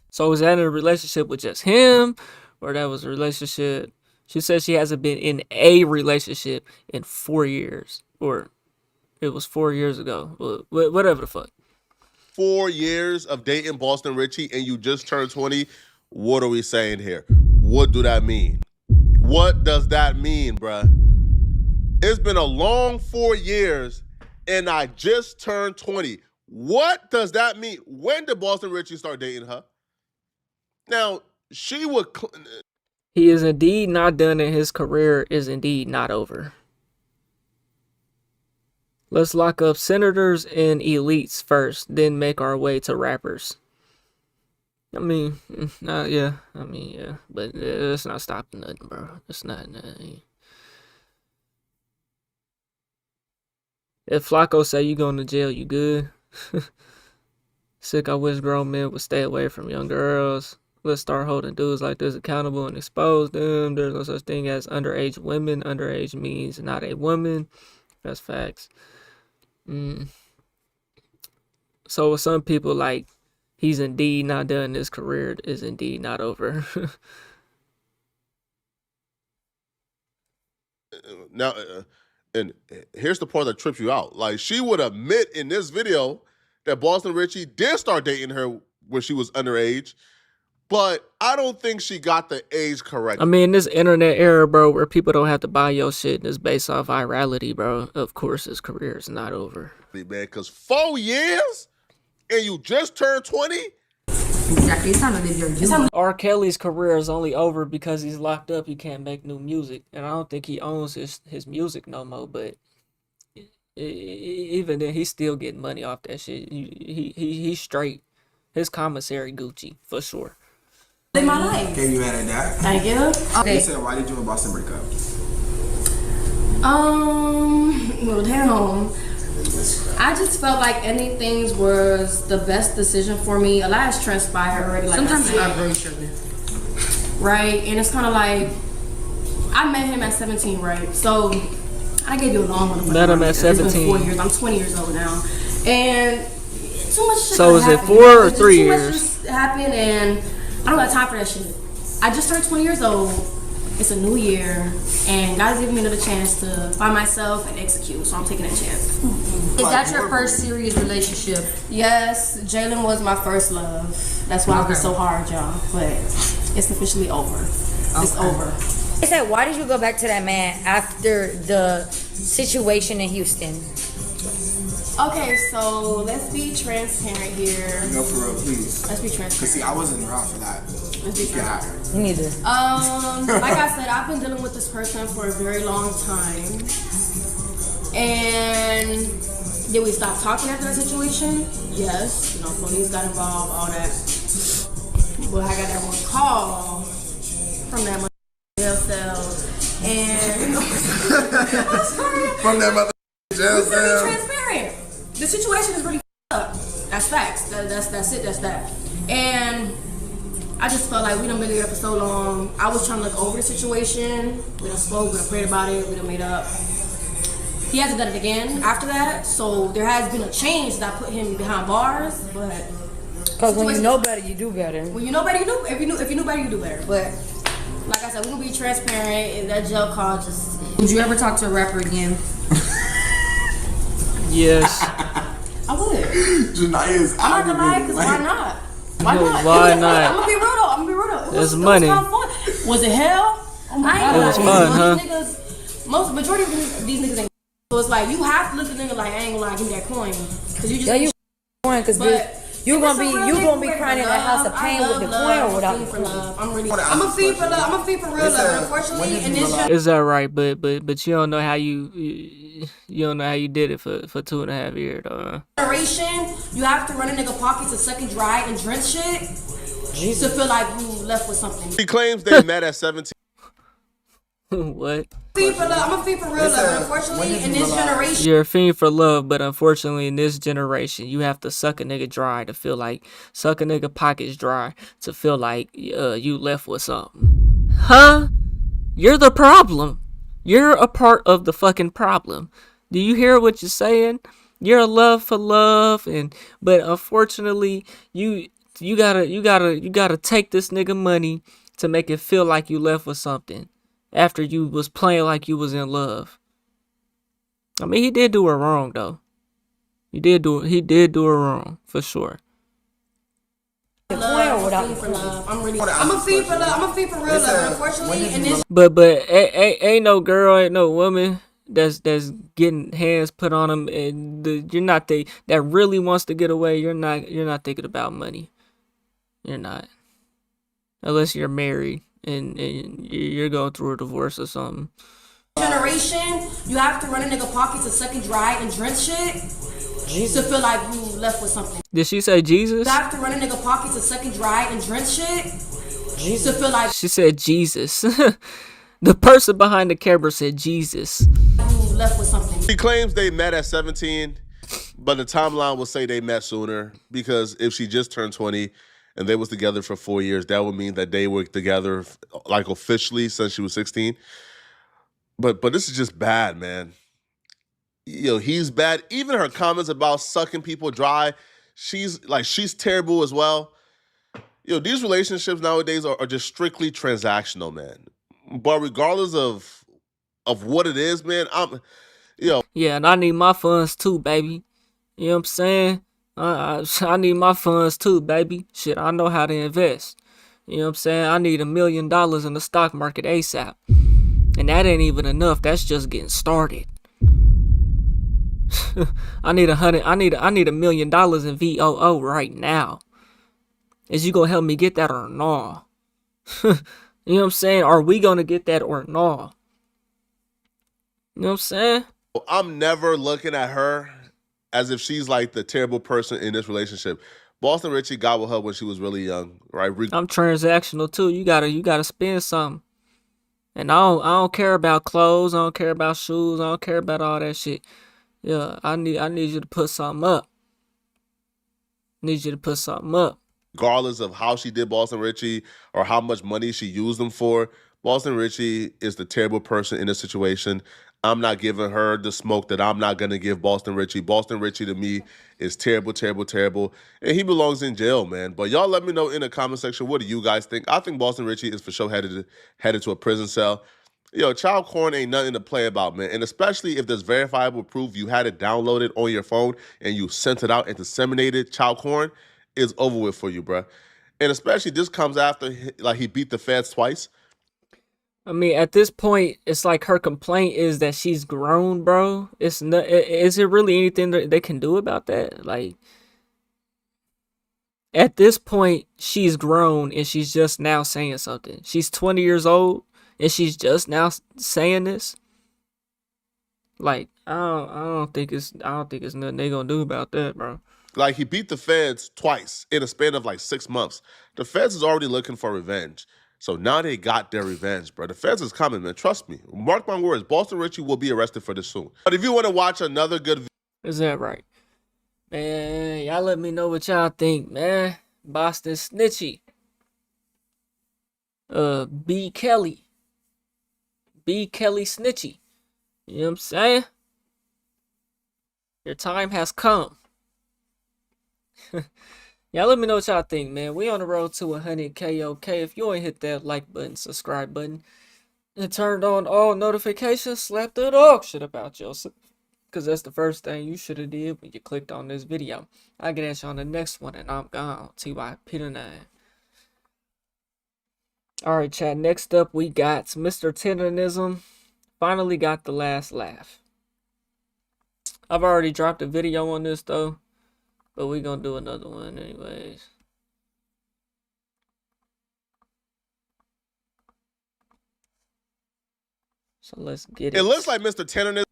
So was that in a relationship with just him, or that was a relationship? She said she hasn't been in a relationship in 4 years, or it was 4 years ago. Whatever the fuck. 4 years of dating Boston Richey and you just turned 20. What are we saying here? What do that mean? What does that mean, bruh? It's been a long 4 years and I just turned 20. What does that mean? When did Boston Richey start dating her? Now, she would... He is indeed not done and his career is indeed not over. Let's lock up senators and elites first, then make our way to rappers. I mean, yeah. I mean, yeah. But it's not stopping nothing, bro. It's not. If Flacco say you going to jail, you good. Sick, I wish grown men would stay away from young girls. Let's start holding dudes like this accountable and expose them. There's no such thing as underage women. Underage means not a woman. That's facts. So with some people, like, he's indeed not done. His career is indeed not over. Now, and here's the part that trips you out. Like, she would admit in this video that Boston Richey did start dating her when she was underage, but I don't think she got the age correct. I mean, this internet era, bro, where people don't have to buy your shit and it's based off virality, bro. Of course, his career is not over. Man, because 4 years and you just turned 20? Exactly. It's time to live your youth. R. Kelly's career is only over because he's locked up. He can't make new music. And I don't think he owns his music no more, but even then, he's still getting money off that shit. He's straight. His commissary Gucci, for sure. Live my life. Okay, you had that. Thank you. Okay. You said, why did you and Boston break up? Well, damn. I just felt like anything was the best decision for me. A lot has transpired already. Like sometimes you're not very sure. Right, and it's kind of like I met him at 17, right? So I gave you a long one. Met him at 17. It's been 4 years. I'm 20 years old now, and too much shit. So is it 4 or 3 years? Too much just happened, and I don't got time for that shit. I just turned 20 years old. It's a new year, and God's giving me another chance to find myself and execute, so I'm taking that chance. Is that your first serious relationship? Yes, Jalen was my first love. That's why I was so hard, y'all. But it's officially over. It's over. I said, why did you go back to that man after the situation in Houston? Okay, so let's be transparent here. No, for real, please. Let's be transparent. Because, see, I wasn't around for that. Let's be transparent. Me neither. Like I said, I've been dealing with this person for a very long time. And did we stop talking after that situation? Yes. You know, police got involved, all that. But I got that one call from that jail cell. And from that mother jail cell. Let's be transparent. The situation is really up. That's facts. That's it. That's that. And I just felt like we done been together for so long. I was trying to look over the situation. We done spoke, we done prayed about it, we done made up. He hasn't done it again after that, so there has been a change that I put him behind bars, but... Because when you know better, you do better. When you know better, you do. If you knew better, you do better. But, like I said, we're gonna be transparent, and that jail call just... Would you ever talk to a rapper again? Yes. I would. Janaya's I'm not gonna lie, because why not? Why not? Why not? I'm gonna be real though. It's money. It was kind of fun. Was it hell? Oh my God. It was fun, huh? Niggas, majority of these niggas ain't. So it's like you have to look at the nigga like I ain't gonna lie, give me that coin. Cause you just you coin because you gonna be crying in that house of pain with the coin or without the coin. I'm a fiend for love. I'm a fiend for real love. Unfortunately, in this Is that right? But you don't know how you don't know how you did it for 2.5 years though. generation, you have to run a nigga pockets a second dry and drench shit to feel like you left with something. He claims they met at 17. What? I'm a fiend for real love. Unfortunately, in this generation. You're a fiend for love, but unfortunately in this generation, you have to suck a nigga dry to feel like, suck a nigga pockets dry to feel like you left with something. Huh? You're the problem. You're a part of the fucking problem. Do you hear what you're saying? You're a love for love, but unfortunately, you gotta take this nigga money to make it feel like you left with something after you was playing like you was in love. I mean, he did do her wrong though. He did do her wrong for sure. I'm a fiend for love. I'm a fiend for real love. Unfortunately, in this. But ain't no girl, ain't no woman that's getting hands put on them, and you're not that really wants to get away. You're not thinking about money. You're not, unless you're married and you're going through a divorce or something. Generation, you have to run a nigga pockets a second dry and drench shit used to feel like you left with something. Did she say Jesus? Stop to run a nigga pockets to suck and dry and drink shit. Used to feel like She said Jesus. The person behind the camera said Jesus. you left with something. She claims they met at 17, but the timeline will say they met sooner, because if she just turned 20 and they was together for 4 years, that would mean that they were together like officially since she was 16. But this is just bad, man. He's bad. Even her comments about sucking people dry, she's terrible as well. These relationships nowadays are just strictly transactional, man. But regardless of what it is, man, Yeah, and I need my funds too, baby. You know what I'm saying? I need my funds too, baby. Shit, I know how to invest. You know what I'm saying? I need $1 million in the stock market ASAP. And that ain't even enough. That's just getting started. I need $1 million in VOO right now. Is you gonna help me get that or no? You know what I'm saying? Are we gonna get that or no? You know what I'm saying? I'm never looking at her as if she's like the terrible person in this relationship. Boston Richey got with her when she was really young, right? I'm transactional too. You gotta spend something. And I don't care about clothes. I don't care about shoes. I don't care about all that shit. Yeah, I need you to put something up. Need you to put something up. Regardless of how she did Boston Richey or how much money she used them for, Boston Richey is the terrible person in this situation. I'm not giving her the smoke that I'm not going to give Boston Richey. Boston Richey to me is terrible, terrible, terrible. And he belongs in jail, man. But y'all let me know in the comment section, what do you guys think? I think Boston Richey is for sure headed to a prison cell. Child porn ain't nothing to play about, man. And especially if there's verifiable proof you had it downloaded on your phone and you sent it out and disseminated child porn, it's over with for you, bruh. And especially this comes after he beat the feds twice. I mean, at this point, it's like her complaint is that she's grown, bro. Is it really anything that they can do about that? Like, at this point, she's grown and she's just now saying something. She's 20 years old and she's just now saying this. Like, I don't think it's nothing they gonna do about that, bro. Like, he beat the feds twice in a span of like 6 months. The feds is already looking for revenge. So now they got their revenge, bro. The feds is coming, man. Trust me. Mark my words. Boston Richey will be arrested for this soon. But if you want to watch another good video. Is that right? Man, y'all let me know what y'all think, man. Boston Snitchy. B. Kelly Snitchy. You know what I'm saying? Your time has come. Y'all let me know what y'all think, man. We on the road to 100K, okay? If you ain't hit that like button, subscribe button, and turned on all notifications, slap the dog shit about yourself. Because that's the first thing you should have did when you clicked on this video. I'll get at you on the next one, and I'm gone. TY P9. Alright, chat. Next up, we got Mr. Tenderism. Finally got the last laugh. I've already dropped a video on this, though. But we're going to do another one anyways. So let's get it. It looks like Mr. Tenderism.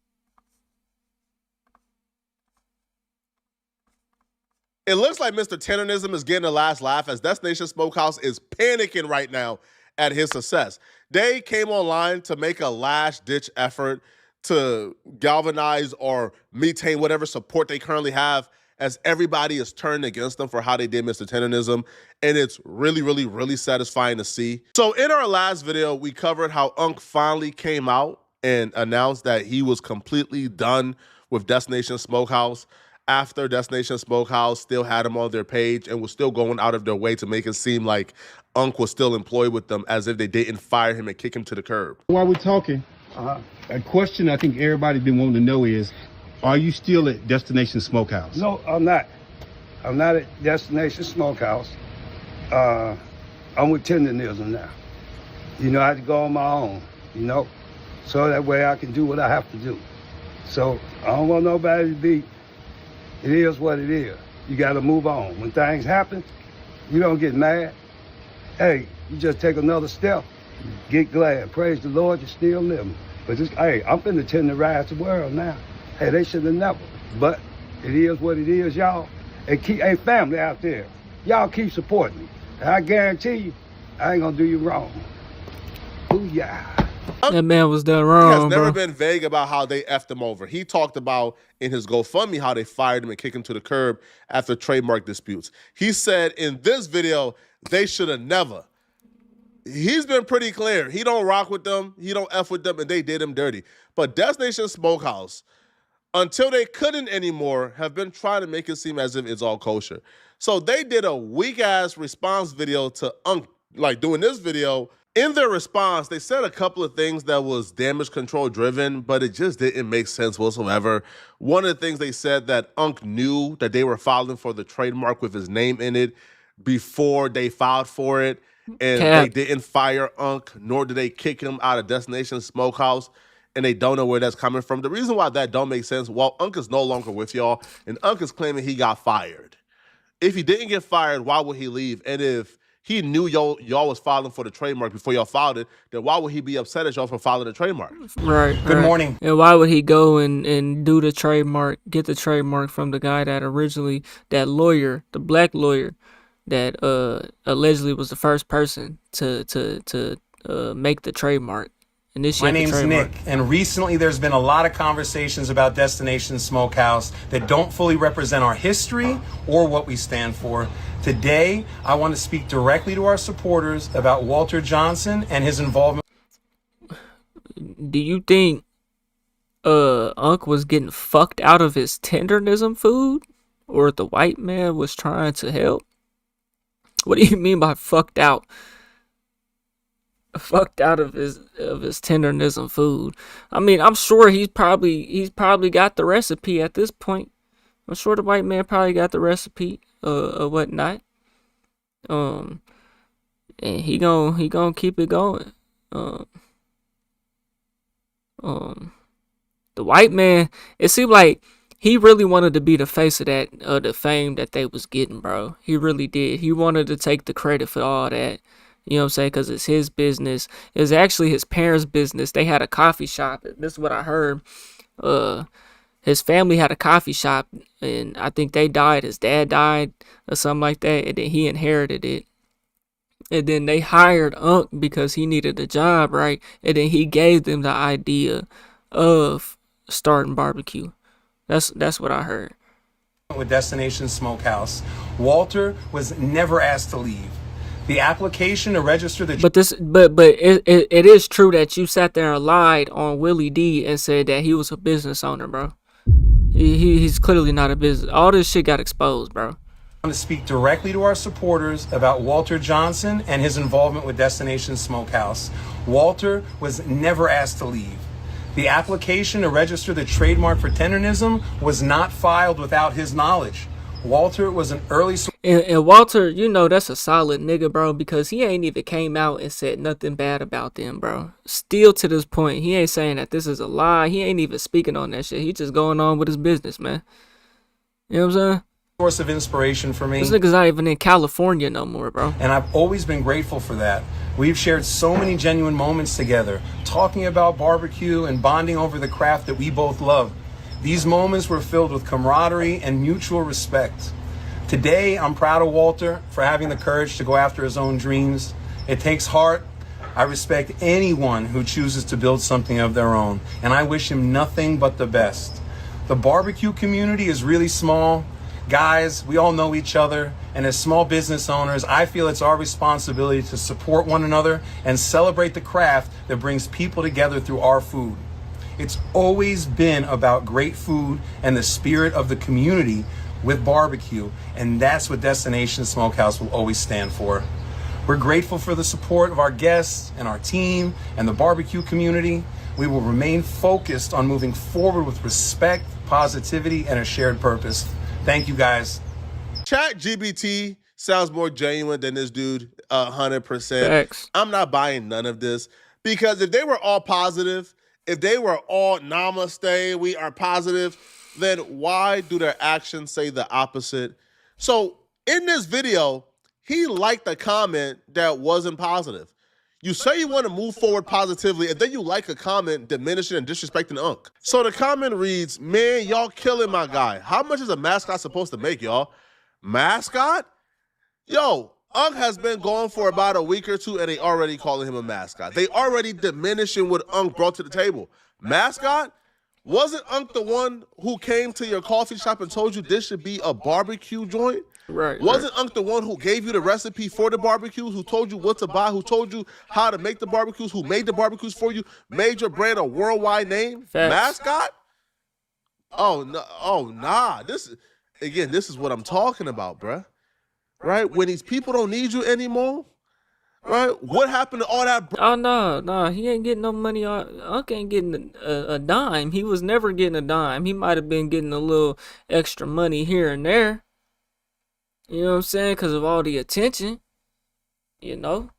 It looks like Mr. Tenderism is getting the last laugh as Destination Smokehouse is panicking right now at his success. They came online to make a last-ditch effort to galvanize or maintain whatever support they currently have, as everybody is turned against them for how they did Mr. Tenderism. And it's really, really, really satisfying to see. So in our last video, we covered how Unc finally came out and announced that he was completely done with Destination Smokehouse, after Destination Smokehouse still had him on their page and was still going out of their way to make it seem like Unc was still employed with them, as if they didn't fire him and kick him to the curb. While we're talking, a question I think everybody's been wanting to know is, are you still at Destination Smokehouse? No, I'm not. I'm not at Destination Smokehouse. I'm with Tenderism now. I have to go on my own, so that way I can do what I have to do. So I don't want nobody to be, it is what it is. You got to move on. When things happen, you don't get mad. Hey, you just take another step. Get glad. Praise the Lord, you're still living. But just, hey, I'm finna tend to rise the world now. Hey, they should have never. But It is what it is, y'all. And keep, hey, family out there, y'all keep supporting me. And I guarantee you, I ain't gonna do you wrong. Booyah. That man was done He has wrong, never bro. been vague about how they effed him over. He talked about in his GoFundMe how they fired him and kicked him to the curb after trademark disputes. He said in this video, they should have never. He's been pretty clear. He don't rock with them. He don't F with them, and they did him dirty. But Destination Smokehouse, until they couldn't anymore, have been trying to make it seem as if it's all kosher. So they did a weak-ass response video to like doing this video. In their response, they said a couple of things that was damage control driven, but it just didn't make sense whatsoever. One of the things they said that Unc knew that they were filing for the trademark with his name in it before they filed for it, and they didn't fire Unc, nor did they kick him out of Destination Smokehouse, and they don't know where that's coming from. The reason why that don't make sense, well, Unc is no longer with y'all, and Unc is claiming he got fired. If he didn't get fired, why would he leave? And if he knew y'all was filing for the trademark before y'all filed it, then why would he be upset at y'all for filing the trademark? Right. Good morning. And why would he go and do the trademark, get the trademark from the guy that originally, that lawyer, the black lawyer, that allegedly was the first person to make the trademark? My name's Nick, and recently there's been a lot of conversations about Destination Smokehouse that don't fully represent our history or what we stand for. Today, I want to speak directly to our supporters about Walter Johnson and his involvement. Do you think Unc was getting fucked out of his tendernism food, or the white man was trying to help? What do you mean by fucked out? Fucked out of his tendernism food. I mean, I'm sure he's probably got the recipe at this point. I'm sure the white man probably got the recipe or whatnot. And he gonna keep it going. The white man, it seemed like he really wanted to be the face of that the fame that they was getting, bro. He really did. He wanted to take the credit for all that. You know what I'm saying? Because it's his business. It's actually his parents' business. They had a coffee shop. This is what I heard. His family had a coffee shop, and I think they died. His dad died or something like that, and then he inherited it. And then they hired Unc because he needed a job, right? And then he gave them the idea of starting barbecue. That's what I heard. With Destination Smokehouse, Walter was never asked to leave. The application to register the but it is true that you sat there and lied on Willie D and said that he was a business owner, bro. He's clearly not a business. All this shit got exposed, bro. I want to speak directly to our supporters about Walter Johnson and his involvement with Destination Smokehouse. Walter was never asked to leave. The application to register the trademark for tendernism was not filed without his knowledge. Walter was an early... And Walter, you know, that's a solid nigga, bro, because he ain't even came out and said nothing bad about them, bro. Still to this point, he ain't saying that this is a lie. He ain't even speaking on that shit. He just going on with his business, man. You know what I'm saying? Source of inspiration for me. This nigga's not even in California no more, bro. And I've always been grateful for that. We've shared so many genuine moments together, talking about barbecue and bonding over the craft that we both love. These moments were filled with camaraderie and mutual respect. Today, I'm proud of Walter for having the courage to go after his own dreams. It takes heart. I respect anyone who chooses to build something of their own, and I wish him nothing but the best. The barbecue community is really small. Guys, we all know each other, and as small business owners, I feel it's our responsibility to support one another and celebrate the craft that brings people together through our food. It's always been about great food and the spirit of the community with barbecue, and that's what Destination Smokehouse will always stand for. We're grateful for the support of our guests and our team and the barbecue community. We will remain focused on moving forward with respect, positivity, and a shared purpose. Thank you, guys. ChatGPT sounds more genuine than this dude, 100%. Thanks. I'm not buying none of this, because if they were all positive, if they were all namaste, we are positive, then why do their actions say the opposite? So in this video, he liked a comment that wasn't positive. You say you want to move forward positively, and then you like a comment diminishing and disrespecting Unc. So the comment reads, man, y'all killing my guy. How much is a mascot supposed to make, y'all? Mascot? Yo, Unc has been gone for about a week or two, and they already calling him a mascot. They already diminishing what Unc brought to the table. Mascot? Wasn't Unc the one who came to your coffee shop and told you this should be a barbecue joint? Right. Wasn't Unc the one who gave you the recipe for the barbecues, who told you what to buy, who told you how to make the barbecues, who made the barbecues for you, made your brand a worldwide name? Facts. Mascot? Oh, no. Oh, nah. This is what I'm talking about, bruh. Right? When these people don't need you anymore, right? What happened to all that? Oh, no, he ain't getting no money. Unc ain't getting a dime. He was never getting a dime. He might have been getting a little extra money here and there. You know what I'm saying? Because of all the attention, you know,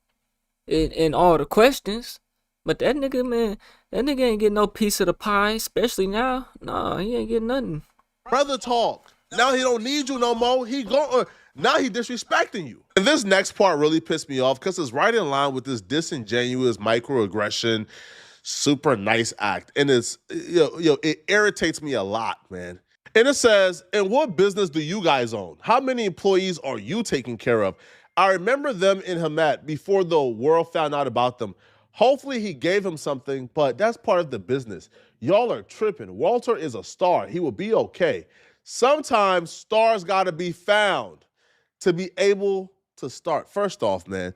and all the questions. But that nigga, man, that nigga ain't getting no piece of the pie, especially now. No, he ain't getting nothing. Brother talk. Now he don't need you no more. Now he disrespecting you. And this next part really pissed me off because it's right in line with this disingenuous microaggression, super nice act. And it's, it irritates me a lot, man. And it says, and what business do you guys own? How many employees are you taking care of? I remember them in Hamat before the world found out about them. Hopefully he gave him something, but that's part of the business. Y'all are tripping. Walter is a star. He will be okay. Sometimes stars got to be found to be able to start. First off, man,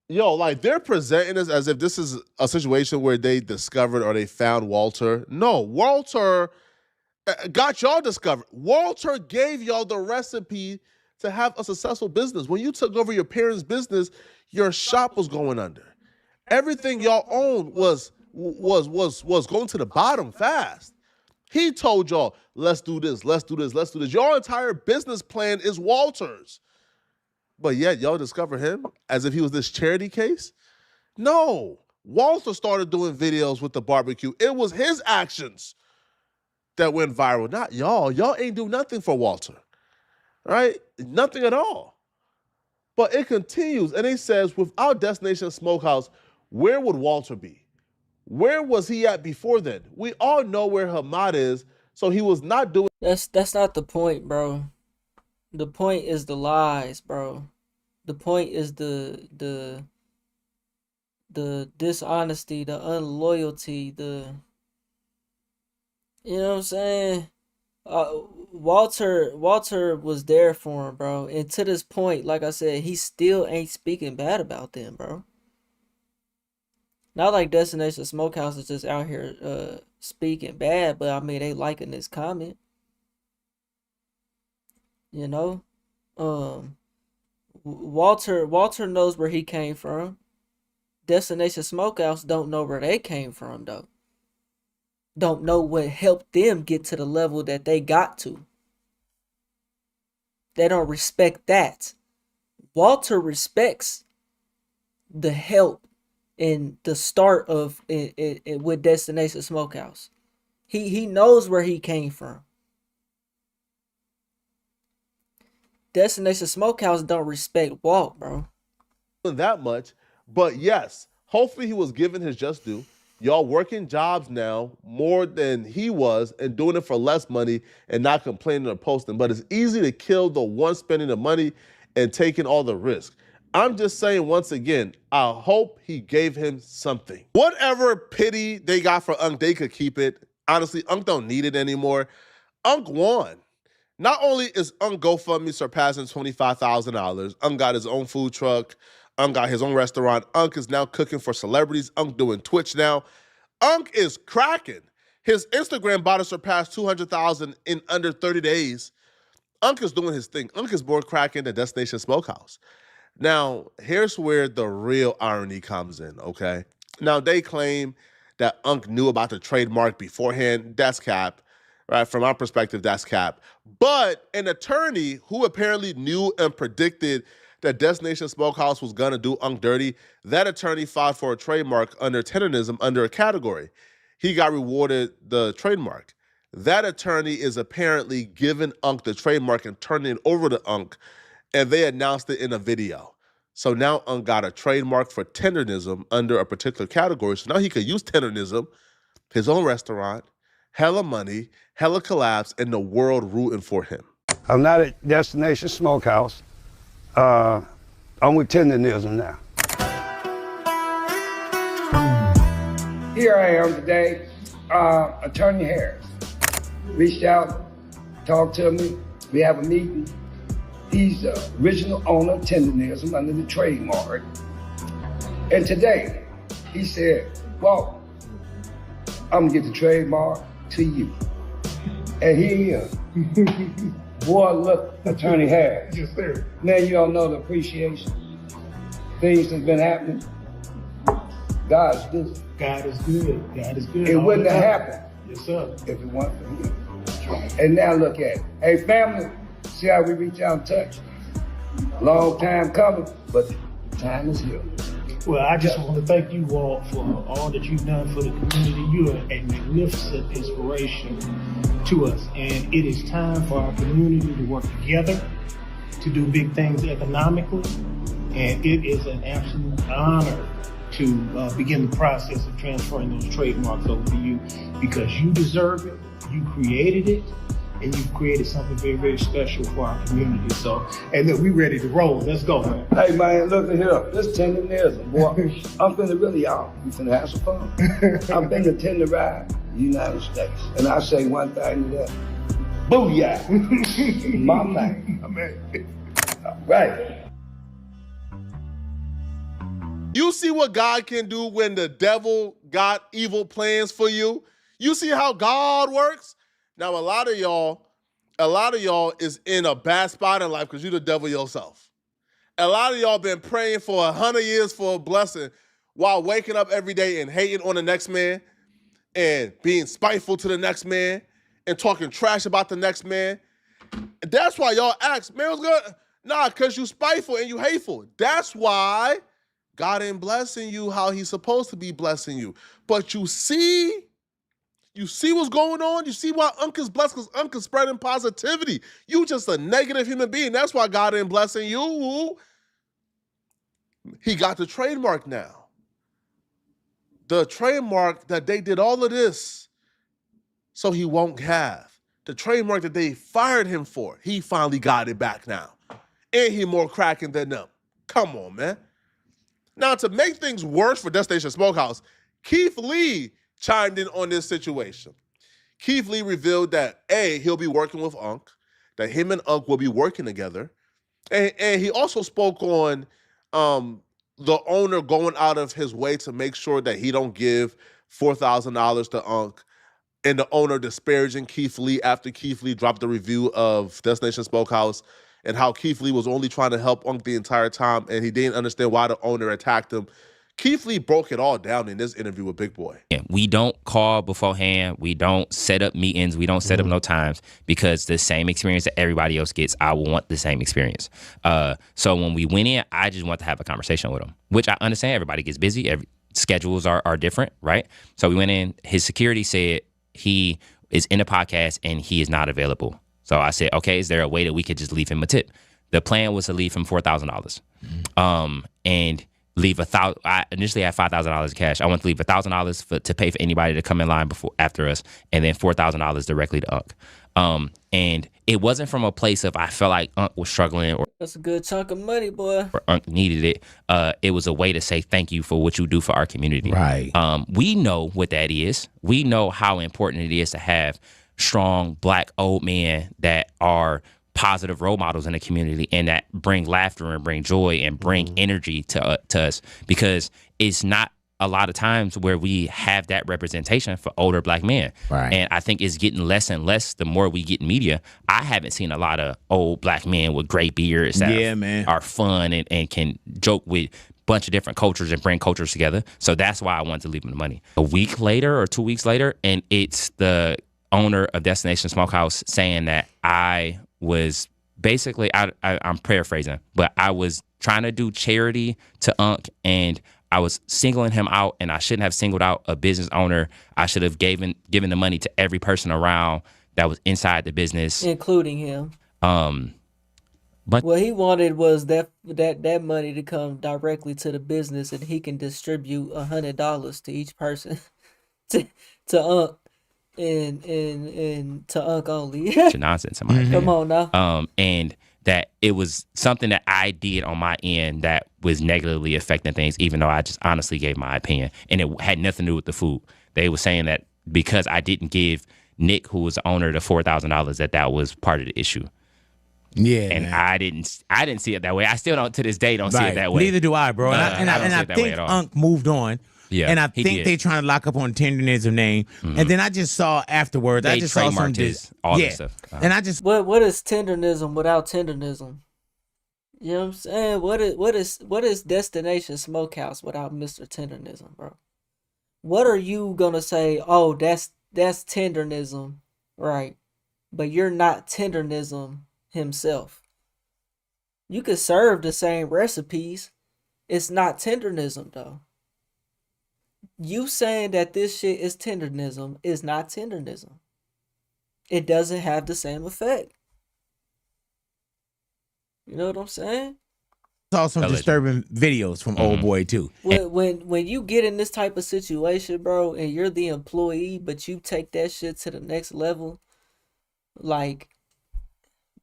like they're presenting this as if this is a situation where they discovered or they found Walter. No, Walter got y'all discovered. Walter gave y'all the recipe to have a successful business. When you took over your parents' business, your shop was going under. Everything y'all owned was going to the bottom fast. He told y'all, let's do this, let's do this, let's do this. Your entire business plan is Walter's. But yet y'all discover him as if he was this charity case? No. Walter started doing videos with the barbecue. It was his actions that went viral, not y'all. Y'all ain't do nothing for Walter, right? Nothing at all. But it continues, and it says, without Destination Smokehouse, where would Walter be? Where was he at before then? We all know where Hamat is, so he was not doing... That's not the point, bro. The point is the lies, bro. The point is the dishonesty, the unloyalty, you know what I'm saying? Walter was there for him, bro. And to this point, like I said, he still ain't speaking bad about them, bro. Not like Destination Smokehouse is just out here speaking bad, but I mean they liking this comment. You know? Walter knows where he came from. Destination Smokehouse don't know where they came from though. Don't know what helped them get to the level that they got to. They don't respect that. Walter respects the help and the start of it with Destination Smokehouse. He knows where he came from. Destination Smokehouse don't respect Walt, bro. That much, but yes, hopefully he was given his just due. Y'all working jobs now more than he was and doing it for less money and not complaining or posting. But it's easy to kill the one spending the money and taking all the risk. I'm just saying once again, I hope he gave him something. Whatever pity they got for Unc, they could keep it. Honestly, Unc don't need it anymore. Unc won. Not only is Unc GoFundMe surpassing $25,000, Unc got his own food truck, Unc got his own restaurant, Unc is now cooking for celebrities, Unc doing Twitch now. Unc is cracking. His Instagram bot has surpassed 200,000 in under 30 days. Unc is doing his thing. Unc is more cracking than Destination Smokehouse. Now, here's where the real irony comes in, okay? Now, they claim that Unc knew about the trademark beforehand. That's cap. Right, from our perspective, that's cap. But an attorney who apparently knew and predicted that Destination Smokehouse was gonna do Unc dirty, that attorney filed for a trademark under tenantism under a category. He got rewarded the trademark. That attorney is apparently giving Unc the trademark and turning it over to Unc, and they announced it in a video. So now Unc got a trademark for tenderism under a particular category. So now he could use tenderism, his own restaurant, hella money, hella collabs, and the world rooting for him. I'm not at Destination Smokehouse. I'm with tenderism now. Here I am today. Attorney Harris reached out, talked to me. We have a meeting. He's the original owner of tenderism under the trademark. And today, he said, well, I'm gonna get the trademark to you. And here he is. Boy, look, Attorney Harris. Yes, sir. Now you don't know the appreciation. Things that's been happening. God is good. God is good. God is good. It wouldn't have happened. Yes, sir. If it weren't for him. And now look at it. Hey, family, see how we reach out and touch? Long time coming, but the time is here. Well, I just want to thank you all for all that you've done for the community. You are a magnificent inspiration to us, and it is time for our community to work together to do big things economically, and it is an absolute honor to begin the process of transferring those trademarks over to you because you deserve it, you created it, and you've created something very, very special for our community. So, and look, we ready to roll. Let's go, man. Hey, man, look at here. This tenderism, boy. I'm finna really out. We finna have some fun. I'm finna tenderize the United States. And I say one thing to that. Booyah. My man. Amen. All right. You see what God can do when the devil got evil plans for you? You see how God works? Now, a lot of y'all is in a bad spot in life because you're the devil yourself. A lot of y'all been praying for 100 years for a blessing while waking up every day and hating on the next man and being spiteful to the next man and talking trash about the next man. That's why y'all ask, man, what's good? Nah, because you spiteful and you hateful. That's why God ain't blessing you how he's supposed to be blessing you. But you see what's going on? You see why Unc is blessed? Because Unc is spreading positivity. You just a negative human being. That's why God ain't blessing you. He got the trademark now. The trademark that they did all of this so he won't have. The trademark that they fired him for, he finally got it back now. And he more cracking than them. Come on, man. Now, to make things worse for Destination Smokehouse, Keith Lee chimed in on this situation. Keith Lee revealed that, A, he'll be working with Unc, that him and Unc will be working together. And he also spoke on the owner going out of his way to make sure that he don't give $4,000 to Unc, and the owner disparaging Keith Lee after Keith Lee dropped the review of Destination Smokehouse and how Keith Lee was only trying to help Unc the entire time and he didn't understand why the owner attacked him. Keith Lee broke it all down in this interview with Big Boy. We don't call beforehand. We don't set up meetings. We don't set up no times because the same experience that everybody else gets, I want the same experience. So when we went in, I just want to have a conversation with him, which I understand everybody gets busy. Schedules are different, right? So we went in. His security said he is in a podcast and he is not available. So I said, okay, is there a way that we could just leave him a tip? The plan was to leave him $4,000. And leave $1,000. I initially had $5,000 cash. I want to leave $1,000 to pay for anybody to come in line after us, and then $4,000 directly to Unc. And it wasn't from a place of I felt like Unc was struggling or That's a good chunk of money, boy. or Unc needed it. It was a way to say thank you for what you do for our community. Right. We know what that is. We know how important it is to have strong Black old men that are positive role models in the community and that bring laughter and bring joy and bring energy to us, because it's not a lot of times where we have that representation for older Black men. Right. And I think it's getting less and less the more we get in media. I haven't seen a lot of old Black men with gray beards that are fun and can joke with a bunch of different cultures and bring cultures together. So that's why I wanted to leave them the money. A week later or 2 weeks later, and it's the owner of Destination Smokehouse saying that I was basically, I'm paraphrasing, but I was trying to do charity to Unc and I was singling him out, and I shouldn't have singled out a business owner. I should have given the money to every person around that was inside the business, including him. But what he wanted was that money to come directly to the business, and he can distribute $100 to each person, to Unc and to Unc only. nonsense in my opinion. Come on now. And that it was something that I did on my end that was negatively affecting things, even though I just honestly gave my opinion, and it had nothing to do with the food. They were saying that because I didn't give Nick, who was the owner, the $4,000, that was part of the issue. Yeah, and man. I didn't see it that way. I still don't, to this day, don't see it that way. Neither do I, bro. And I think Unc moved on. Yeah, and I think they trying to lock up on tenderness of name. And then I just saw afterwards. They I just saw some all this stuff. And I just what is tendernism without tendernism? You know what I'm saying? What is Destination Smokehouse without Mr. Tendernism, bro? What are you gonna say? Oh, that's tendernism, right? But you're not tendernism himself. You could serve the same recipes. It's not tendernism though. You saying that this shit is tendernism is not tendernism. It doesn't have the same effect. You know what I'm saying? Saw some disturbing videos from old boy too. When you get in this type of situation, bro, and you're the employee, but you take that shit to the next level, like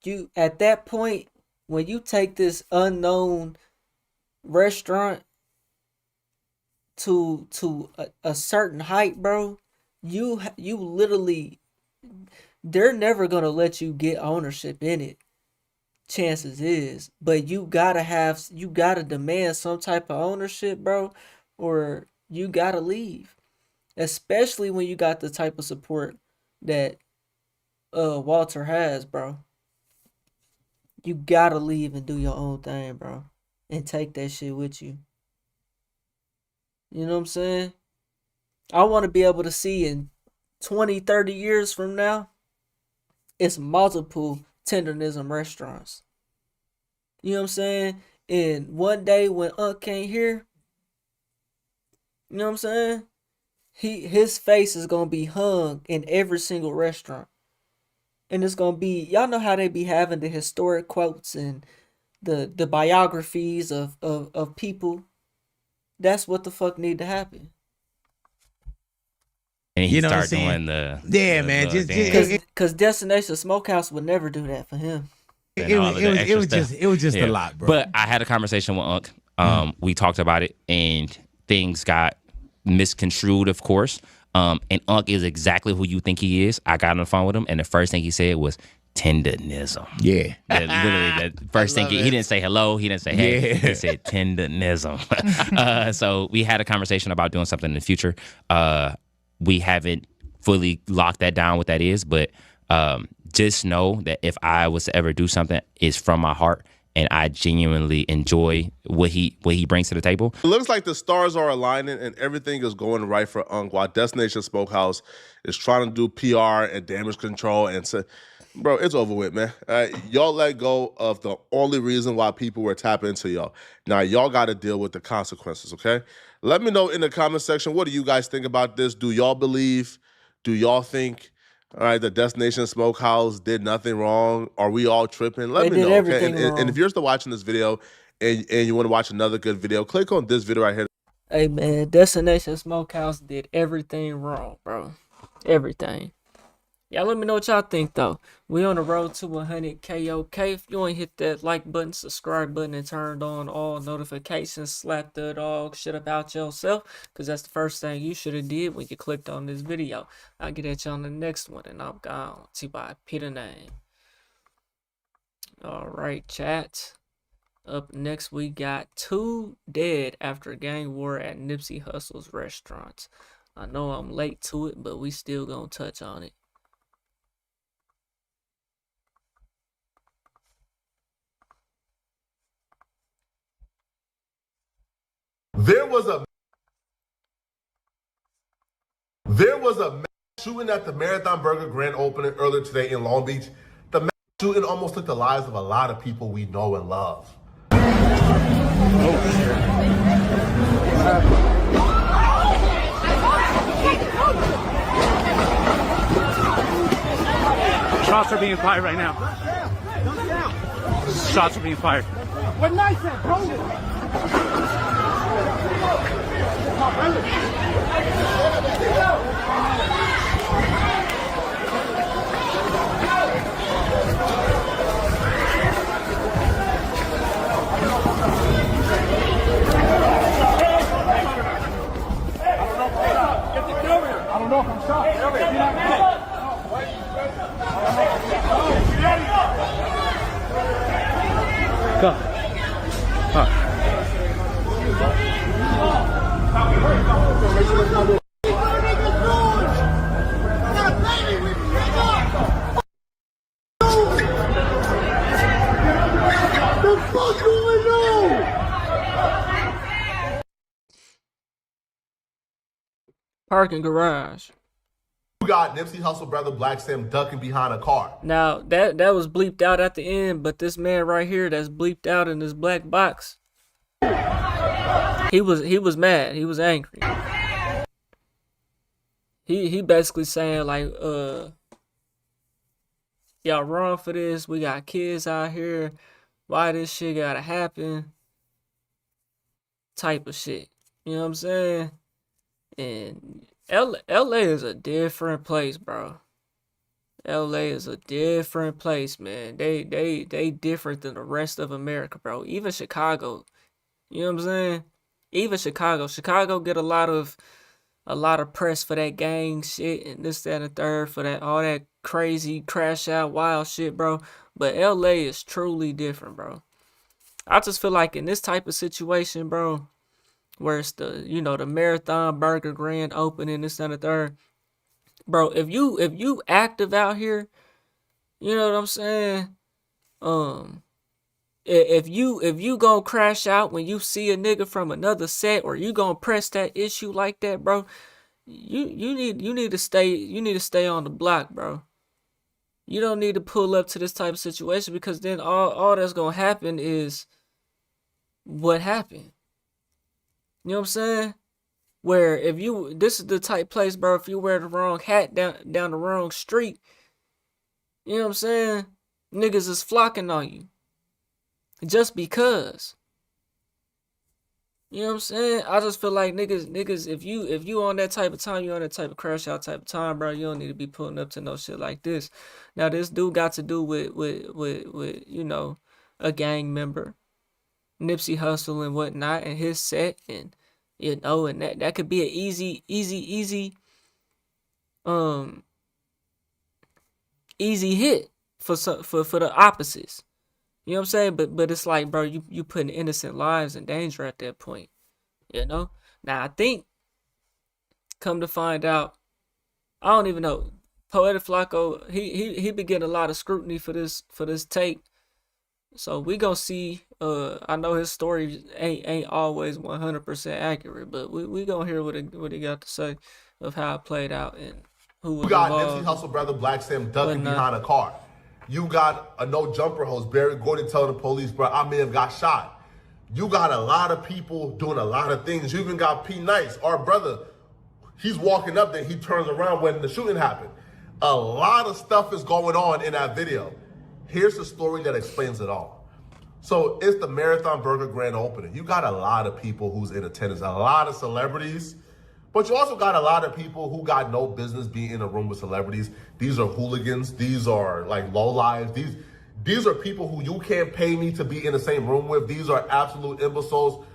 you at that point, when you take this unknown restaurant to a certain height, bro, you literally, they're never gonna let you get ownership in it. Chances is, but you gotta demand some type of ownership, bro, or you gotta leave. Especially when you got the type of support that Walter has, bro. You gotta leave and do your own thing, bro, and take that shit with you. You know what I'm saying? I want to be able to see in 20, 30 years from now, it's multiple tendernism restaurants. You know what I'm saying? And one day when Unc came here, you know what I'm saying? His face is gonna be hung in every single restaurant. And it's gonna be, y'all know how they be having the historic quotes and the biographies of people. That's what the fuck need to happen. And he start doing the man, because Destination Smokehouse would never do that for him. It was just a lot, bro. But I had a conversation with Unc. We talked about it, and things got misconstrued, of course. And Unc is exactly who you think he is. I got on the phone with him, and the first thing he said was tendernism. Yeah. Literally, the first thing he didn't say hello, he didn't say hey, he said tendernism. So we had a conversation about doing something in the future. We haven't fully locked that down what that is, but just know that if I was to ever do something, it's from my heart, and I genuinely enjoy what he brings to the table. It looks like the stars are aligning and everything is going right for Unc, while Destination Smokehouse is trying to do PR and damage control. And so, bro, it's over with, man. Y'all let go of the only reason why people were tapping into y'all. Now, y'all got to deal with the consequences, okay? Let me know in the comment section, what do you guys think about this? Do y'all believe? Do y'all think, all right, the Destination Smokehouse did nothing wrong? Are we all tripping? Let me know, okay? And if you're still watching this video and you want to watch another good video, click on this video right here. Hey, man, Destination Smokehouse did everything wrong, bro. Everything. Y'all let me know what y'all think, though. We on the road to 100K, okay? If you ain't hit that like button, subscribe button, and turned on all notifications, slap the dog shit about yourself, because that's the first thing you should have did when you clicked on this video. I'll get at you on the next one, and I'm gone. T-by Peter name. All right, chat. Up next, we got 2 dead after a gang war at Nipsey Hussle's restaurant. I know I'm late to it, but we still gonna touch on it. There was a mass shooting at the Marathon Burger grand opening earlier today in Long Beach. The mass shooting almost took the lives of a lot of people we know and love. Shots are being fired right now. shots are being fired. What nice at, bro? I don't know if I'm shot. Parking garage. You got Nipsey Hussle brother Black Sam ducking behind a car. Now that was bleeped out at the end, but this man right here that's bleeped out in this black box, he was mad. He was angry. He basically saying like, y'all wrong for this. We got kids out here. Why this shit gotta happen? Type of shit. You know what I'm saying? And LA is a different place, bro. LA is a different place, man. They different than the rest of America, bro. Even Chicago. You know what I'm saying? Even Chicago get a lot of press for that gang shit and this, that, and the third, for that all that crazy crash out wild shit, bro. But LA is truly different, bro. I just feel like in this type of situation, bro, where it's the, you know, the Marathon Burger grand opening, this, that, and the third, bro, if you active out here, you know what I'm saying? If you gonna crash out when you see a nigga from another set, or you gonna press that issue like that, bro, you need to stay on the block, bro. You don't need to pull up to this type of situation, because then all that's gonna happen is what happened. You know what I'm saying? Where this is the type place, bro, if you wear the wrong hat down the wrong street, you know what I'm saying? Niggas is flocking on you. Just because. You know what I'm saying? I just feel like niggas, if you on that type of time, you on that type of crash out type of time, bro, you don't need to be pulling up to no shit like this. Now this dude got to do with you know, a gang member, Nipsey Hussle and whatnot, and his set, and you know, and that could be an easy hit for the opposites. You know what I'm saying? But it's like, bro, you putting innocent lives in danger at that point. You know? Now I think, come to find out, I don't even know. Poetic Flacco, he been getting a lot of scrutiny for this take. So we gonna see. I know his story ain't always 100% accurate, but we gonna hear what he got to say of how it played out and who was You got involved. Nipsey Hussle brother Black Sam ducking behind a car. You got a no jumper host, Barry Gordy, telling the police, bro, I may have got shot. You got a lot of people doing a lot of things. You even got P. Nice, our brother. He's walking up there. He turns around when the shooting happened. A lot of stuff is going on in that video. Here's the story that explains it all. So it's the Marathon Burger grand opening. You got a lot of people who's in attendance, a lot of celebrities, but you also got a lot of people who got no business being in a room with celebrities. These are hooligans. These are like lowlives. These are people who you can't pay me to be in the same room with. These are absolute imbeciles,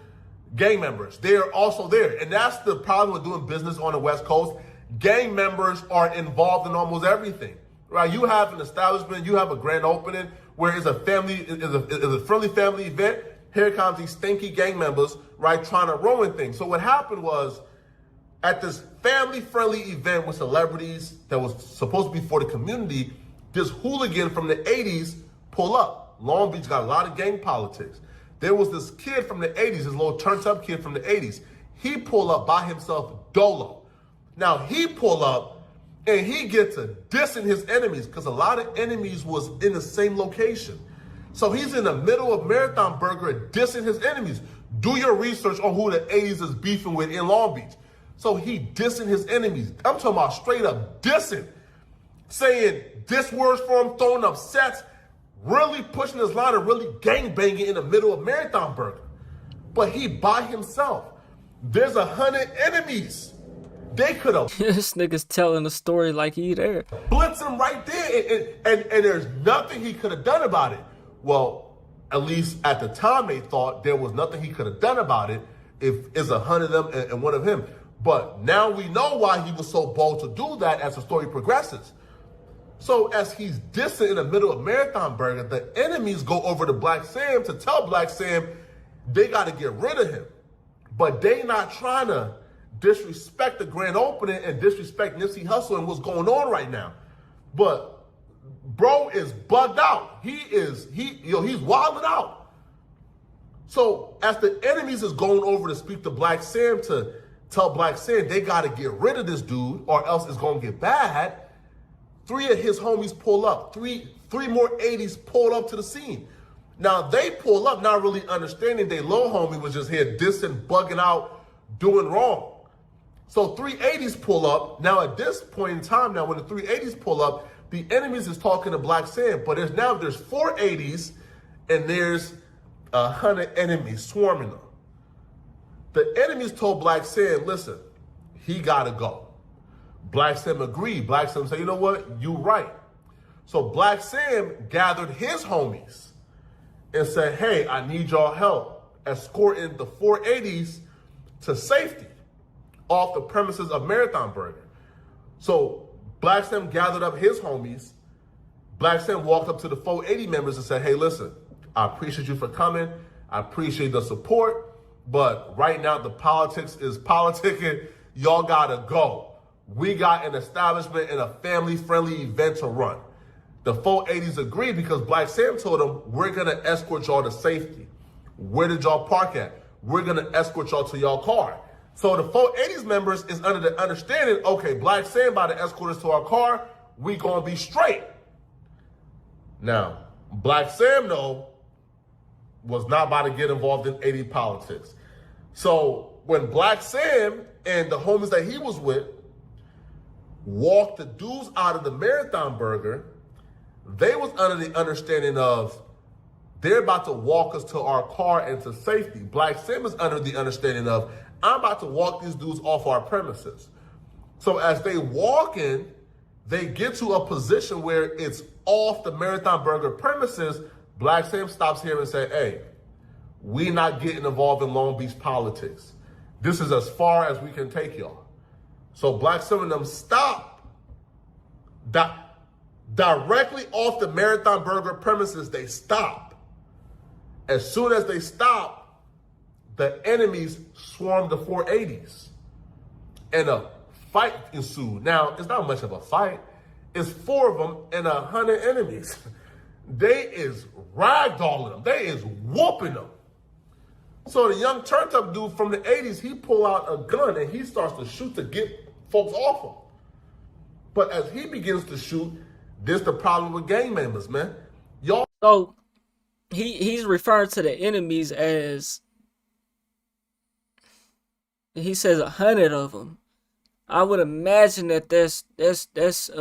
gang members. They're also there. And that's the problem with doing business on the West Coast. Gang members are involved in almost everything, right? You have an establishment, you have a grand opening where it's a friendly family event. Here comes these stinky gang members, right, trying to ruin things. So what happened was, at this family-friendly event with celebrities that was supposed to be for the community, this hooligan from the 80s pull up. Long Beach got a lot of gang politics. There was this kid from the 80s, this little turned-up kid from the 80s. He pull up by himself, dolo. Now, he pull up, and he gets to dissing his enemies, because a lot of enemies was in the same location. So he's in the middle of Marathon Burger dissing his enemies. Do your research on who the 80s is beefing with in Long Beach. So he dissing his enemies. I'm talking about straight up dissing. Saying diss words for him, throwing up sets, really pushing his line and really gangbanging in the middle of Marathon Burger. But he by himself. There's 100 enemies. They could have This nigga's telling the story like he there. blitzed him right there, and there's nothing he could have done about it. Well, at least at the time they thought there was nothing he could have done about it if it's 100 of them and one of him. But now we know why he was so bold to do that as the story progresses. So as he's dissing in the middle of Marathon Burger, the enemies go over to Black Sam to tell Black Sam they got to get rid of him. But they not trying to disrespect the grand opening and disrespect Nipsey Hussle and what's going on right now. But bro is bugged out. He's wilding out. So as the enemies is going over to speak to Black Sam to tell Black Sam they got to get rid of this dude or else it's going to get bad, 3 of his homies pull up. Three more 80s pulled up to the scene. Now they pull up not really understanding they little homie was just here dissing, bugging out, doing wrong. So 380s pull up. Now at this point in time, now when the 380s pull up, the enemies is talking to Black Sam, but there's 480s and there's 100 enemies swarming them. The enemies told Black Sam, listen, he gotta go. Black Sam agreed. Black Sam said, you know what, you right. So Black Sam gathered his homies and said, hey, I need y'all help escorting the 480s to safety off the premises of Marathon Burger. So Black Sam gathered up his homies. Black Sam walked up to the 480 members and said, hey, listen, I appreciate you for coming. I appreciate the support, but right now the politics is politicking. Y'all gotta go. We got an establishment and a family-friendly event to run. The 480s agreed because Black Sam told them, we're gonna escort y'all to safety. Where did y'all park at? We're gonna escort y'all to y'all car. So the 480s members is under the understanding, okay, Black Sam about to escort us to our car, we gonna be straight. Now, Black Sam, though, was not about to get involved in 80 politics. So when Black Sam and the homies that he was with walked the dudes out of the Marathon Burger, they was under the understanding of they're about to walk us to our car and to safety. Black Sam is under the understanding of I'm about to walk these dudes off our premises. So as they walk in, they get to a position where it's off the Marathon Burger premises. Black Sam stops here and says, hey, we not getting involved in Long Beach politics. This is as far as we can take y'all. So Black Sam and them stop directly off the Marathon Burger premises. They stop. As soon as they stop, the enemies swarmed the 480s and a fight ensued. Now, it's not much of a fight. It's 4 of them and 100 enemies. They is ragdolling them. They is whooping them. So the young turned up dude from the 80s, he pull out a gun and he starts to shoot to get folks off him. But as he begins to shoot, this the problem with gang members, man. Y'all. So he's referring to the enemies as, he says 100 of them. I would imagine that that's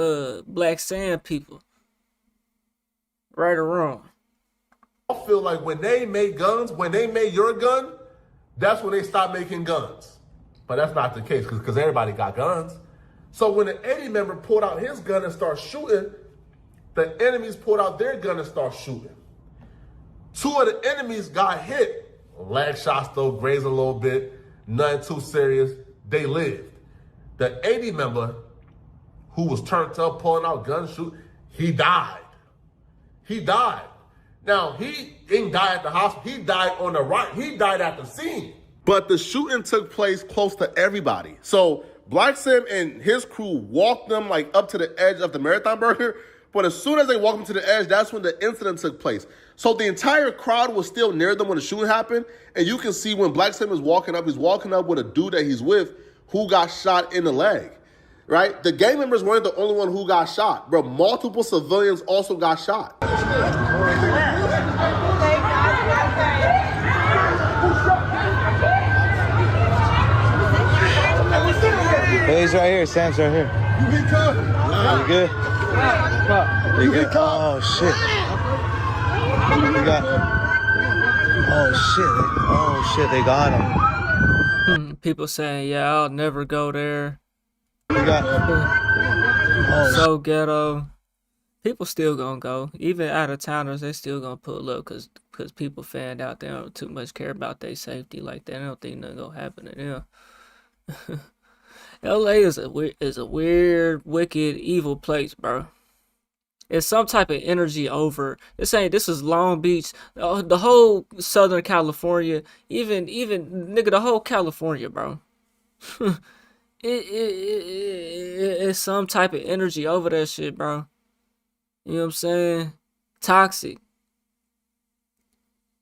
Black Sam people. Right or wrong. I feel like when they made guns, when they made your gun, that's when they stopped making guns. But that's not the case because everybody got guns. So when the 80 member pulled out his gun and started shooting, the enemies pulled out their gun and started shooting. 2 of the enemies got hit. Leg shots though, grazed a little bit. Nothing too serious. They lived. The 80 member who was turned up, pulling out guns, shoot, he died. He died. Now, he didn't die at the hospital. He died on the right. He died at the scene. But the shooting took place close to everybody. So Black Sam and his crew walked them like up to the edge of the Marathon Burger. But as soon as they walked them to the edge, that's when the incident took place. So the entire crowd was still near them when the shooting happened. And you can see when Black Sam is walking up, he's walking up with a dude that he's with who got shot in the leg, right? The gang members weren't the only one who got shot, bro. Multiple civilians also got shot. Hey, he's right here. Sam's right here. You good? You good? You good? Oh, shit. Oh shit, they got him. People saying, yeah, I'll never go there. Oh, So ghetto. People still gonna go. Even out of towners, they still gonna pull up because people found out they don't too much care about their safety like that. I don't think nothing gonna happen to them. LA is a weird, wicked, evil place, bro. It's some type of energy over. This is Long Beach, the whole Southern California, even nigga, the whole California, bro. It's some type of energy over that shit, bro. You know what I'm saying? Toxic.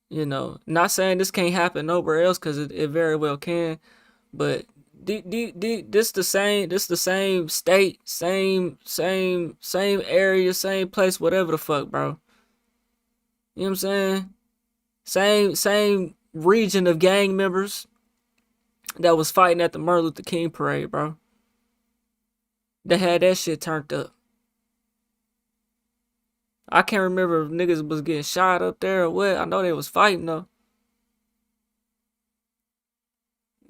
You know, not saying this can't happen nowhere else because it very well can, but this the same state, same area, same place, whatever the fuck, bro. You know what I'm saying? Same region of gang members that was fighting at the Martin Luther King parade, bro. They had that shit turned up. I can't remember if niggas was getting shot up there or what. I know they was fighting though.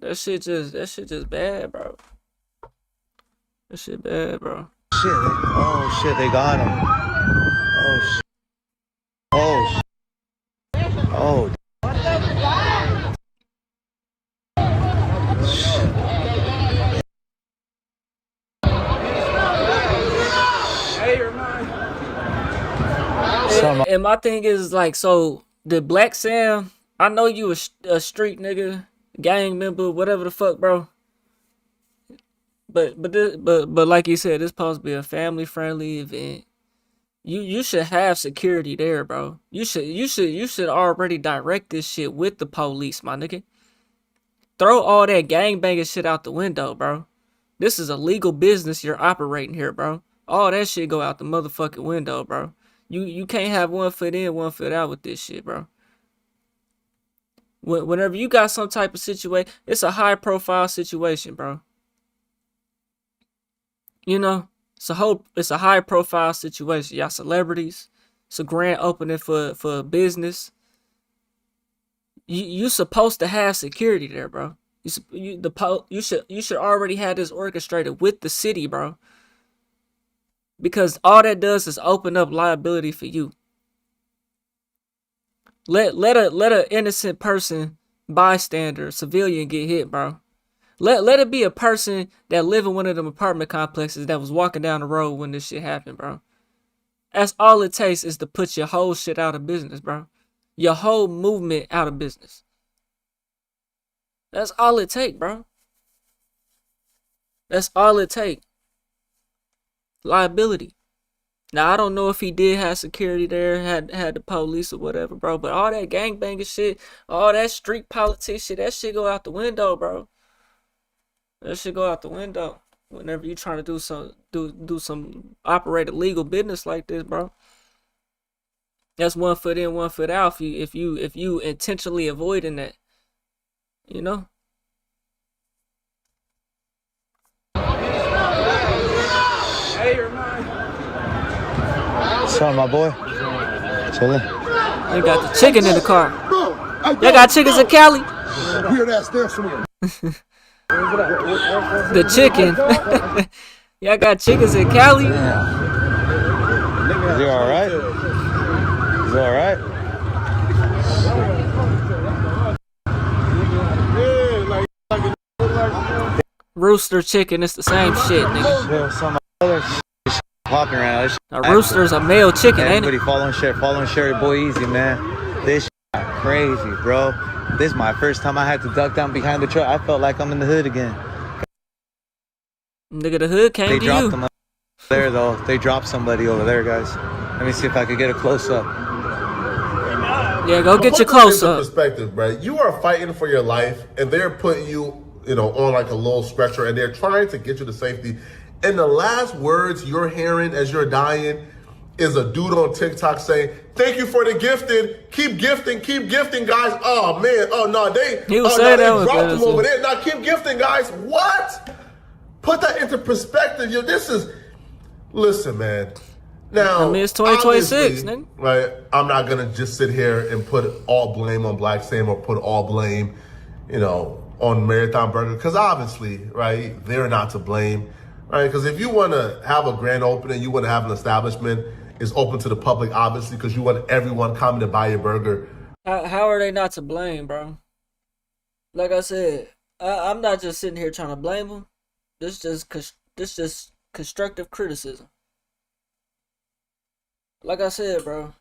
That shit just bad, bro. That shit bad, bro. shit. Oh shit, they got him. Oh shit. Oh shit. Oh. And my thing is like, so the Black Sam, I know you a street nigga, gang member, whatever the fuck, bro. But like you said, this supposed to be a family friendly event. You should have security there, bro. You should already direct this shit with the police, my nigga. Throw all that gangbanging shit out the window, bro. This is a legal business you're operating here, bro. All that shit go out the motherfucking window, bro. You can't have one foot in, one foot out with this shit, bro. Whenever you got some type of situation, it's a high profile situation, bro. You know, it's a high profile situation. Y'all celebrities. It's a grand opening for a business. You supposed to have security there, bro. You should already have this orchestrated with the city, bro. Because all that does is open up liability for you. Let a innocent person, bystander, civilian get hit, bro. Let it be a person that live in one of them apartment complexes that was walking down the road when this shit happened, bro. That's all it takes is to put your whole shit out of business, bro. Your whole movement out of business. That's all it take, bro. That's all it take. Liability. Now I don't know if he did have security there, had the police or whatever, bro. But all that gangbanging shit, all that street politics shit, that shit go out the window, bro. That shit go out the window. Whenever you trying to do some operate a legal business like this, bro. That's one foot in, one foot out. If you intentionally avoiding that, you know. Hey, you're mine. What's up, my boy? Chillin'. They got the chicken in the car. They got chickens in Cali. Weird ass there somewhere. The chicken. Y'all got chickens in Cali. Is he alright? Is he alright? Rooster chicken, it's the same shit, nigga. Some other shit popping right now. A rooster's a male chicken, ain't it? Everybody following Sherry Boy easy, man. This shit crazy, bro. This is my first time I had to duck down behind the truck. I felt like I'm in the hood again. Nigga, the hood came They to dropped you. them up there, though. They dropped somebody over there, guys. Let me see if I could get a close-up. Yeah, go get your Put this close into up. perspective, bro. You are fighting for your life, and they're putting you, on like a little stretcher, and they're trying to get you to safety. And the last words you're hearing as you're dying is a dude on TikTok saying, "Thank you for the gifted. Keep gifting, guys." Oh man, oh no, they was saying that was dropped better, them over there. Now keep gifting, guys. What? Put that into perspective, yo. Listen, man. Now, I mean, it's 2026, obviously, nigga. right? I'm not gonna just sit here and put all blame on Black Sam or put all blame, on Marathon Burger, because obviously, right, they're not to blame, right? Because if you want to have a grand opening, you want to have an establishment, it's open to the public, obviously, because you want everyone coming to buy your burger. How are they not to blame, bro? Like I said, I'm not just sitting here trying to blame them. This just constructive criticism. Like I said, bro,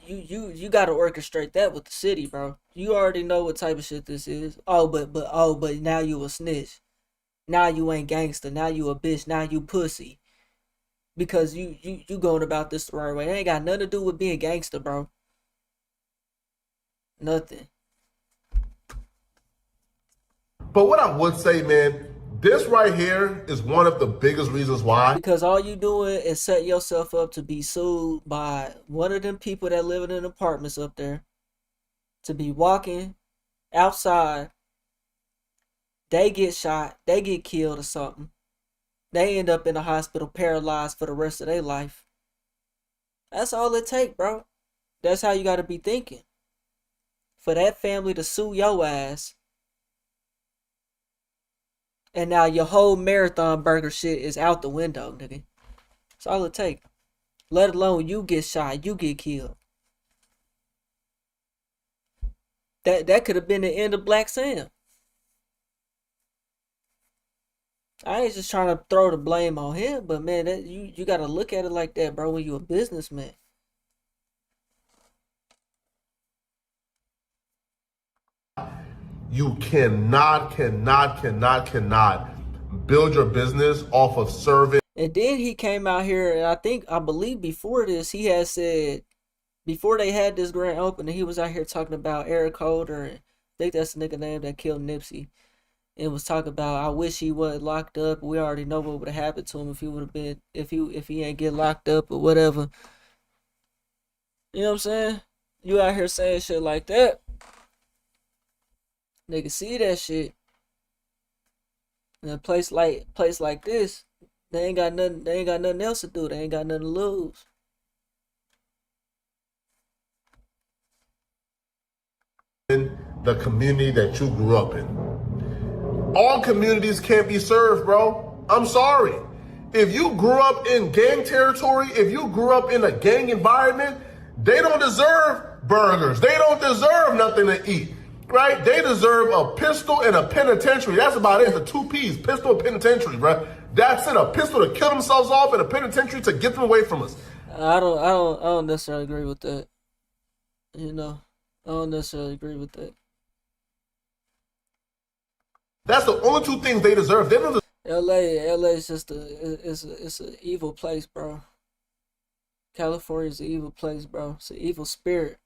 you gotta orchestrate that with the city, bro. You already know what type of shit this is. But now you a snitch. Now you ain't gangster. Now you a bitch. Now you pussy. Because you going about this the right way. It ain't got nothing to do with being gangster, bro. Nothing. But what I would say, man, this right here is one of the biggest reasons why. Because all you doing is set yourself up to be sued by one of them people that live in apartments up there. To be walking outside. They get shot. They get killed or something. They end up in the hospital paralyzed for the rest of their life. That's all it take, bro. That's how you got to be thinking. For that family to sue your ass. And now your whole Marathon Burger shit is out the window, nigga. That's all it take. Let alone you get shot, you get killed. That could have been the end of Black Sam. I ain't just trying to throw the blame on him, but man, you gotta look at it like that, bro, when you a businessman. You cannot build your business off of serving. And then he came out here, and I believe before this, he had said, before they had this grand opening, he was out here talking about Eric Holder, and I think that's the nigga name that killed Nipsey. And was talking about, I wish he wasn't locked up. We already know what would have happened to him if he would have been, if he ain't get locked up or whatever. You know what I'm saying? You out here saying shit like that. Nigga see that shit. In a place like this, they ain't got nothing else to do. They ain't got nothing to lose. In the community that you grew up in. All communities can't be served, bro. I'm sorry. If you grew up in gang territory, if you grew up in a gang environment, they don't deserve burgers. They don't deserve nothing to eat, right? They deserve a pistol and a penitentiary. That's about it. It's the 2 P's, pistol and penitentiary, bro. That's it. A pistol to kill themselves off and a penitentiary to get them away from us. I don't necessarily agree with that. You know, I don't necessarily agree with that. That's the only 2 things they deserve. They don't deserve. LA is just it's an evil place, bro. California is an evil place, bro. It's an evil spirit.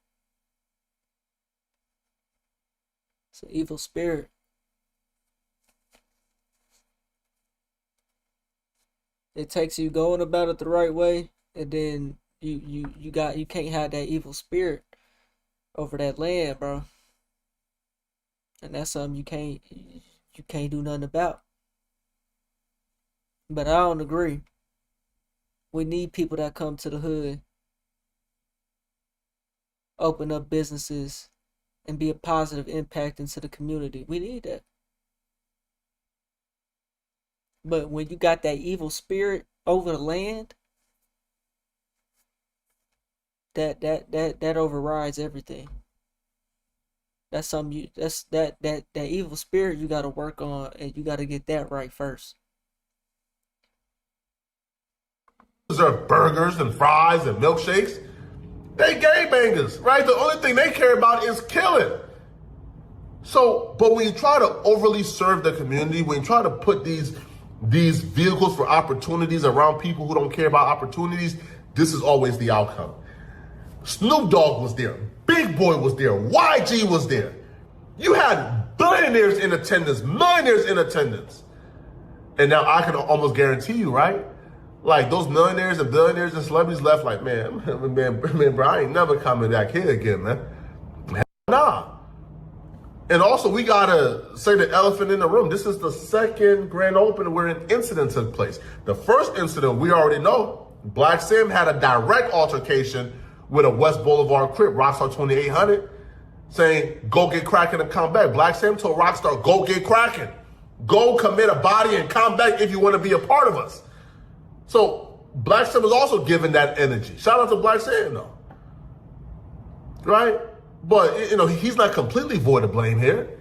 It's an evil spirit. It takes you going about it the right way, and then you can't have that evil spirit over that land, bro. And that's something you can't do nothing about. But I don't agree. We need people that come to the hood, open up businesses, and be a positive impact into the community. We need that. But when you got that evil spirit over the land, that overrides everything. That's something that evil spirit you gotta work on, and you gotta get that right first. Deserve burgers and fries and milkshakes. They gangbangers, right? The only thing they care about is killing. So, but when you try to overly serve the community, when you try to put these vehicles for opportunities around people who don't care about opportunities, this is always the outcome. Snoop Dogg was there. Big Boy was there. YG was there. You had billionaires in attendance, millionaires in attendance. And now I can almost guarantee you, right? Like those millionaires and billionaires and celebrities left like, man, bro, I ain't never coming back here again, man. Nah. And also, we gotta say the elephant in the room. This is the second grand opening where an incident took place. The first incident, we already know, Black Sam had a direct altercation with a West Boulevard Crip, Rockstar 2800, saying, go get cracking and come back. Black Sam told Rockstar, go get cracking. Go commit a body and come back if you want to be a part of us. So Black Sam was also given that energy. Shout out to Black Sam, though. Right? But, you know, he's not completely void of blame here.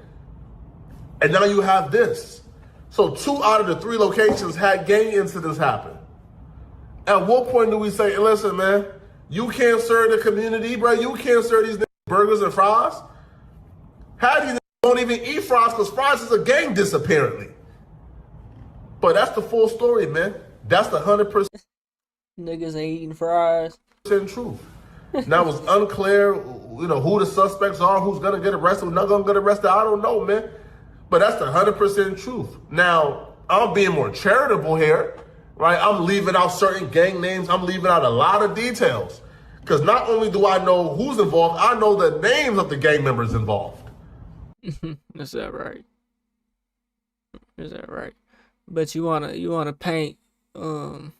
And now you have this. So 2 out of the 3 locations had gang incidents happen. At what point do we say, listen, man, you can't serve the community, bro. You can't serve these burgers and fries. How do you don't even eat fries because fries is a gang diss, apparently. But that's the full story, man. That's the 100% Niggas ain't eating fries. truth. Now it's unclear, you know, who the suspects are, who's gonna get arrested, who's not gonna get arrested. I don't know, man. But that's the 100% truth. Now, I'm being more charitable here, right? I'm leaving out certain gang names. I'm leaving out a lot of details. Because not only do I know who's involved, I know the names of the gang members involved. Is that right? Is that right? But you wanna paint you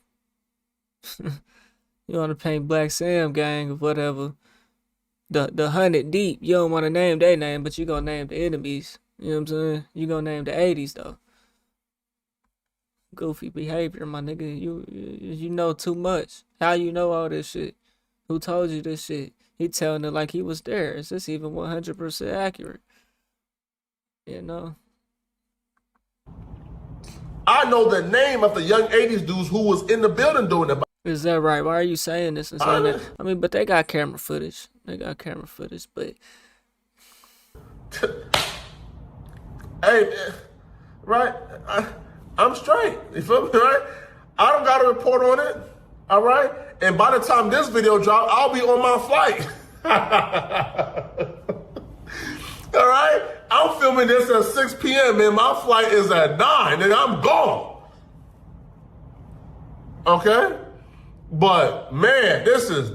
wanna paint Black Sam gang or whatever. The 100 deep. You don't wanna name their name, but you gonna name the enemies. You know what I'm saying? You gonna name the 80s though. Goofy behavior, my nigga. You know too much. How you know all this shit? Who told you this shit? He telling it like he was there. Is this even 100% accurate? You know? I know the name of the young 80s dudes who was in the building doing it. Is that right? Why are you saying this and saying that? I mean, but they got camera footage. But hey, man, right? I'm straight. You feel me, right? I don't got a report on it, all right? And by the time this video drops, I'll be on my flight. All right? I'm filming this at 6 p.m., man. My flight is at 9, and I'm gone. Okay? But, man, this is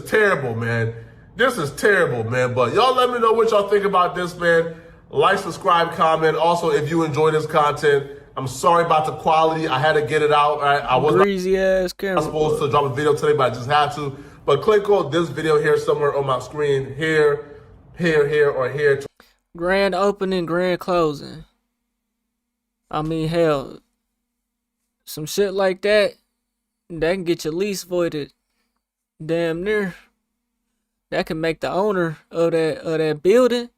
terrible, man. This is terrible, man. But y'all let me know what y'all think about this, man. Like, subscribe, comment. Also, if you enjoy this content, I'm sorry about the quality. I had to get it out. Right? I was not supposed to drop a video today, but I just had to. But click on this video here somewhere on my screen. Here, or here. Grand opening, grand closing. I mean, hell, some shit like that can get your lease voided. Damn near. That can make the owner of that building,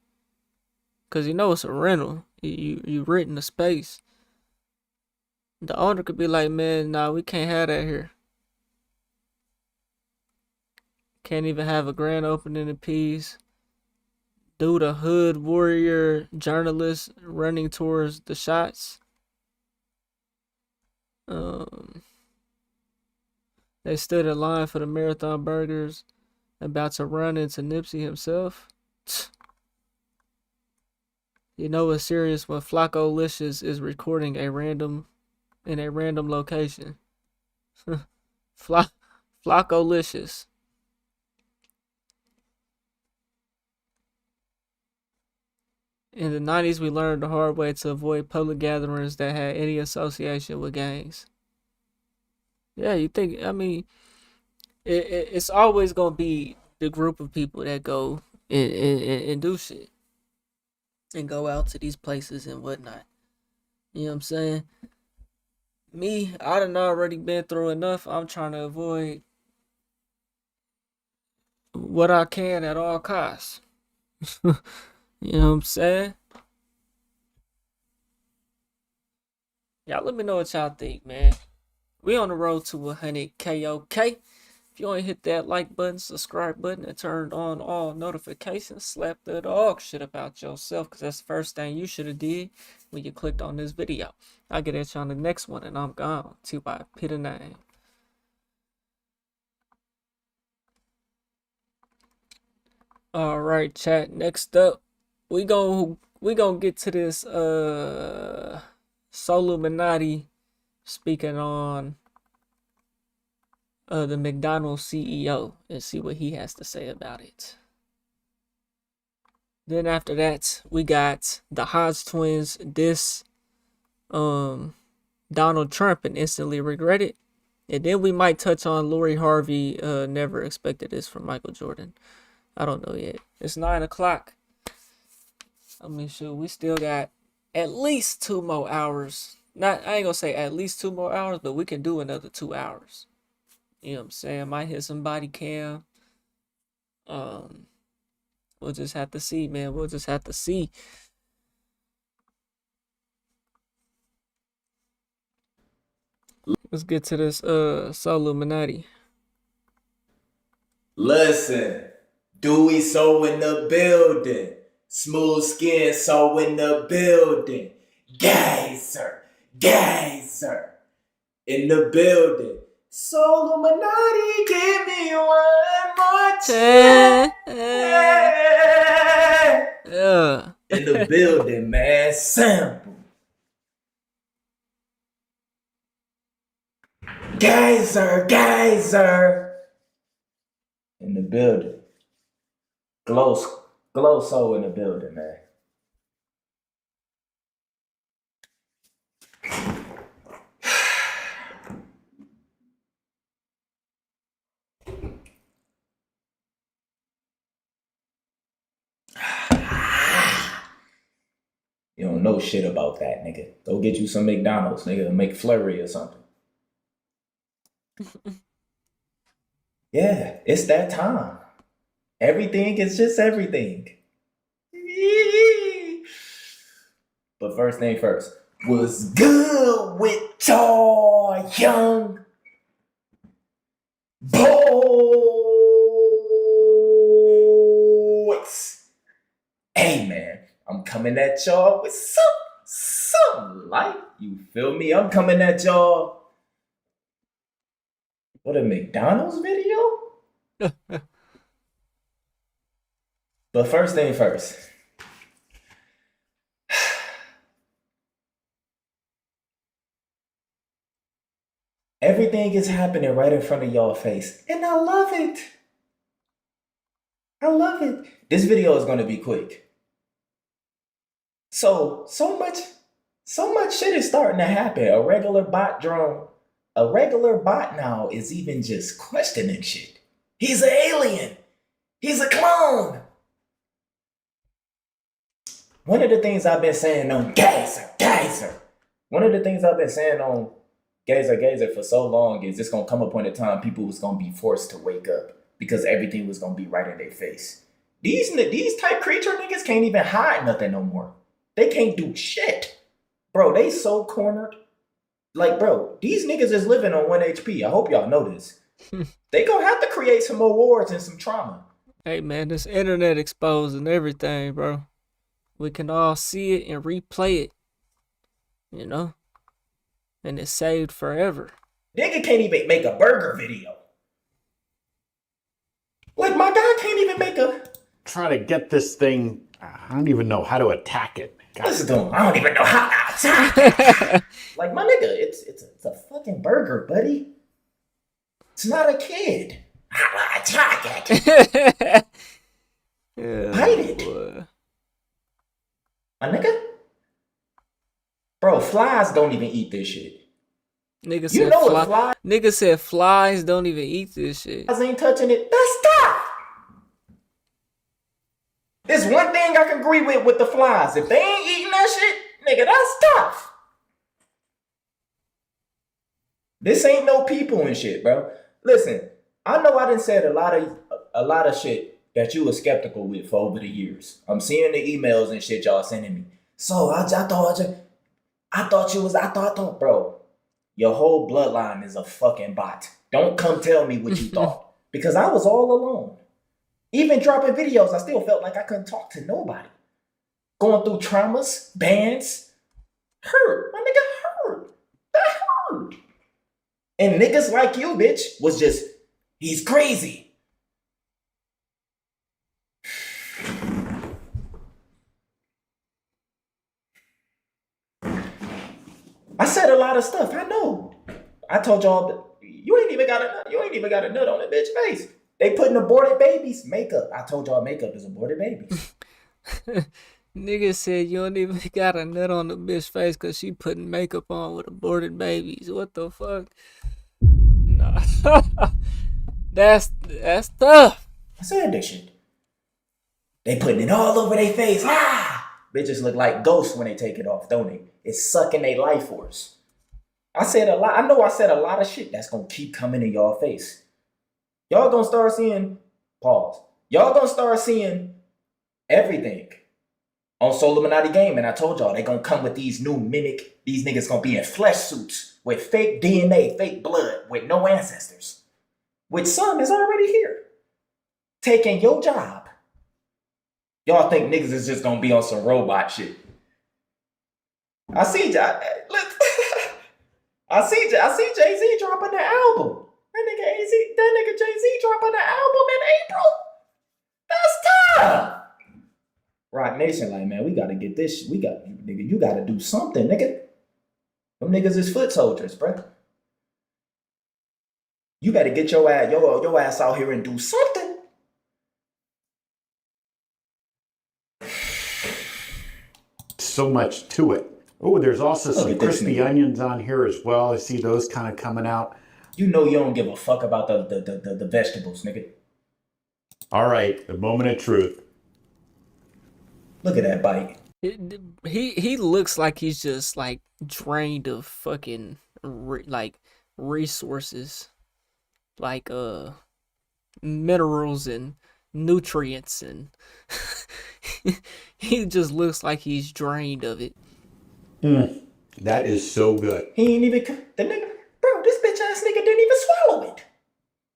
cause you know it's a rental. You renting the space. The owner could be like, man, nah, we can't have that here. Can't even have a grand opening in peace. Dude, a hood warrior journalist running towards the shots. They stood in line for the marathon burgers, about to run into Nipsey himself. You know it's serious when Flocko-licious is recording in a random location. Flocko-licious. In the 90s, we learned the hard way to avoid public gatherings that had any association with gangs. Yeah, you think, I mean, it's always going to be the group of people that go and do shit. And go out to these places and whatnot. You know what I'm saying? Me, I done already been through enough. I'm trying to avoid what I can at all costs. You know what I'm saying? Y'all let me know what y'all think, man. We on the road to 100K, okay? If you ain't hit that like button, subscribe button, and turned on all notifications, slap the dog shit about yourself, because that's the first thing you should have did when you clicked on this video. I'll get at you on the next one, and I'm gone. Till I put a name. All right, chat. Next up, we gonna get to this Soluminati speaking on the McDonald CEO and see what he has to say about it. Then after that, we got the Hodge twins diss Donald Trump and instantly regret it. And then we might touch on Lori Harvey. Never expected this from Michael Jordan. I don't know yet. It's 9 o'clock. I mean, shoot, we still got at least 2 more hours. I ain't gonna say at least 2 more hours, but we can do another 2 hours. You know what I'm saying? Might hit some body cam. We'll just have to see, man. We'll just have to see. Let's get to this Soul Illuminati. Listen, Dewey so in the building. Smooth skin so in the building. Geyser in the building. Soul Illuminati, give me one more chance. In the building, man. Sample. Geyser. In the building. Glow soul in the building, man. You don't know shit about that, nigga. Go get you some McDonald's, nigga, make flurry or something. Yeah, it's that time. Everything is just everything. But first thing first, what's good with y'all young boys? Hey man, I'm coming at y'all with some light. You feel me? I'm coming at y'all. What, a McDonald's video? But first thing first. Everything is happening right in front of y'all face. And I love it. I love it. This video is going to be quick. So much shit is starting to happen. A regular bot now is even just questioning shit. He's an alien. He's a clone. One of the things I've been saying on Geyser. One of the things I've been saying on Geyser for so long is it's going to come a point in time people was going to be forced to wake up because everything was going to be right in their face. These type creature niggas can't even hide nothing no more. They can't do shit. Bro, they so cornered. Like, bro, these niggas is living on 1 HP. I hope y'all know this. They gonna have to create some more wars and some trauma. Hey, man, this internet exposing everything, bro. We can all see it and replay it, you know? And it's saved forever. Nigga can't even make a burger video. Like, my guy can't even make a... Trying to get this thing, I don't even know how to attack it. Listen to him. I don't even know how to attack it. Like, my nigga, it's a fucking burger, buddy. It's not a kid. How to attack it. Yeah, bite it. Boy. My nigga? Bro, flies don't even eat this shit. Nigga said flies don't even eat this shit. Flies ain't touching it. That's stuff. There's one thing I can agree with the flies. If they ain't eating that shit, nigga, that's tough. This ain't no people and shit, bro. Listen, I know I done said a lot of shit that you were skeptical with for over the years. I'm seeing the emails and shit y'all sending me. So I thought, bro, your whole bloodline is a fucking bot. Don't come tell me what you thought. Because I was all alone. Even dropping videos, I still felt like I couldn't talk to nobody. Going through traumas, bans, hurt. My nigga hurt. That hurt. And niggas like you, bitch, was just, he's crazy. I said a lot of stuff, I know. I told y'all, you ain't even got a nut on that bitch face. They putting aborted babies makeup. I told y'all makeup is aborted babies. Nigga said you don't even got a nut on the bitch face because she putting makeup on with aborted babies. What the fuck? Nah. That's tough. I said that shit. They putting it all over their face. Bitches look like ghosts when they take it off, don't they? It's sucking their life force. I said a lot. I know I said a lot of shit that's gonna keep coming in y'all face. Y'all gonna start seeing, pause. Y'all gonna start seeing everything on Soul Illuminati Game. And I told y'all they gonna come with these new mimic. These niggas gonna be in flesh suits with fake DNA, fake blood, with no ancestors. Which some is already here. Taking your job. Y'all think niggas is just gonna be on some robot shit. I see Jay-Z dropping the album. That nigga Jay-Z dropping the album in April. That's tough. Rock Nation, like, man, we gotta get this. Nigga, you gotta do something, nigga. Them niggas is foot soldiers, bro. You better get your ass out here and do something. So much to it. Oh, there's also some crispy onions on here as well. I see those kind of coming out. You know you don't give a fuck about the vegetables, nigga. All right, the moment of truth. Look at that bite. He looks like he's just like drained of fucking like resources, like minerals and nutrients, and he just looks like he's drained of it. That is so good. He ain't even the nigga, bro. This bitch ass nigga didn't even swallow it.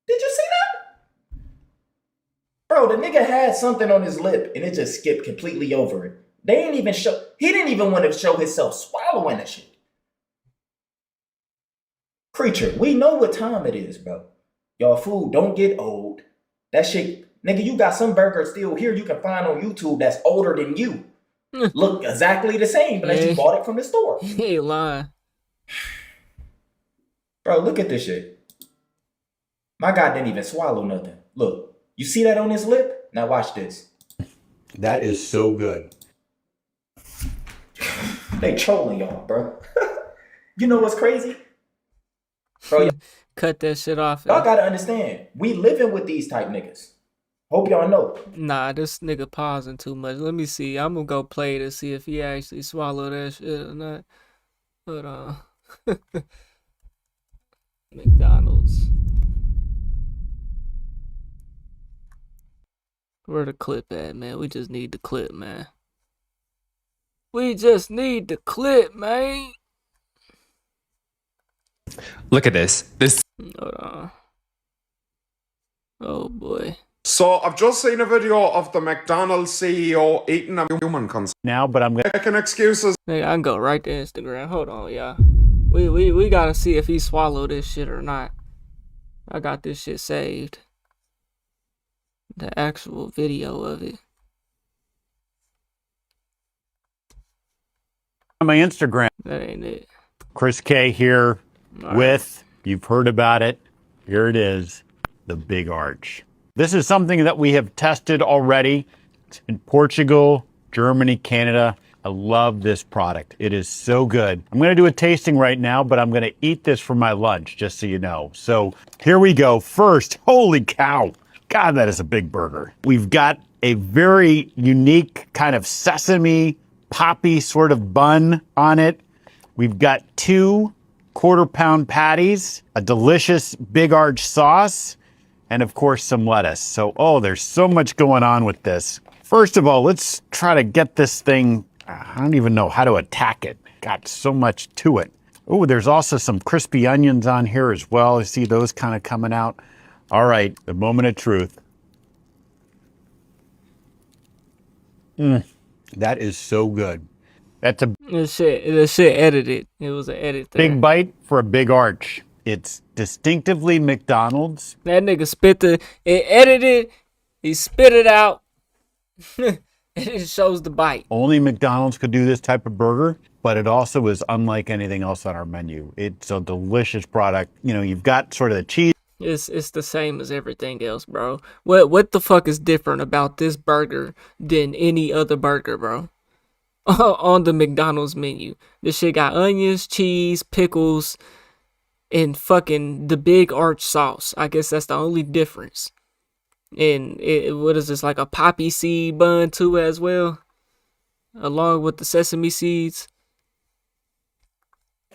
Did you see that, bro? The nigga had something on his lip and it just skipped completely over it. They ain't even show. He didn't even want to show himself swallowing the shit. Creature, we know what time it is, bro. Y'all food don't get old. That shit, nigga. You got some burgers still here you can find on YouTube that's older than you. Look exactly the same, but you bought it from the store. He ain't lying. Bro, look at this shit. My guy didn't even swallow nothing. Look, you see that on his lip? Now watch this. That is so good. They trolling y'all, bro. You know what's crazy? Bro, cut that shit off. Y'all gotta understand, we living with these type niggas. Hope y'all know. Nah, this nigga pausing too much. Let me see. I'm gonna go play to see if he actually swallowed that shit or not. Hold on. McDonald's. Where the clip at, man? We just need the clip, man. We just need the clip, man. Look at this. Hold on. Oh boy. So I've just seen a video of the McDonald's CEO eating a human concert. Now, but I'm gonna making excuses. Hey, I can go right to Instagram. Hold on, y'all. We gotta see if he swallowed this shit or not. I got this shit saved. The actual video of it. On my Instagram. That ain't it. Chris K here with, you've heard about it. Here it is, the Big Arch. This is something that we have tested already. It's in Portugal, Germany, Canada. I love this product. It is so good. I'm gonna do a tasting right now, but I'm gonna eat this for my lunch, just so you know. So here we go. First, holy cow. God, that is a big burger. We've got a very unique kind of sesame, poppy sort of bun on it. We've got 2 quarter-pound patties, a delicious Big Arch sauce, and of course some lettuce. So, there's so much going on with this. First of all, let's try to get this thing, I don't even know how to attack it. Got so much to it. Oh, there's also some crispy onions on here as well. I see those kind of coming out. All right, the moment of truth. That is so good. That's a this shit edited. It was an edit there. Big bite for a Big Arch. It's distinctively McDonald's. That nigga edited, he spit it out, and it shows the bite. Only McDonald's could do this type of burger, but it also is unlike anything else on our menu. It's a delicious product. You know, you've got sort of the cheese. It's the same as everything else, bro. What the fuck is different about this burger than any other burger, bro? On the McDonald's menu. This shit got onions, cheese, pickles. in fucking the big arch sauce. I guess that's the only difference. And what is this, like a poppy seed bun too as well, along with the sesame seeds.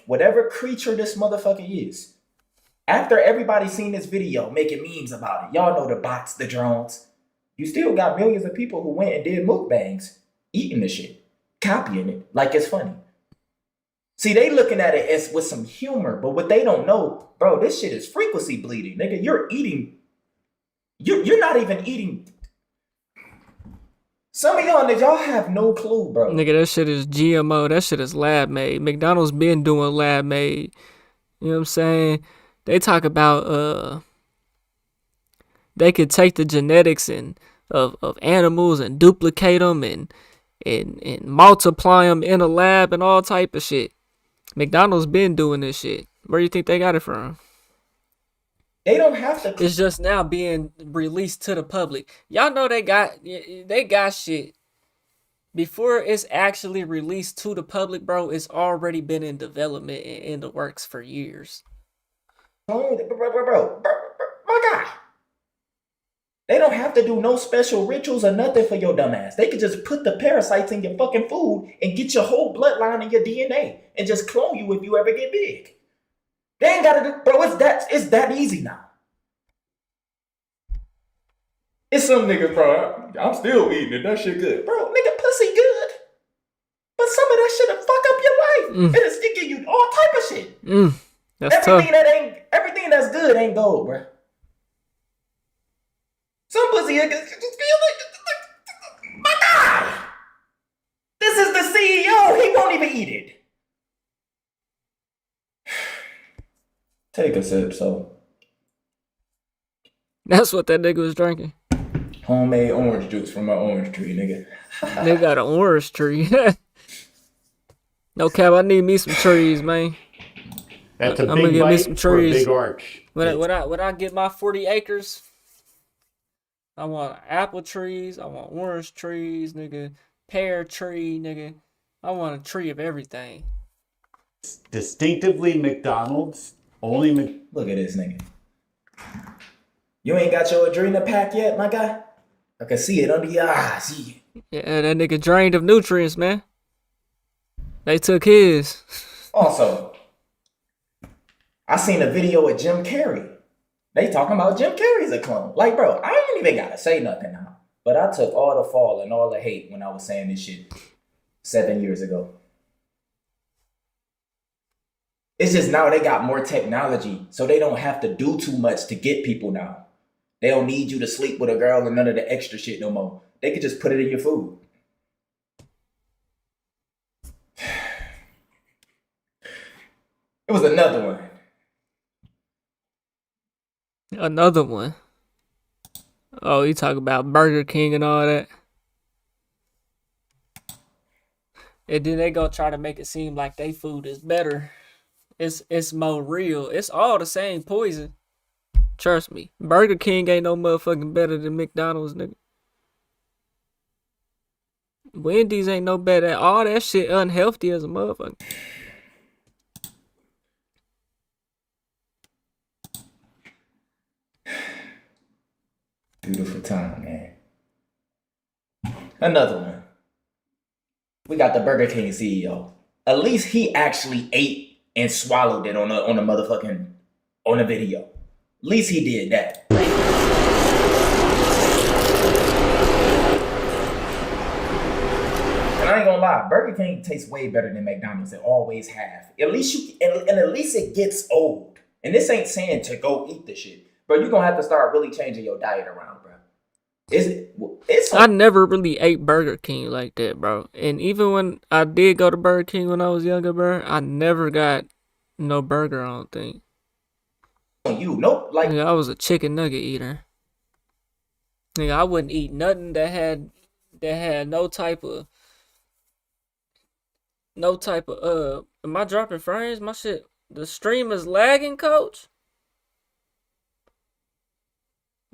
Whatever creature this motherfucker is, after everybody seen this video making memes about it, y'all know the bots, the drones, you still got millions of people who went and did mukbangs, eating the shit, copying it like it's funny. See, they looking at it as with some humor, but what they don't know, bro, this shit is frequency bleeding. Nigga, you're eating, you're not even eating. Some of y'all have no clue, bro. Nigga, that shit is GMO. That shit is lab made. McDonald's been doing lab made. You know what I'm saying? They talk about they could take the genetics of animals and duplicate them and multiply them in a lab and all type of shit. McDonald's been doing this shit. Where do you think they got it from? They don't have to. It's just now being released to the public. Y'all know they got shit. Before it's actually released to the public, bro, it's already been in development and in the works for years. Bro, my guy. They don't have to do no special rituals or nothing for your dumb ass. They could just put the parasites in your fucking food and get your whole bloodline and your DNA and just clone you if you ever get big. They ain't gotta do, bro, it's that easy now. It's some niggas, bro, I'm still eating it, that shit good. Bro, nigga, pussy good. But some of that shit'll fuck up your life. It'll give you all type of shit. That's Everything that's good ain't gold, bro. Some pussy niggas just feel like, my God, this is the CEO. He won't even eat it. Take a sip, so. That's what that nigga was drinking. Homemade orange juice from my orange tree, nigga. They got an orange tree. No cap, I need me some trees, man. That's a I'm big gonna get me bite some for a trees. big arch. When I get my 40 acres, I want apple trees, I want orange trees, nigga, pear tree, nigga. I want a tree of everything. Distinctively McDonald's. Look at this nigga. You ain't got your adrenal pack yet, my guy? I can see it under your eyes. Yeah, that nigga drained of nutrients, man. They took his. Also, I seen a video with Jim Carrey. They talking about Jim Carrey's a clone. Like, bro, I ain't even gotta say nothing now. But I took all the fall and all the hate when I was saying this shit 7 years ago. It's just now they got more technology, so they don't have to do too much to get people now. They don't need you to sleep with a girl and none of the extra shit no more. They could just put it in your food. It was another one. Another one. Oh, you talk about Burger King and all that. And then they go try to make it seem like they food is better. It's more real. It's all the same poison. Trust me. Burger King ain't no motherfucking better than McDonald's, nigga. Wendy's ain't no better. All that shit unhealthy as a motherfucker. Beautiful time, man. Another one. We got the Burger King CEO. At least he actually ate and swallowed it on a video. At least he did that. And I ain't gonna lie, Burger King tastes way better than McDonald's. It always have. At least at least it gets old. And this ain't saying to go eat the shit, but you're gonna have to start really changing your diet around, bro. I never really ate Burger King like that, bro. And even when I did go to Burger King when I was younger, bro, I never got no burger, I don't think. Like, I was a chicken nugget eater. Nigga, I wouldn't eat nothing that had no type of am I dropping frames? My shit, the stream is lagging, coach.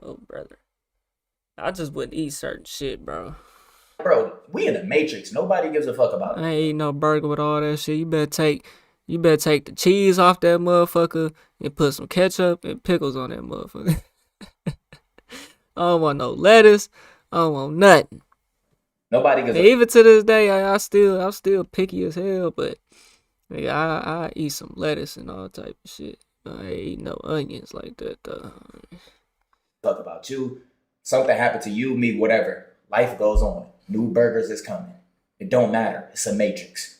Oh, brother. I just wouldn't eat certain shit, bro. Bro, we in the Matrix. Nobody gives a fuck about it. I ain't eating no burger with all that shit. You better take You better take the cheese off that motherfucker and put some ketchup and pickles on that motherfucker. I don't want no lettuce. I don't want nothing. Nobody gets even to this day, I'm still picky as hell, but nigga, I eat some lettuce and all type of shit. I ain't eat no onions like that though. talk about you. Something happened to you, me, whatever. Life goes on. New burgers is coming. It don't matter. It's a matrix.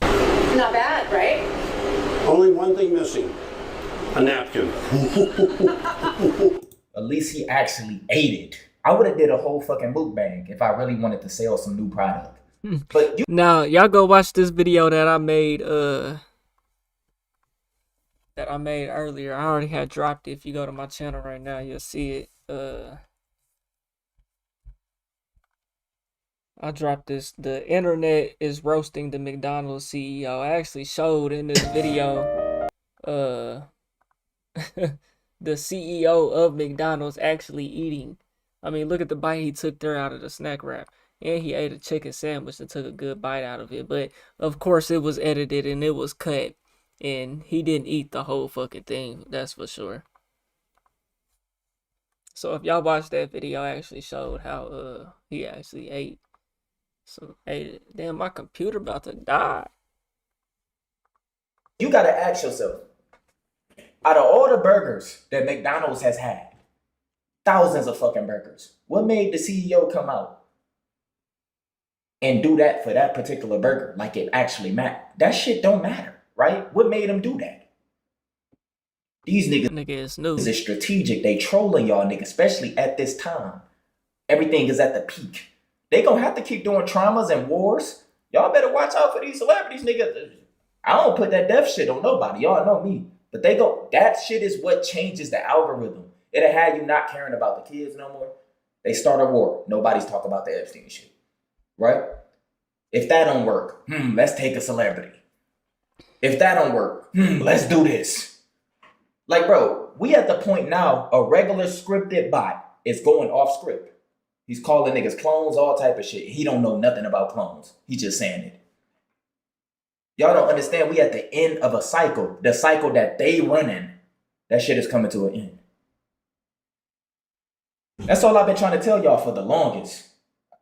Not bad, right? Only one thing missing. A napkin. At least he actually ate it. I would have did a whole fucking mukbang if I really wanted to sell some new product. But you Now, y'all go watch this video that I made earlier. I already had dropped it. If you go to my channel right now, you'll see it. I dropped this. The internet is roasting the McDonald's CEO. I actually showed in this video the CEO of McDonald's actually eating. I mean, look at the bite he took there out of the snack wrap. And he ate a chicken sandwich and took a good bite out of it. But, of course, it was edited and it was cut. And he didn't eat the whole fucking thing. That's for sure. So, if y'all watched that video, I actually showed how he actually ate. So, damn, my computer about to die. You gotta ask yourself, out of all the burgers that McDonald's has had, thousands of fucking burgers, what made the CEO come out and do that for that particular burger like it actually mattered? That shit don't matter, right? What made him do that? These niggas is strategic. They trolling y'all niggas, especially at this time. Everything is at the peak. They gonna have to keep doing traumas and wars. Y'all better watch out for these celebrities, niggas. I don't put that death shit on nobody. Y'all know me. But that shit is what changes the algorithm. It'll have you not caring about the kids no more. They start a war. Nobody's talking about the Epstein shit. Right? If that don't work, let's take a celebrity. If that don't work, let's do this. Like, bro, we at the point now, a regular scripted bot is going off script. He's calling niggas clones, all type of shit. He don't know nothing about clones. He just saying it. Y'all don't understand. We at the end of a cycle. The cycle that they running, that shit is coming to an end. That's all I've been trying to tell y'all for the longest.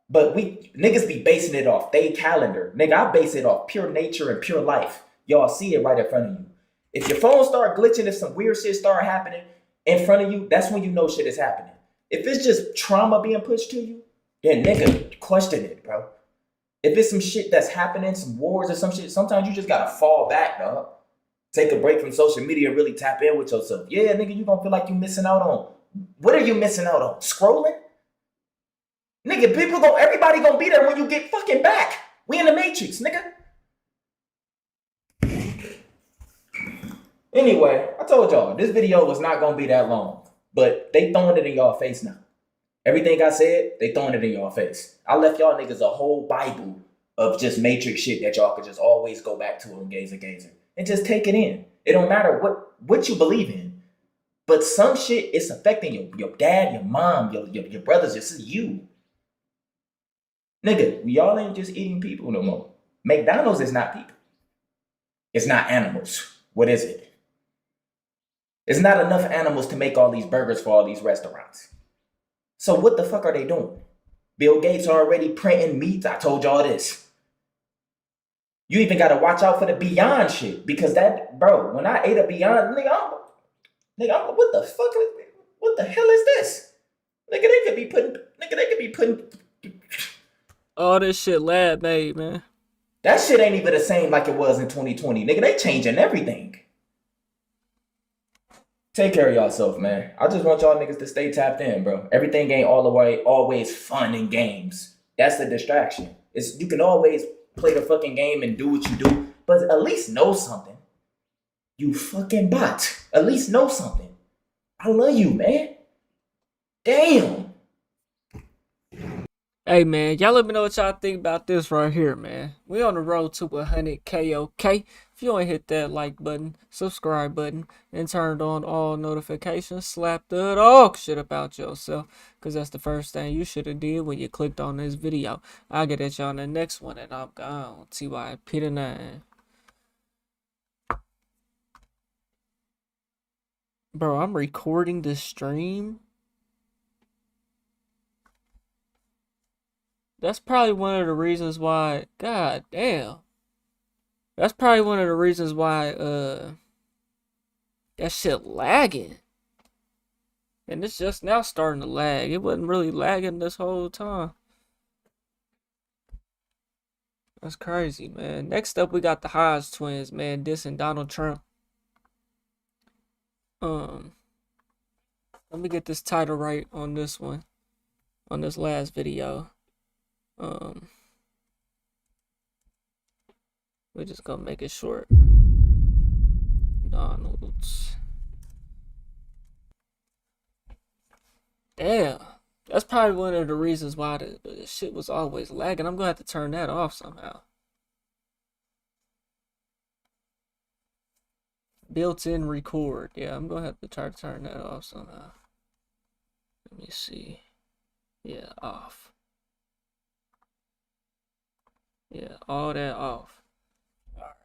But niggas be basing it off they calendar. Nigga, I base it off pure nature and pure life. Y'all see it right in front of you. If your phone start glitching, if some weird shit start happening in front of you, that's when you know shit is happening. If it's just trauma being pushed to you, then nigga, question it, bro. If it's some shit that's happening, some wars or some shit, sometimes you just gotta fall back, dog. Take a break from social media and really tap in with yourself. Yeah, nigga, you gonna feel like you missing out on. What are you missing out on? Scrolling? Nigga, everybody gonna be there when you get fucking back. We in the Matrix, nigga. Anyway, I told y'all, this video was not gonna be that long. But they throwing it in y'all face now. Everything I said, they throwing it in y'all face. I left y'all niggas a whole Bible of just Matrix shit that y'all could just always go back to on Gazer. And just take it in. It don't matter what you believe in. But some shit is affecting your dad, your mom, your brothers, your sister, you. Nigga, y'all ain't just eating people no more. McDonald's is not people. It's not animals. What is it? It's not enough animals to make all these burgers for all these restaurants. So what the fuck are they doing? Bill Gates already printing meat. I told y'all this. You even got to watch out for the Beyond shit. Because that, bro, when I ate a Beyond, what the fuck? What the hell is this? Nigga, they could be putting all this shit lab made, man. That shit ain't even the same like it was in 2020. Nigga, they changing everything. Take care of yourself, man. I just want y'all niggas to stay tapped in, bro. Everything ain't all the way always fun and games. That's the distraction. You can always play the fucking game and do what you do, but at least know something. You fucking bot. At least know something. I love you, man. Damn. Hey, man, y'all let me know what y'all think about this right here, man. We on the road to 100K, okay? If If you ain't hit that like button, subscribe button, and turned on all notifications, slap the dog shit about yourself, because that's the first thing you should have did when you clicked on this video. I'll get at y'all in the next one, and I'm gone. TYP the 9. Bro, I'm recording the stream. That's probably one of the reasons why, god damn. That's probably one of the reasons why that shit lagging. And it's just now starting to lag. It wasn't really lagging this whole time. That's crazy, man. Next up, we got the Hodge twins, man, dissing Donald Trump. Let me get this title right on this one, on this last video. We're just gonna make it short. Donald's. Damn. That's probably one of the reasons why the shit was always lagging. I'm gonna have to turn that off somehow. Built-in record. Yeah, I'm gonna have to try to turn that off somehow. Let me see. Yeah, off. Yeah, all that off. Alright.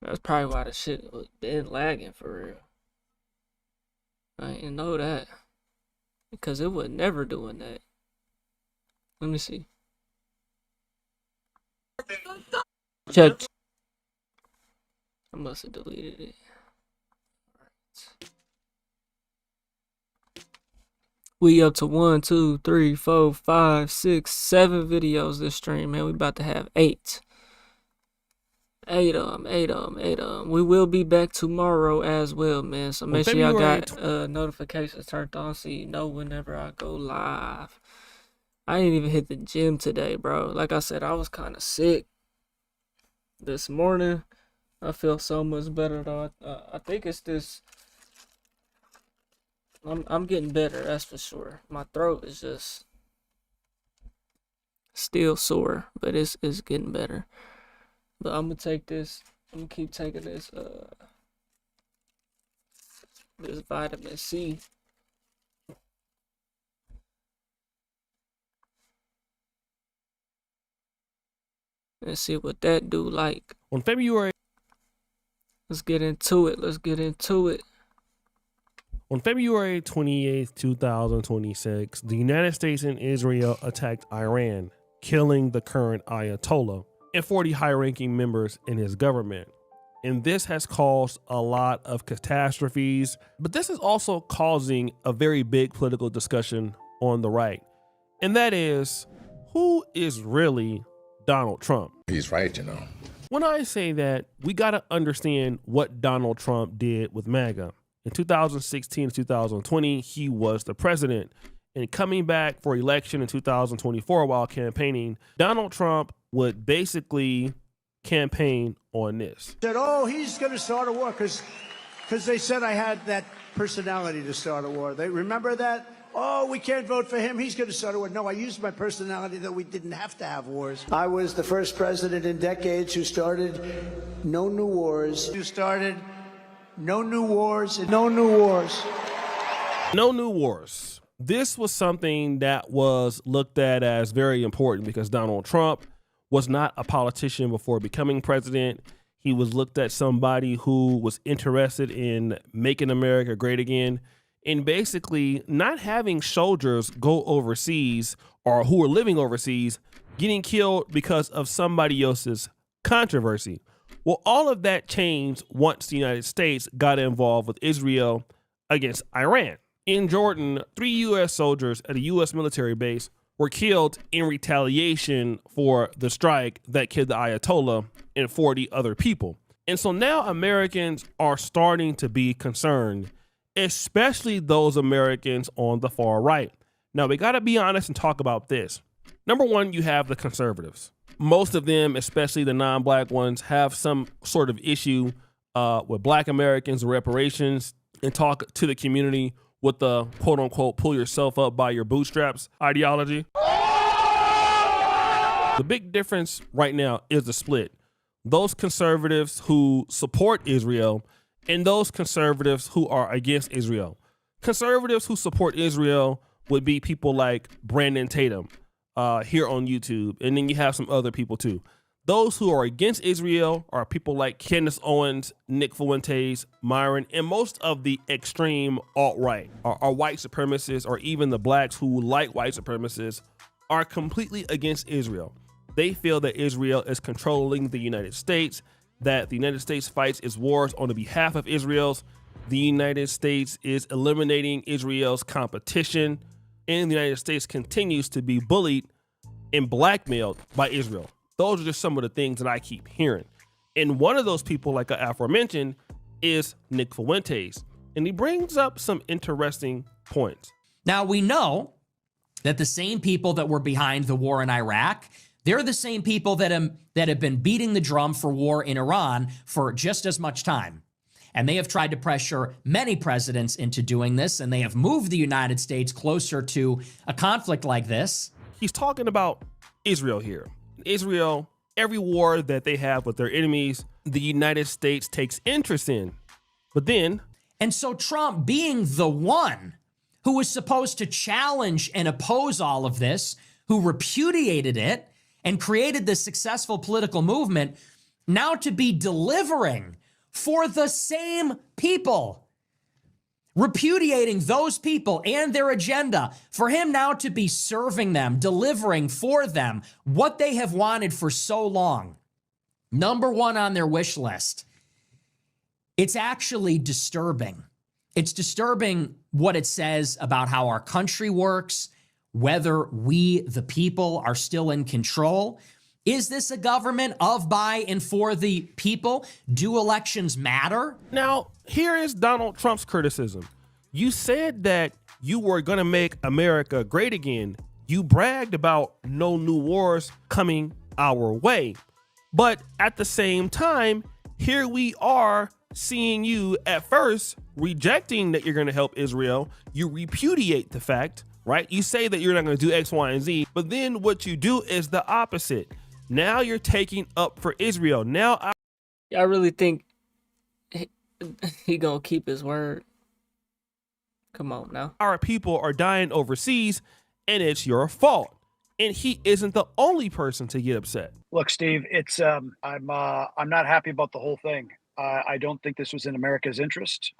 That's probably why the shit was been lagging for real. I didn't know that. Because it was never doing that. Let me see. Check. I must have deleted it. Alright. We up to 1, 2, 3, 4, 5, 6, 7 videos this stream, man. We about to have 8. 8 of them. We will be back tomorrow as well, man. So make sure y'all got notifications turned on so you know whenever I go live. I didn't even hit the gym today, bro. Like I said, I was kind of sick this morning. I feel so much better though. I think it's this. I'm getting better, that's for sure. My throat is just still sore, but it's getting better. But I'm gonna take this. I'm gonna keep taking this this vitamin C. Let's see what that do like. On February. Let's get into it. On February 28th, 2026, the United States and Israel attacked Iran, killing the current Ayatollah and 40 high-ranking members in his government. And this has caused a lot of catastrophes, but this is also causing a very big political discussion on the right. And that is, who is really Donald Trump? He's right, you know. When I say that, we got to understand what Donald Trump did with MAGA. In 2016 and 2020, he was the president. And coming back for election in 2024 while campaigning, Donald Trump would basically campaign on this. Said, oh, he's going to start a war because they said I had that personality to start a war. They remember that? Oh, we can't vote for him. He's going to start a war. No, I used my personality that we didn't have to have wars. I was the first president in decades who started no new wars. Who started no new wars and no new wars. No new wars. This was something that was looked at as very important because Donald Trump was not a politician before becoming president. He was looked at somebody who was interested in making America great again and basically not having soldiers go overseas or who are living overseas getting killed because of somebody else's controversy. Well, all of that changed once the United States got involved with Israel against Iran. In Jordan, 3 U.S. soldiers at a U.S. military base were killed in retaliation for the strike that killed the Ayatollah and 40 other people. And so now Americans are starting to be concerned, especially those Americans on the far right. Now, we got to be honest and talk about this. Number one, you have the conservatives. Most of them, especially the non-black ones, have some sort of issue with black Americans, reparations, and talk to the community with the quote unquote pull yourself up by your bootstraps ideology. The big difference right now is the split. Those conservatives who support Israel and those conservatives who are against Israel. Conservatives who support Israel would be people like Brandon Tatum here on YouTube. And then you have some other people too. Those who are against Israel are people like Candace Owens, Nick Fuentes, Myron, and most of the extreme alt-right are white supremacists, or even the blacks who like white supremacists are completely against Israel. They feel that Israel is controlling the United States, that the United States fights its wars on the behalf of Israel's. The United States is eliminating Israel's competition, and the United States continues to be bullied and blackmailed by Israel. Those are just some of the things that I keep hearing. And one of those people, like I aforementioned, is Nick Fuentes. And he brings up some interesting points. Now, we know that the same people that were behind the war in Iraq, they're the same people that have been beating the drum for war in Iran for just as much time. And they have tried to pressure many presidents into doing this, and they have moved the United States closer to a conflict like this. He's talking about Israel here. Israel, every war that they have with their enemies, the United States takes interest in. But then... And so Trump, being the one who was supposed to challenge and oppose all of this, who repudiated it and created this successful political movement, now to be delivering for the same people, repudiating those people and their agenda, for him now to be serving them, delivering for them what they have wanted for so long. Number one on their wish list. It's actually disturbing. It's disturbing what it says about how our country works, whether we, the people, are still in control. Is this a government of, by, and for the people? Do elections matter? Now, here is Donald Trump's criticism. You said that you were going to make America great again. You bragged about no new wars coming our way. But at the same time, here we are seeing you at first rejecting that you're going to help Israel. You repudiate the fact, right? You say that you're not going to do X, Y, and Z, but then what you do is the opposite. Now you're taking up for Israel. Now I really think he gonna keep his word. Come on now. Our people are dying overseas, and it's your fault. And he isn't the only person to get upset. Look, Steve, it's I'm not happy about the whole thing. I don't think this was in America's interest.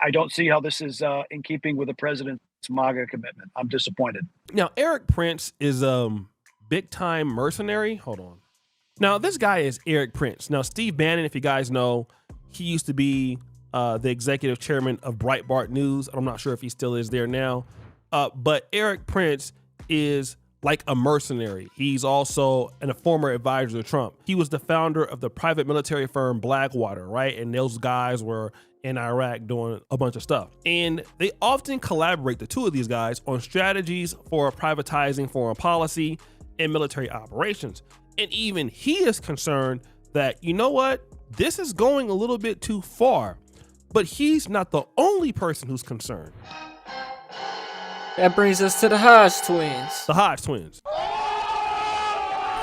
I don't see how this is in keeping with the president's MAGA commitment. I'm disappointed. Now, Eric Prince is big time mercenary. Hold on. Now, this guy is Eric Prince. Now, Steve Bannon, if you guys know, he used to be the executive chairman of Breitbart News. I'm not sure if he still is there now. But Eric Prince is like a mercenary. He's also a former advisor to Trump. He was the founder of the private military firm Blackwater, right? And those guys were in Iraq doing a bunch of stuff. And they often collaborate, the two of these guys, on strategies for privatizing foreign policy and military operations. And even he is concerned that, you know what, this is going a little bit too far. But he's not the only person who's concerned. That brings us to the Hodge twins. The Hodge twins.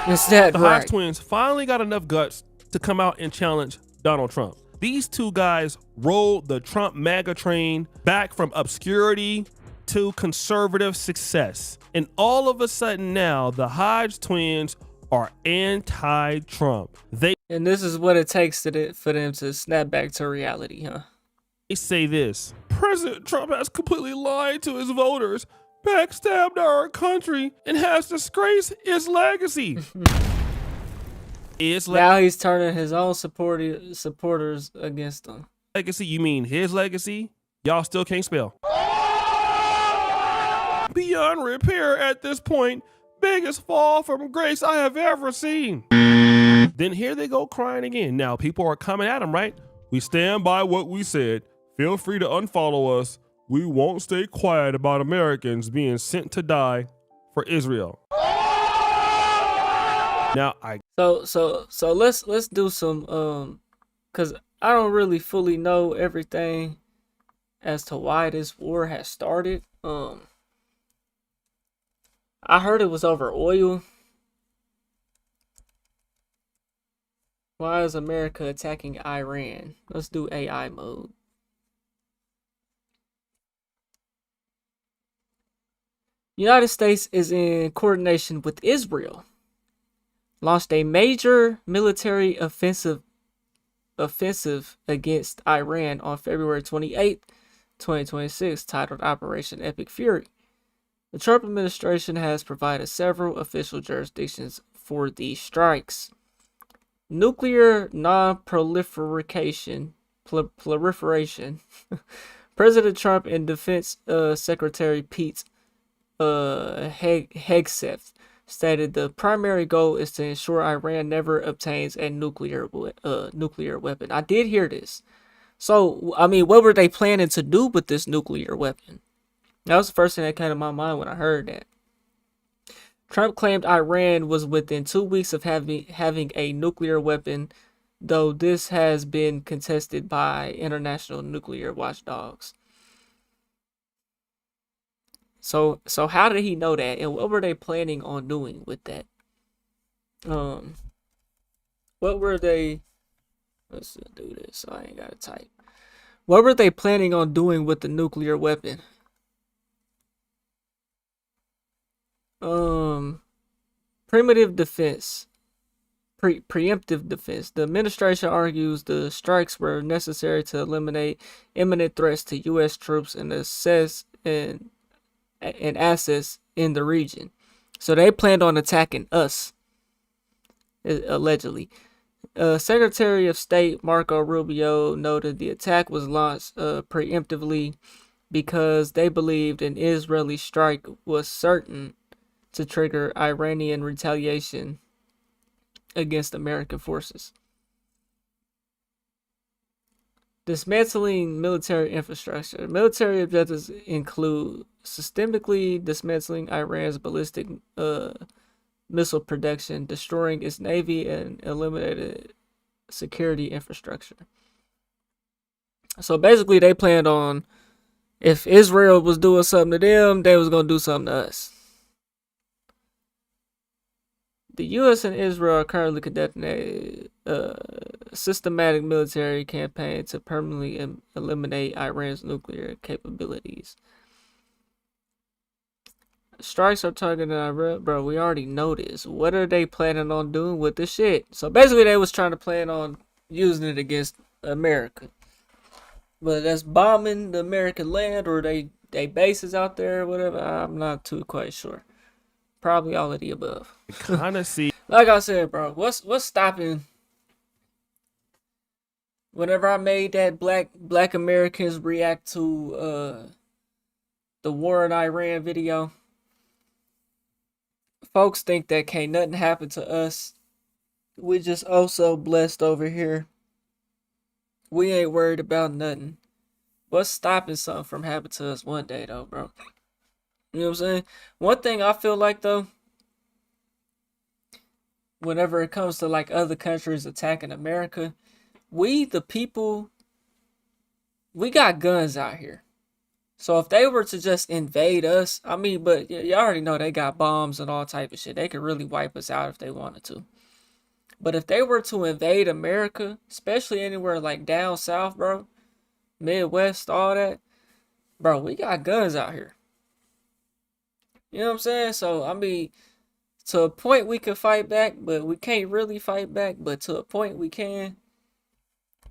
Is that the right? Hodge twins finally got enough guts to come out and challenge Donald Trump. These two guys rolled the Trump MAGA train back from obscurity to conservative success. And all of a sudden now, the Hodge twins are anti-Trump. And this is what it takes for them to snap back to reality, huh? They say this: President Trump has completely lied to his voters, backstabbed our country, and has disgraced his legacy. Now he's turning his own supporters against him. Legacy? You mean his legacy? Y'all still can't spell. Beyond repair at this point. Biggest fall from grace I have ever seen. Then here they go crying again. Now people are coming at him, right? We stand by what we said. Feel free to unfollow us. We won't stay quiet about Americans being sent to die for Israel. Now So let's do some cause I don't really fully know everything as to why this war has started. I heard it was over oil. Why is America attacking Iran? Let's do AI mode. United States is in coordination with Israel. Launched a major military offensive against Iran on February 28, 2026, titled Operation Epic Fury. The Trump administration has provided several official jurisdictions for these strikes. Nuclear non-proliferation. President Trump and Defense Secretary Pete Hegseth stated the primary goal is to ensure Iran never obtains a nuclear weapon. I did hear this. So, I mean, what were they planning to do with this nuclear weapon? That was the first thing that came to my mind when I heard that. Trump claimed Iran was within 2 weeks of having a nuclear weapon, though this has been contested by international nuclear watchdogs. So how did he know that, and what were they planning on doing with that? What were they? Let's do this. So I ain't gotta type. What were they planning on doing with the nuclear weapon? Primitive defense. Preemptive defense. The administration argues the strikes were necessary to eliminate imminent threats to U.S. troops and assets and assets in the region. So they planned on attacking us, allegedly. Secretary of State Marco Rubio noted the attack was launched preemptively because they believed an Israeli strike was certain to trigger Iranian retaliation against American forces. Dismantling military infrastructure. Military objectives include systemically dismantling Iran's ballistic missile production, destroying its navy, and eliminating security infrastructure. So basically, they planned on, if Israel was doing something to them, they was going to do something to us. The U.S. and Israel are currently conducting a systematic military campaign to permanently eliminate Iran's nuclear capabilities. Strikes are targeting Iran. Bro, we already know this. What are they planning on doing with this shit? So basically, they was trying to plan on using it against America. But that's bombing the American land or they bases out there or whatever. I'm not too quite sure. Probably all of the above. Kind of see. Like I said, bro, what's stopping? Whenever I made that black Americans react to the war in Iran video, folks think that can't nothing happen to us. We just also blessed over here. We ain't worried about nothing. What's stopping something from happening to us one day though, bro? You know what I'm saying? One thing I feel like though, whenever it comes to like other countries attacking America, we the people, we got guns out here. So if they were to just invade us, I mean, but you already know they got bombs and all type of shit. They could really wipe us out if they wanted to. But if they were to invade America, especially anywhere like down south, bro, Midwest, all that, bro, we got guns out here. You know what I'm saying? So, I mean, to a point we can fight back, but we can't really fight back, but to a point we can.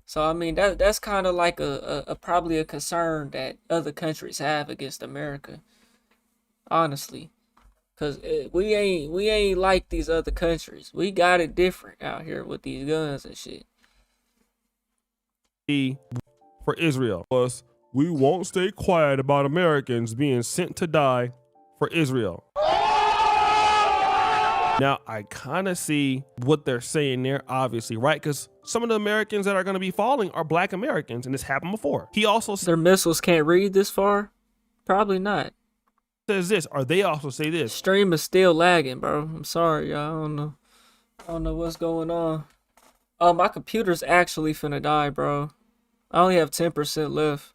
So, I mean, that's kind of like a probably a concern that other countries have against America. Honestly. Because we ain't like these other countries. We got it different out here with these guns and shit. For Israel was, we won't stay quiet about Americans being sent to die for Israel. Now, I kind of see what they're saying there, obviously, right? Because some of the Americans that are going to be falling are black Americans, and this happened before. He also their missiles can't read this far? Probably not. Says this, or they also say this. Stream is still lagging, bro. I'm sorry, y'all. I don't know what's going on. Oh, my computer's actually finna die, bro. I only have 10% left.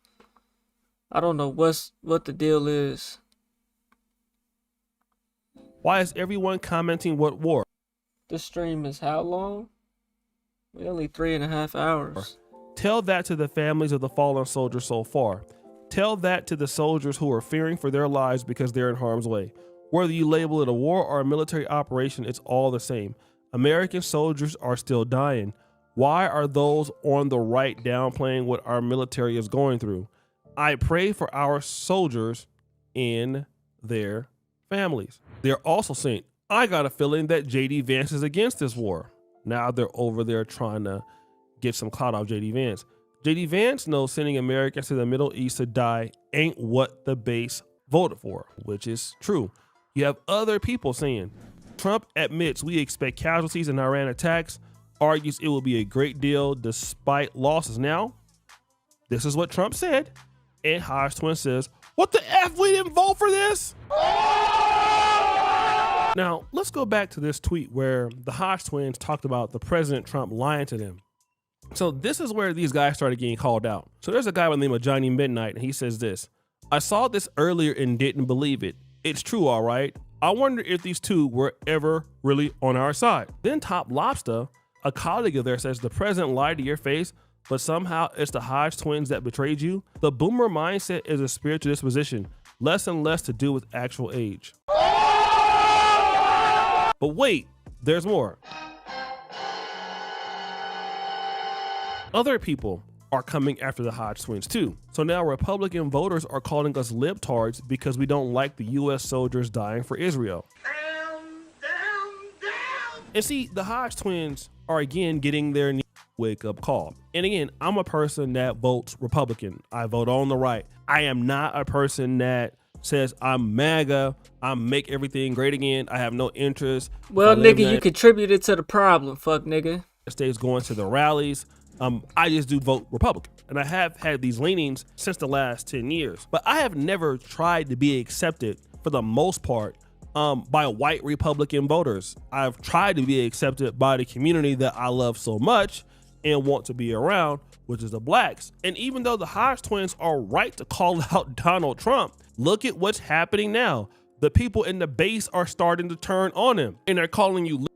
I don't know what the deal is. Why is everyone commenting what war? The stream is how long? We only 3.5 hours. Tell that to the families of the fallen soldiers so far. Tell that to the soldiers who are fearing for their lives because they're in harm's way. Whether you label it a war or a military operation, it's all the same. American soldiers are still dying. Why are those on the right downplaying what our military is going through? I pray for our soldiers and their families. They're also saying, I got a feeling that JD Vance is against this war. Now they're over there trying to get some clout off JD Vance. JD Vance knows sending Americans to the Middle East to die ain't what the base voted for, which is true. You have other people saying, Trump admits we expect casualties in Iran attacks, argues it will be a great deal despite losses. Now, this is what Trump said, and Hodge Twin says, what the F, we didn't vote for this? Now, let's go back to this tweet where the Hodge twins talked about the President Trump lying to them. So this is where these guys started getting called out. So there's a guy by the name of Johnny Midnight, and he says this: I saw this earlier and didn't believe it. It's true, all right. I wonder if these two were ever really on our side. Then Top Lobster, a colleague of theirs, says the president lied to your face, but somehow it's the Hodge twins that betrayed you. The boomer mindset is a spiritual disposition, less and less to do with actual age. But wait, there's more. Other people are coming after the Hodge twins too. So now Republican voters are calling us libtards because we don't like the US soldiers dying for Israel. And see, the Hodge twins are again getting their wake-up call. And again, I'm a person that votes Republican. I vote on the right. I am not a person that says I'm MAGA, I make everything great again, I have no interest. Well, nigga, you contributed to the problem, fuck nigga. States going to the rallies. I just do vote Republican. And I have had these leanings since the last 10 years. But I have never tried to be accepted, for the most part, by white Republican voters. I've tried to be accepted by the community that I love so much and want to be around, which is the blacks. And even though the Hodge twins are right to call out Donald Trump, look at what's happening now. The people in the base are starting to turn on him, and they're calling you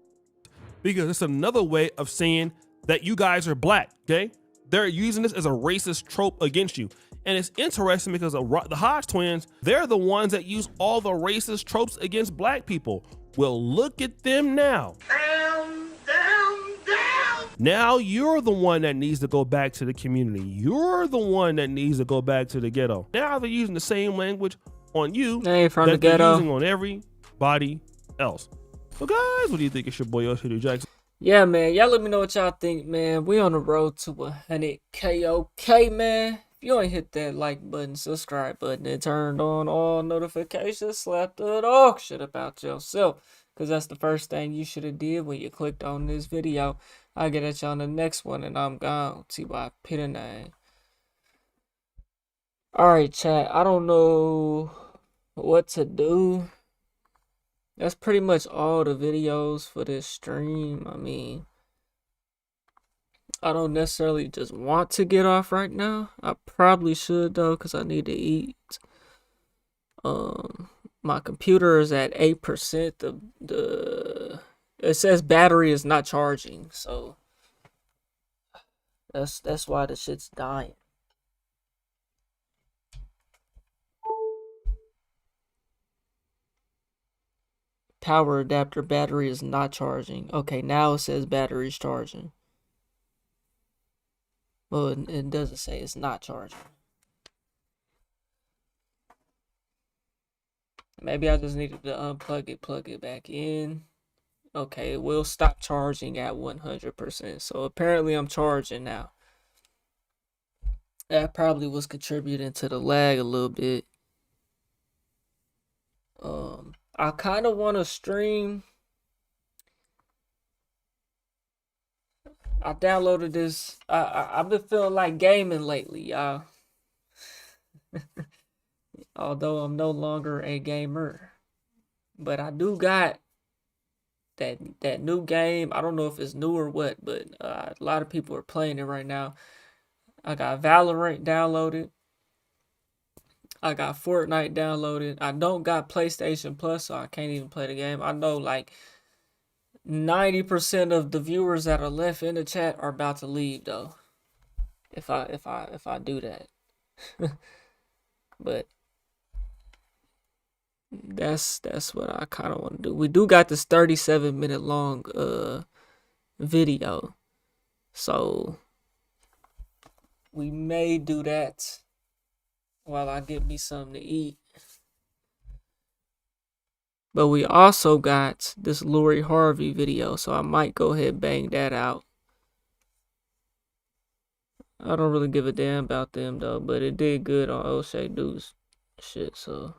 because it's another way of saying that you guys are black, okay? They're using this as a racist trope against you. And it's interesting because the Hodge twins, they're the ones that use all the racist tropes against black people. Well, look at them now. Now you're the one that needs to go back to the community. You're the one that needs to go back to the ghetto. Now they're using the same language on you that they're using on everybody else. So guys, what do you think? It's your boy Yoshi Jackson. Yeah, man. Y'all let me know what y'all think, man. We on the road to 100K, okay, man. If you ain't hit that like button, subscribe button, and turned on all notifications, slap the dog shit about yourself. Because that's the first thing you should have did when you clicked on this video. I'll get at you on the next one, and I'm gone. T.Y. Pitername. Alright, chat. I don't know what to do. That's pretty much all the videos for this stream. I mean, I don't necessarily just want to get off right now. I probably should though, because I need to eat. My computer is at 8%. It says battery is not charging, so that's why the shit's dying. Power adapter battery is not charging. Okay, now it says battery's charging. Well, it doesn't say it's not charging. Maybe I just needed to unplug it, plug it back in. Okay, it will stop charging at 100%. So apparently I'm charging now. That probably was contributing to the lag a little bit. I kind of want to stream. I downloaded this. I've been feeling like gaming lately, y'all. Although I'm no longer a gamer. But I do got that new game. I don't know if it's new or what, but a lot of people are playing it right now. I got Valorant downloaded. I got Fortnite downloaded. I don't got PlayStation Plus, so I can't even play the game. I know like 90% of the viewers that are left in the chat are about to leave though. If I do that. But that's what I kind of want to do. We do got this 37-minute long video. So we may do that while I get me something to eat. But we also got this Lori Harvey video, so I might go ahead and bang that out. I don't really give a damn about them though, but it did good on O'Shea Dude's shit, so.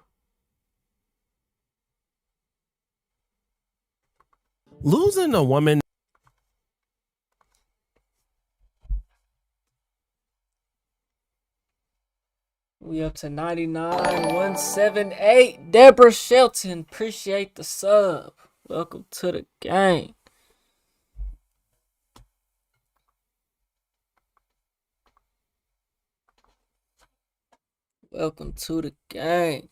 Losing a woman. We up to 99,178. Deborah Shelton, appreciate the sub. Welcome to the game. Welcome to the game.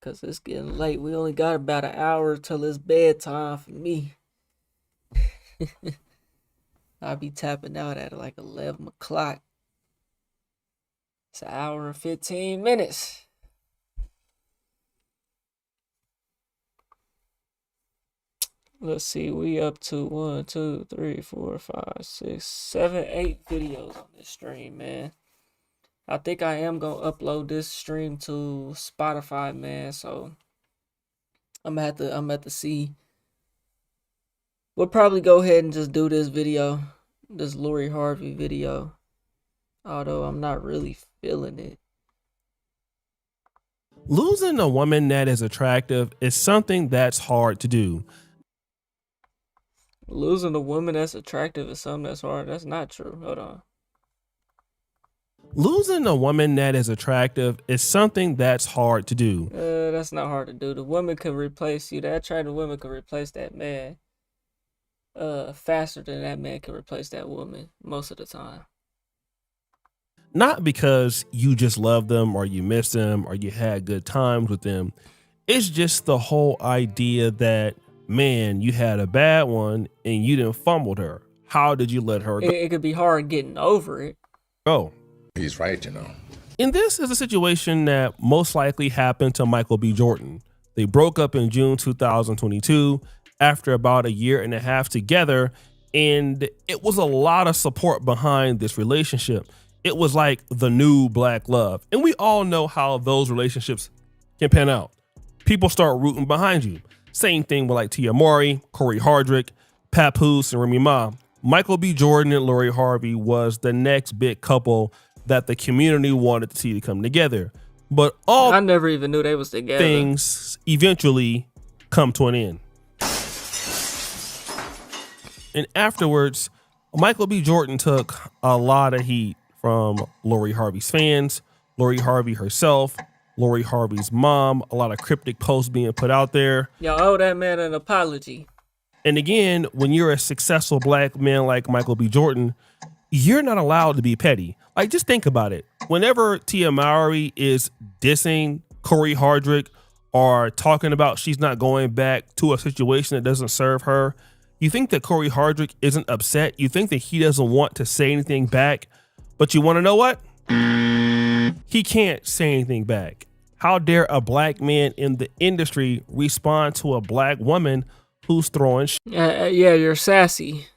Cause it's getting late. We only got about an hour till it's bedtime for me. I'll be tapping out at like 11 o'clock. It's an hour and 15 minutes. Let's see, we up to 1, 2, 3, 4, 5, 6, 7, 8 videos on this stream, man. I think I am gonna upload this stream to Spotify, man. So I'm gonna have to see. We'll probably go ahead and just do this video, this Lori Harvey video. Although I'm not really feeling it. Losing a woman that is attractive is something that's hard to do. Losing a woman that's attractive is something that's hard. That's not true. Hold on. Losing a woman that is attractive is something that's hard to do. That's not hard to do. The woman could replace you. That attractive woman could replace that man faster than that man can replace that woman most of the time. Not because you just love them or you miss them or you had good times with them. It's just the whole idea that, man, you had a bad one and you didn't fumbled her. How did you let her go? It could be hard getting over it. Oh. He's right, you know. And this is a situation that most likely happened to Michael B. Jordan. They broke up in June 2022 after about 1.5 years together, and it was a lot of support behind this relationship. It was like the new black love. And we all know how those relationships can pan out. People start rooting behind you. Same thing with like Tia Mowry, Corey Hardrick, Papoose, and Remy Ma. Michael B. Jordan and Lori Harvey was the next big couple that the community wanted to see to come together. But all I never even knew they was together. Things eventually come to an end. And afterwards, Michael B. Jordan took a lot of heat from Lori Harvey's fans, Lori Harvey herself, Lori Harvey's mom, a lot of cryptic posts being put out there. Y'all owe that man an apology. And again, when you're a successful black man like Michael B. Jordan, you're not allowed to be petty. Like, just think about it. Whenever Tia Mowry is dissing Corey Hardrick or talking about she's not going back to a situation that doesn't serve her, you think that Corey Hardrick isn't upset. You think that he doesn't want to say anything back. But you want to know what? He can't say anything back. How dare a black man in the industry respond to a black woman who's throwing yeah, you're sassy.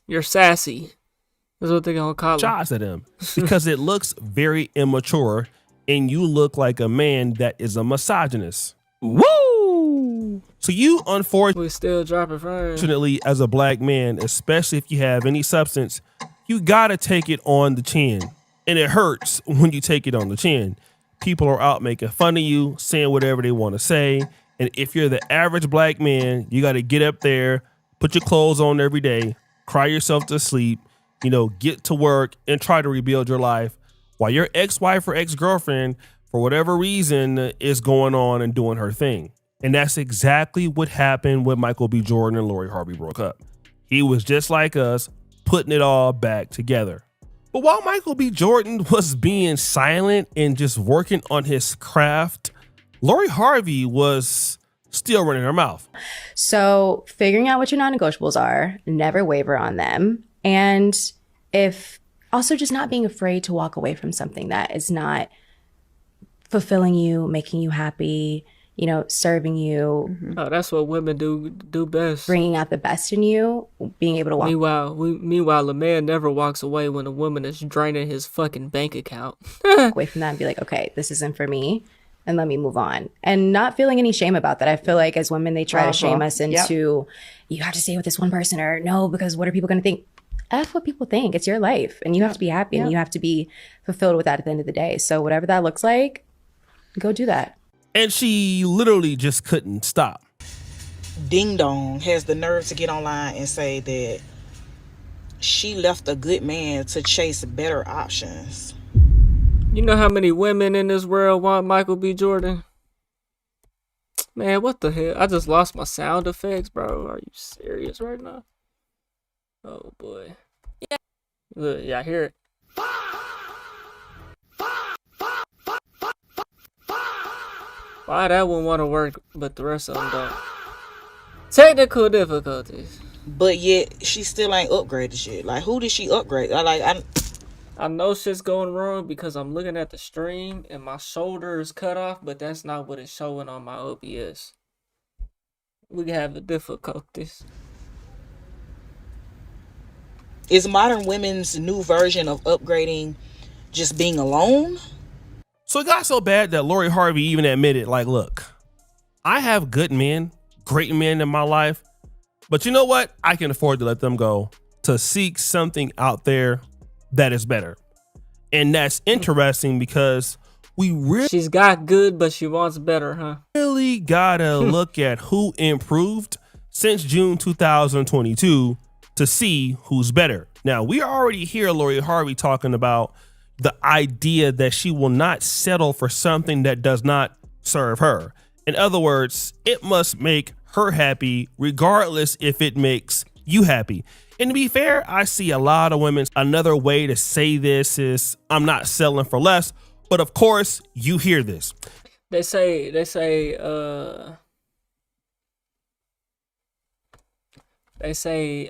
You're sassy. That's what they're gonna call shots at him because it looks very immature and you look like a man that is a misogynist. Woo! So you we still dropping frames. Unfortunately, as a black man, especially if you have any substance, you gotta take it on the chin. And it hurts when you take it on the chin. People are out making fun of you, saying whatever they want to say. And if you're the average black man, you gotta get up there, put your clothes on every day, cry yourself to sleep, get to work and try to rebuild your life while your ex-wife or ex-girlfriend, for whatever reason, is going on and doing her thing. And that's exactly what happened when Michael B. Jordan and Lori Harvey broke up. He was just like us, putting it all back together. But while Michael B. Jordan was being silent and just working on his craft, Lori Harvey was still running her mouth. So figuring out what your non-negotiables are, never waver on them. And if also just not being afraid to walk away from something that is not fulfilling you, making you happy, you know, serving you. Oh, that's what women do best. Bringing out the best in you, being able to walk. Meanwhile, a man never walks away when a woman is draining his fucking bank account. Away from that and be like, okay, this isn't for me, and let me move on. And not feeling any shame about that. I feel like as women, they try to shame us into, you have to stay with this one person, or no, because what are people going to think? F what people think. It's your life, and you have to be happy, and you have to be fulfilled with that at the end of the day. So whatever that looks like, go do that. And she literally just couldn't stop. Ding Dong has the nerve to get online and say that she left a good man to chase better options. You know how many women in this world want Michael B. Jordan? Man, what the hell? I just lost my sound effects, bro. Are you serious right now? Oh, boy. Yeah. Look, yeah, I hear it. Why that one want to work, but the rest of them don't? Technical difficulties. But yet, she still ain't upgraded shit. Like, who did she upgrade? I know shit's going wrong because I'm looking at the stream and my shoulder is cut off, but that's not what it's showing on my OBS. We have the difficulties. Is modern women's new version of upgrading just being alone? So it got so bad that Lori Harvey even admitted, like, look, I have good men, great men in my life, but you know what? I can afford to let them go to seek something out there that is better. And that's interesting because we really... She's got good, but she wants better, huh? Really gotta look at who improved since June 2022 to see who's better. Now, we already hear Lori Harvey talking about the idea that she will not settle for something that does not serve her. In other words, it must make her happy regardless if it makes you happy. And to be fair, I see a lot of women. Another way to say this is, I'm not settling for less, but of course you hear this. They say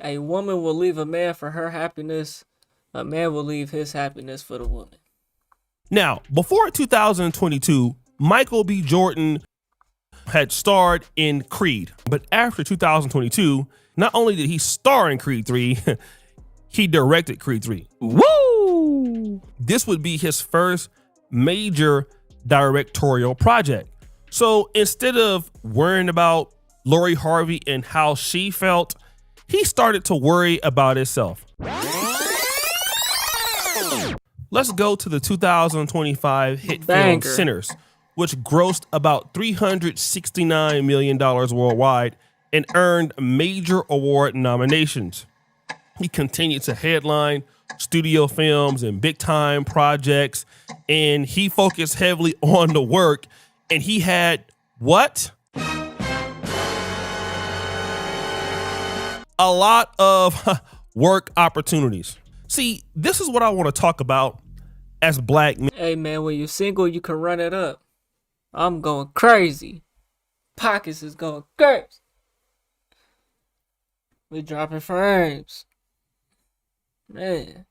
a woman will leave a man for her happiness. A man will leave his happiness for the woman. Now, before 2022, Michael B. Jordan had starred in Creed. But after 2022, not only did he star in Creed 3, he directed Creed 3. Woo! This would be his first major directorial project. So instead of worrying about Lori Harvey and how she felt, he started to worry about himself. Let's go to the 2025 hit film Sinners, which grossed about $369 million worldwide and earned major award nominations. He continued to headline studio films and big time projects, and he focused heavily on the work, and he had what? A lot of work opportunities. See, this is what I want to talk about as black men. Hey man, when you're single, you can run it up. I'm going crazy. Pockets is going crazy. We dropping frames. Man,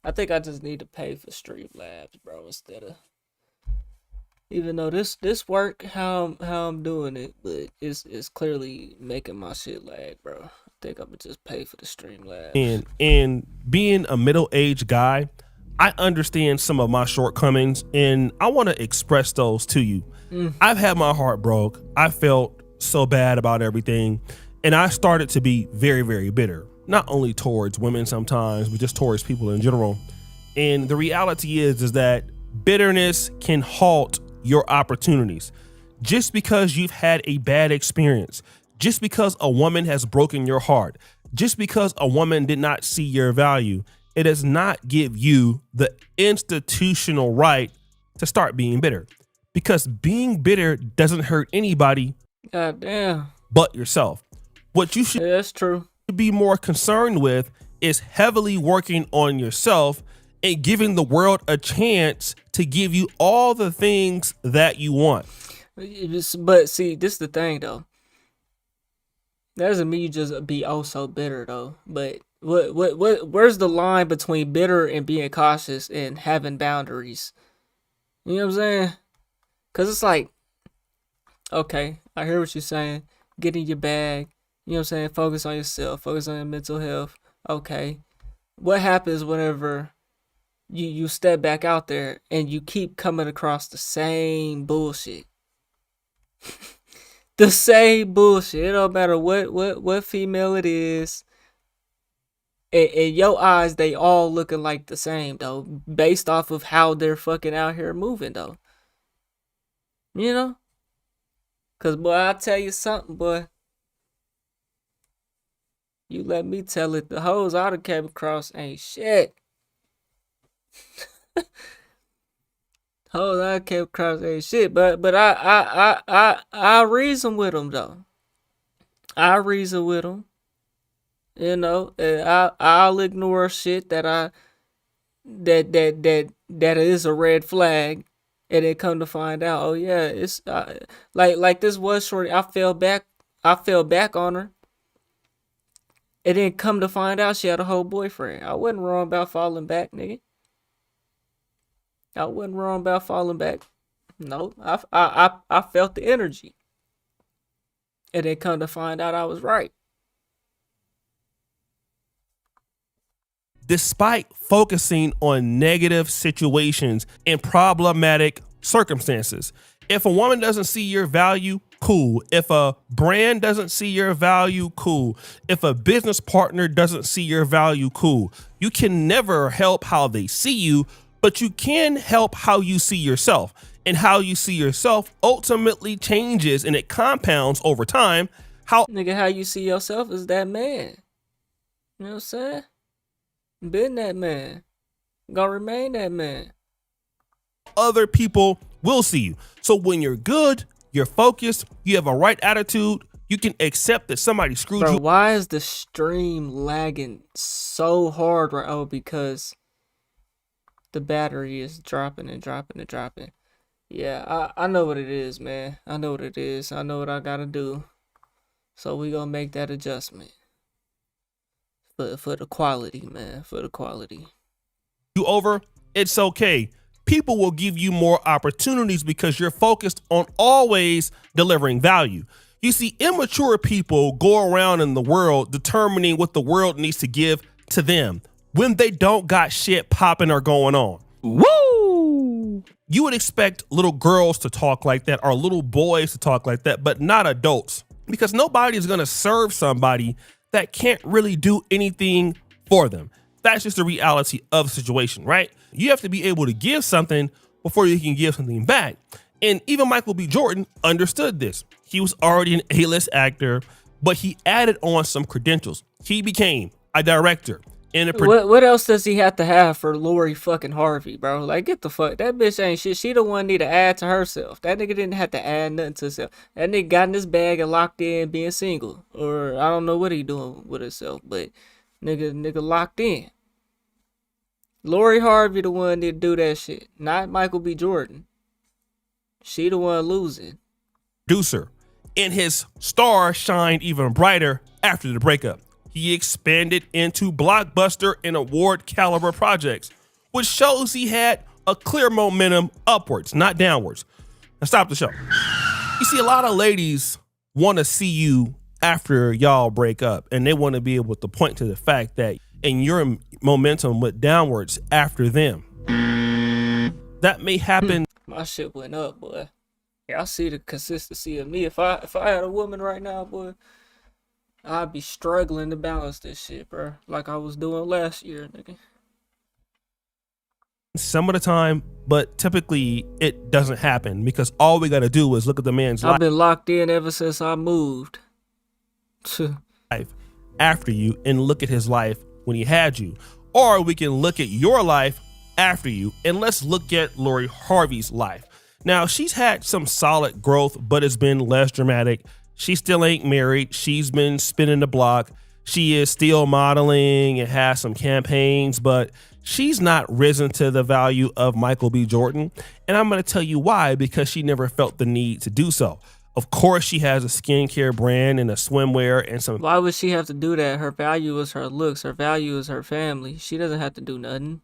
I think I just need to pay for Streamlabs, bro, instead of. Even though this work how I'm doing it, but it's clearly making my shit lag, bro. I think I'm gonna just pay for the Streamlabs. And being a middle-aged guy, I understand some of my shortcomings, and I want to express those to you. I've had my heart broke. I felt so bad about everything, and I started to be very, very bitter, not only towards women sometimes, but just towards people in general. And the reality is that bitterness can halt your opportunities. Just because you've had a bad experience, just because a woman has broken your heart, just because a woman did not see your value, it does not give you the institutional right to start being bitter. Because being bitter doesn't hurt anybody God damn. but yourself. What you should that's true. be more concerned with is heavily working on yourself and giving the world a chance to give you all the things that you want. But see, this is the thing though. That doesn't mean you just be oh so bitter though. But where's the line between bitter and being cautious and having boundaries? You know what I'm saying? Cause it's like, okay, I hear what you're saying. Get in your bag. You know what I'm saying? Focus on yourself. Focus on your mental health. Okay. What happens whenever you step back out there and you keep coming across the same bullshit? The same bullshit. It don't matter what female it is. In your eyes, they all looking like the same though, based off of how they're fucking out here moving though. You know? Cause boy, I'll tell you something, boy. You let me tell it. The hoes I done came across ain't shit. Hoes I came across ain't shit. But I reason with them though. I reason with them. You know, I'll ignore shit that is a red flag, and then come to find out, oh yeah, it's like this was shorty. I fell back on her, and then come to find out she had a whole boyfriend. I wasn't wrong about falling back, nigga. I wasn't wrong about falling back. No, I felt the energy, and then come to find out I was right. Despite focusing on negative situations and problematic circumstances. If a woman doesn't see your value, cool. If a brand doesn't see your value, cool. If a business partner doesn't see your value, cool. You can never help how they see you, but you can help how you see yourself. And how you see yourself ultimately changes and it compounds over time. How you see yourself is that man. You know what I'm saying? Been that man. Gonna remain that man. Other people will see you. So when you're good, you're focused, you have a right attitude, you can accept that somebody screwed you. Why is the stream lagging so hard right now? Because the battery is dropping and dropping and dropping. Yeah, I know what it is, man. I know what it is. I know what I gotta do. So we gonna make that adjustment. For the quality, man. For the quality. You over, it's okay. People will give you more opportunities because you're focused on always delivering value. You see, immature people go around in the world determining what the world needs to give to them when they don't got shit popping or going on. Woo! You would expect little girls to talk like that or little boys to talk like that, but not adults, because nobody is going to serve somebody that can't really do anything for them. That's just the reality of the situation, right? You have to be able to give something before you can give something back. And even Michael B. Jordan understood this. He was already an A-list actor, but he added on some credentials. He became a director. What else does he have to have for Lori fucking Harvey, bro? Like, get the fuck. That bitch ain't shit. She the one need to add to herself. That nigga didn't have to add nothing to himself. That nigga got in his bag and locked in being single. Or I don't know what he doing with himself, but nigga locked in. Lori Harvey the one need to do that shit. Not Michael B. Jordan. She the one losing. Producer. And his star shined even brighter after the breakup. He expanded into blockbuster and award caliber projects, which shows he had a clear momentum upwards, not downwards. Now stop the show. You see, a lot of ladies want to see you after y'all break up, and they want to be able to point to the fact that and your momentum went downwards after them. That may happen. My shit went up, boy. Yeah, I see the consistency of me. If I had a woman right now, boy, I'd be struggling to balance this shit, bro. Like I was doing last year, nigga. Some of the time, but typically it doesn't happen because all we got to do is look at the man's life. I've been locked in ever since I moved. Life after you and look at his life when he had you. Or we can look at your life after you and let's look at Lori Harvey's life. Now, she's had some solid growth, but it's been less dramatic. She still ain't married. She's been spinning the block. She is still modeling and has some campaigns, but she's not risen to the value of Michael B. Jordan. And I'm going to tell you why, because she never felt the need to do so. Of course, she has a skincare brand and a swimwear and some. Why would she have to do that? Her value is her looks. Her value is her family. She doesn't have to do nothing.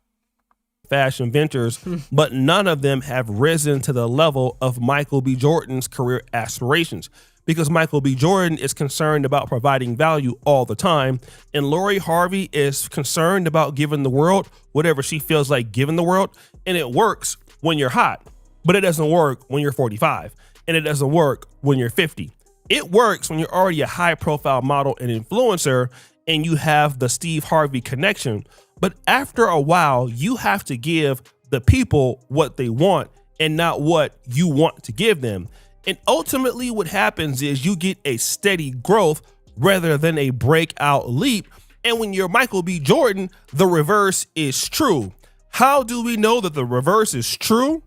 Fashion ventures, but none of them have risen to the level of Michael B. Jordan's career aspirations, because Michael B. Jordan is concerned about providing value all the time, and Lori Harvey is concerned about giving the world whatever she feels like giving the world, and it works when you're hot, but it doesn't work when you're 45, and it doesn't work when you're 50. It works when you're already a high-profile model and influencer, and you have the Steve Harvey connection. But after a while, you have to give the people what they want and not what you want to give them. And ultimately what happens is you get a steady growth rather than a breakout leap. And when you're Michael B. Jordan, the reverse is true. How do we know that the reverse is true?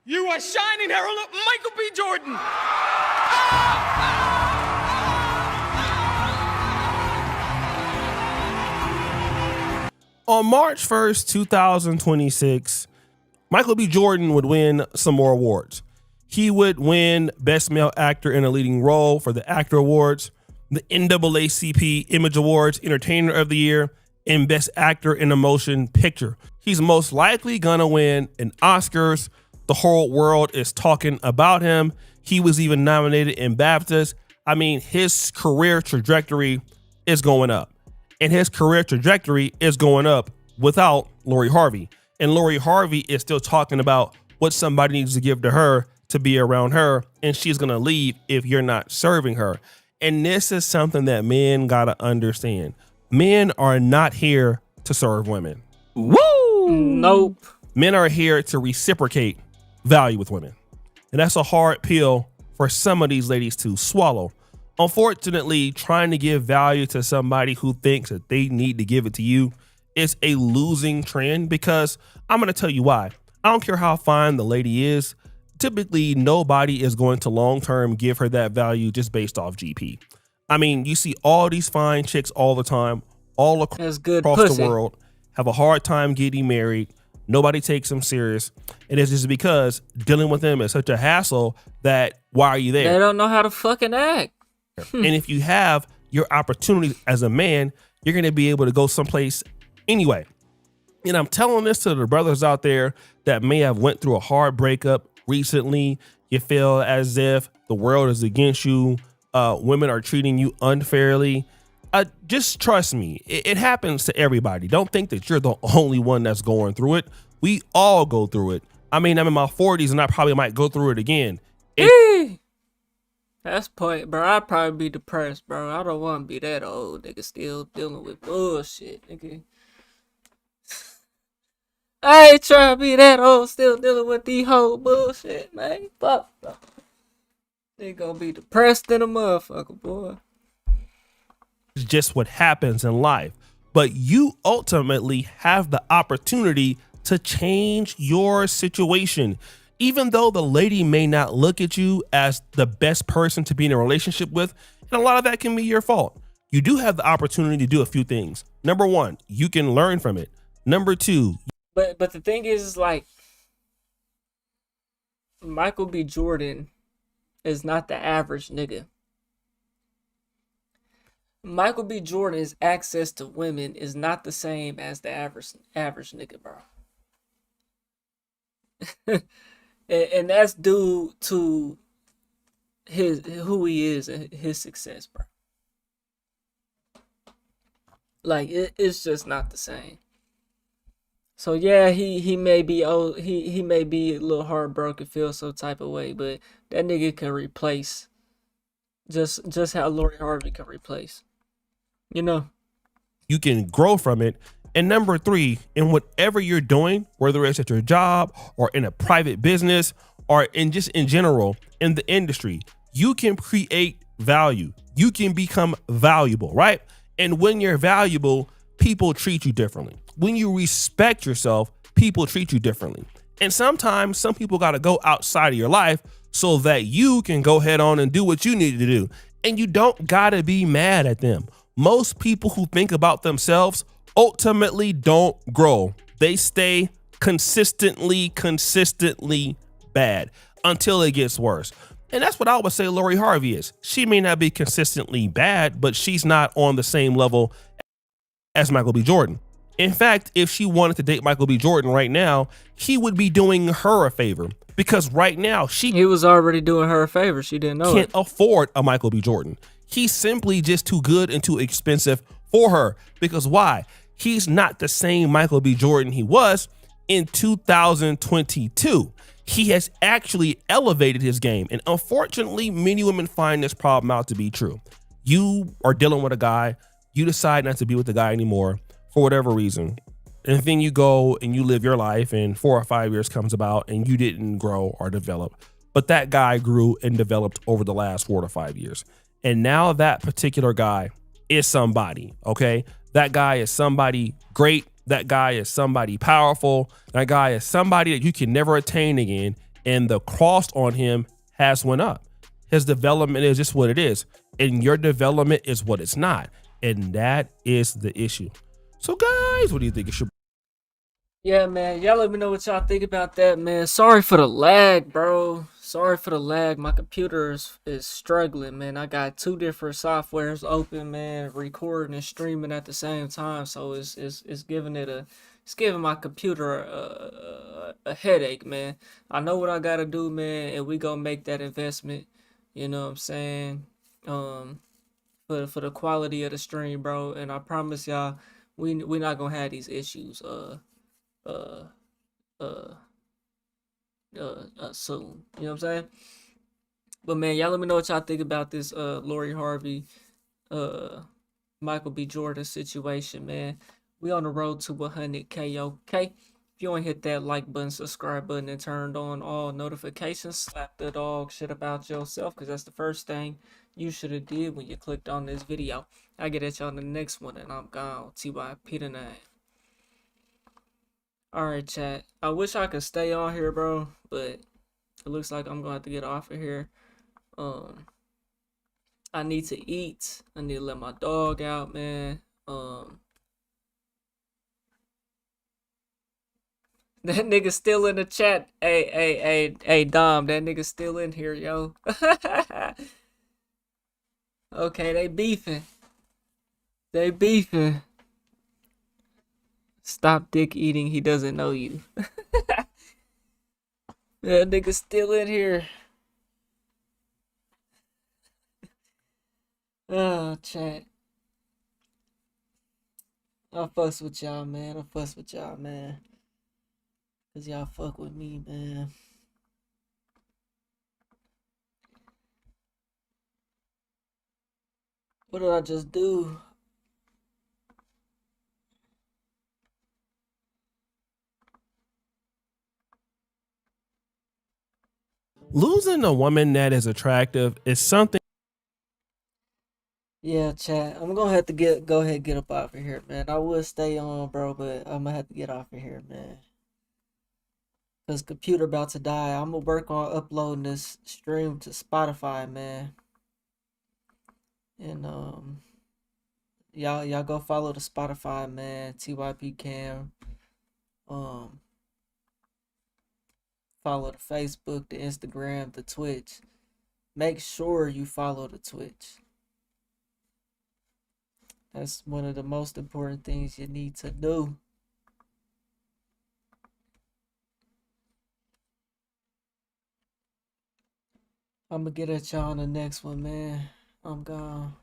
You are shining herald of Michael B. Jordan. On March 1st, 2026, Michael B. Jordan would win some more awards. He would win Best Male Actor in a Leading Role for the Actor Awards, the NAACP Image Awards Entertainer of the Year, and Best Actor in a Motion Picture. He's most likely gonna win an Oscars. The whole world is talking about him. He was even nominated in BAFTAs. I mean, his career trajectory is going up. And his career trajectory is going up without Lori Harvey. And Lori Harvey is still talking about what somebody needs to give to her to be around her, and she's going to leave if you're not serving her. And this is something that men got to understand. Men are not here to serve women. Woo! Nope. Men are here to reciprocate value with women. And that's a hard pill for some of these ladies to swallow. Unfortunately, trying to give value to somebody who thinks that they need to give it to you is a losing trend, because I'm going to tell you why. I don't care how fine the lady is. Typically, nobody is going to long-term give her that value just based off GP. I mean, you see all these fine chicks all the time, all across the world, have a hard time getting married. Nobody takes them serious. And it's just because dealing with them is such a hassle that why are you there? They don't know how to fucking act. And if you have your opportunity as a man, you're going to be able to go someplace anyway. And I'm telling this to the brothers out there that may have went through a hard breakup recently. You feel as if the world is against you. Women are treating you unfairly. Just trust me. It happens to everybody. Don't think that you're the only one that's going through it. We all go through it. I mean, I'm in my 40s and I probably might go through it again. That's point, bro. I'd probably be depressed, bro. I don't want to be that old, nigga, still dealing with bullshit, nigga. I ain't trying to be that old, still dealing with the whole bullshit, man. Fuck, bro. They gonna be depressed in a motherfucker, boy. It's just what happens in life. But you ultimately have the opportunity to change your situation. Even though the lady may not look at you as the best person to be in a relationship with, and a lot of that can be your fault, you do have the opportunity to do a few things. Number one, you can learn from it. Number two. But the thing is like, Michael B. Jordan is not the average nigga. Michael B. Jordan's access to women is not the same as the average nigga, bro. And that's due to who he is and his success, bro. Like it's just not the same. So yeah, he may be old, he may be a little heartbroken, feel some type of way, but that nigga can replace just how Lori Harvey can replace. You know, you can grow from it. And number three, in whatever you're doing, whether it's at your job or in a private business or in general in the industry, you can create value. You can become valuable, right? And when you're valuable, people treat you differently. When you respect yourself, people treat you differently. And sometimes some people got to go outside of your life so that you can go head on and do what you need to do. And you don't got to be mad at them. Most people who think about themselves ultimately don't grow. They stay consistently bad until it gets worse. And that's what I would say Lori Harvey is. She may not be consistently bad, but she's not on the same level as Michael B. Jordan. In fact, if she wanted to date Michael B. Jordan right now, he would be doing her a favor, because right now he was already doing her a favor. She didn't know can't it. afford a Michael B. Jordan. He's simply just too good and too expensive for her. Because why? He's not the same Michael B. Jordan he was in 2022. He has actually elevated his game. And unfortunately, many women find this problem out to be true. You are dealing with a guy, you decide not to be with the guy anymore for whatever reason. And then you go and you live your life, and 4 or 5 years comes about and you didn't grow or develop. But that guy grew and developed over the last 4 to 5 years. And now that particular guy is somebody, okay? That guy is somebody great. That guy is somebody powerful. That guy is somebody that you can never attain again. And the cost on him has went up. His development is just what it is. And your development is what it's not. And that is the issue. So guys, what do you think it should be? Yeah, man. Y'all let me know what y'all think about that, man. Sorry for the lag, bro. Sorry for the lag. My computer is struggling, man. I got 2 different softwares open, man, recording and streaming at the same time. So it's giving my computer a headache, man. I know what I gotta do, man, and we gonna make that investment. You know what I'm saying? For the quality of the stream, bro. And I promise y'all, we not gonna have these issues soon. You know what I'm saying? But man, y'all let me know what y'all think about this Lori Harvey, Michael B. Jordan situation, man. We on the road to 100K, okay? If you want to hit that like button, subscribe button, and turned on all notifications, slap the dog shit about yourself, because that's the first thing you should have did when you clicked on this video. I get at y'all in the next one, and I'm gone. TYP the 9. Alright, chat. I wish I could stay on here, bro, but it looks like I'm gonna have to get off of here. I need to eat. I need to let my dog out, man. That nigga still in the chat. Hey, Dom, that nigga still in here, yo. Okay, they beefing. Stop dick eating, he doesn't know you. That nigga still in here. Oh, chat. I fucks with y'all, man. Cause y'all fuck with me, man. What did I just do? Losing a woman that is attractive is something. Yeah, chat. I'm gonna have to go ahead and get up off of here, man. I would stay on, bro, but I'm gonna have to get off of here, man. Cause computer about to die. I'm gonna work on uploading this stream to Spotify, man. And y'all go follow the Spotify, man. TYP Cam. Follow the Facebook, the Instagram, the Twitch. Make sure you follow the Twitch. That's one of the most important things you need to do. I'm gonna get at y'all on the next one, man. I'm gone.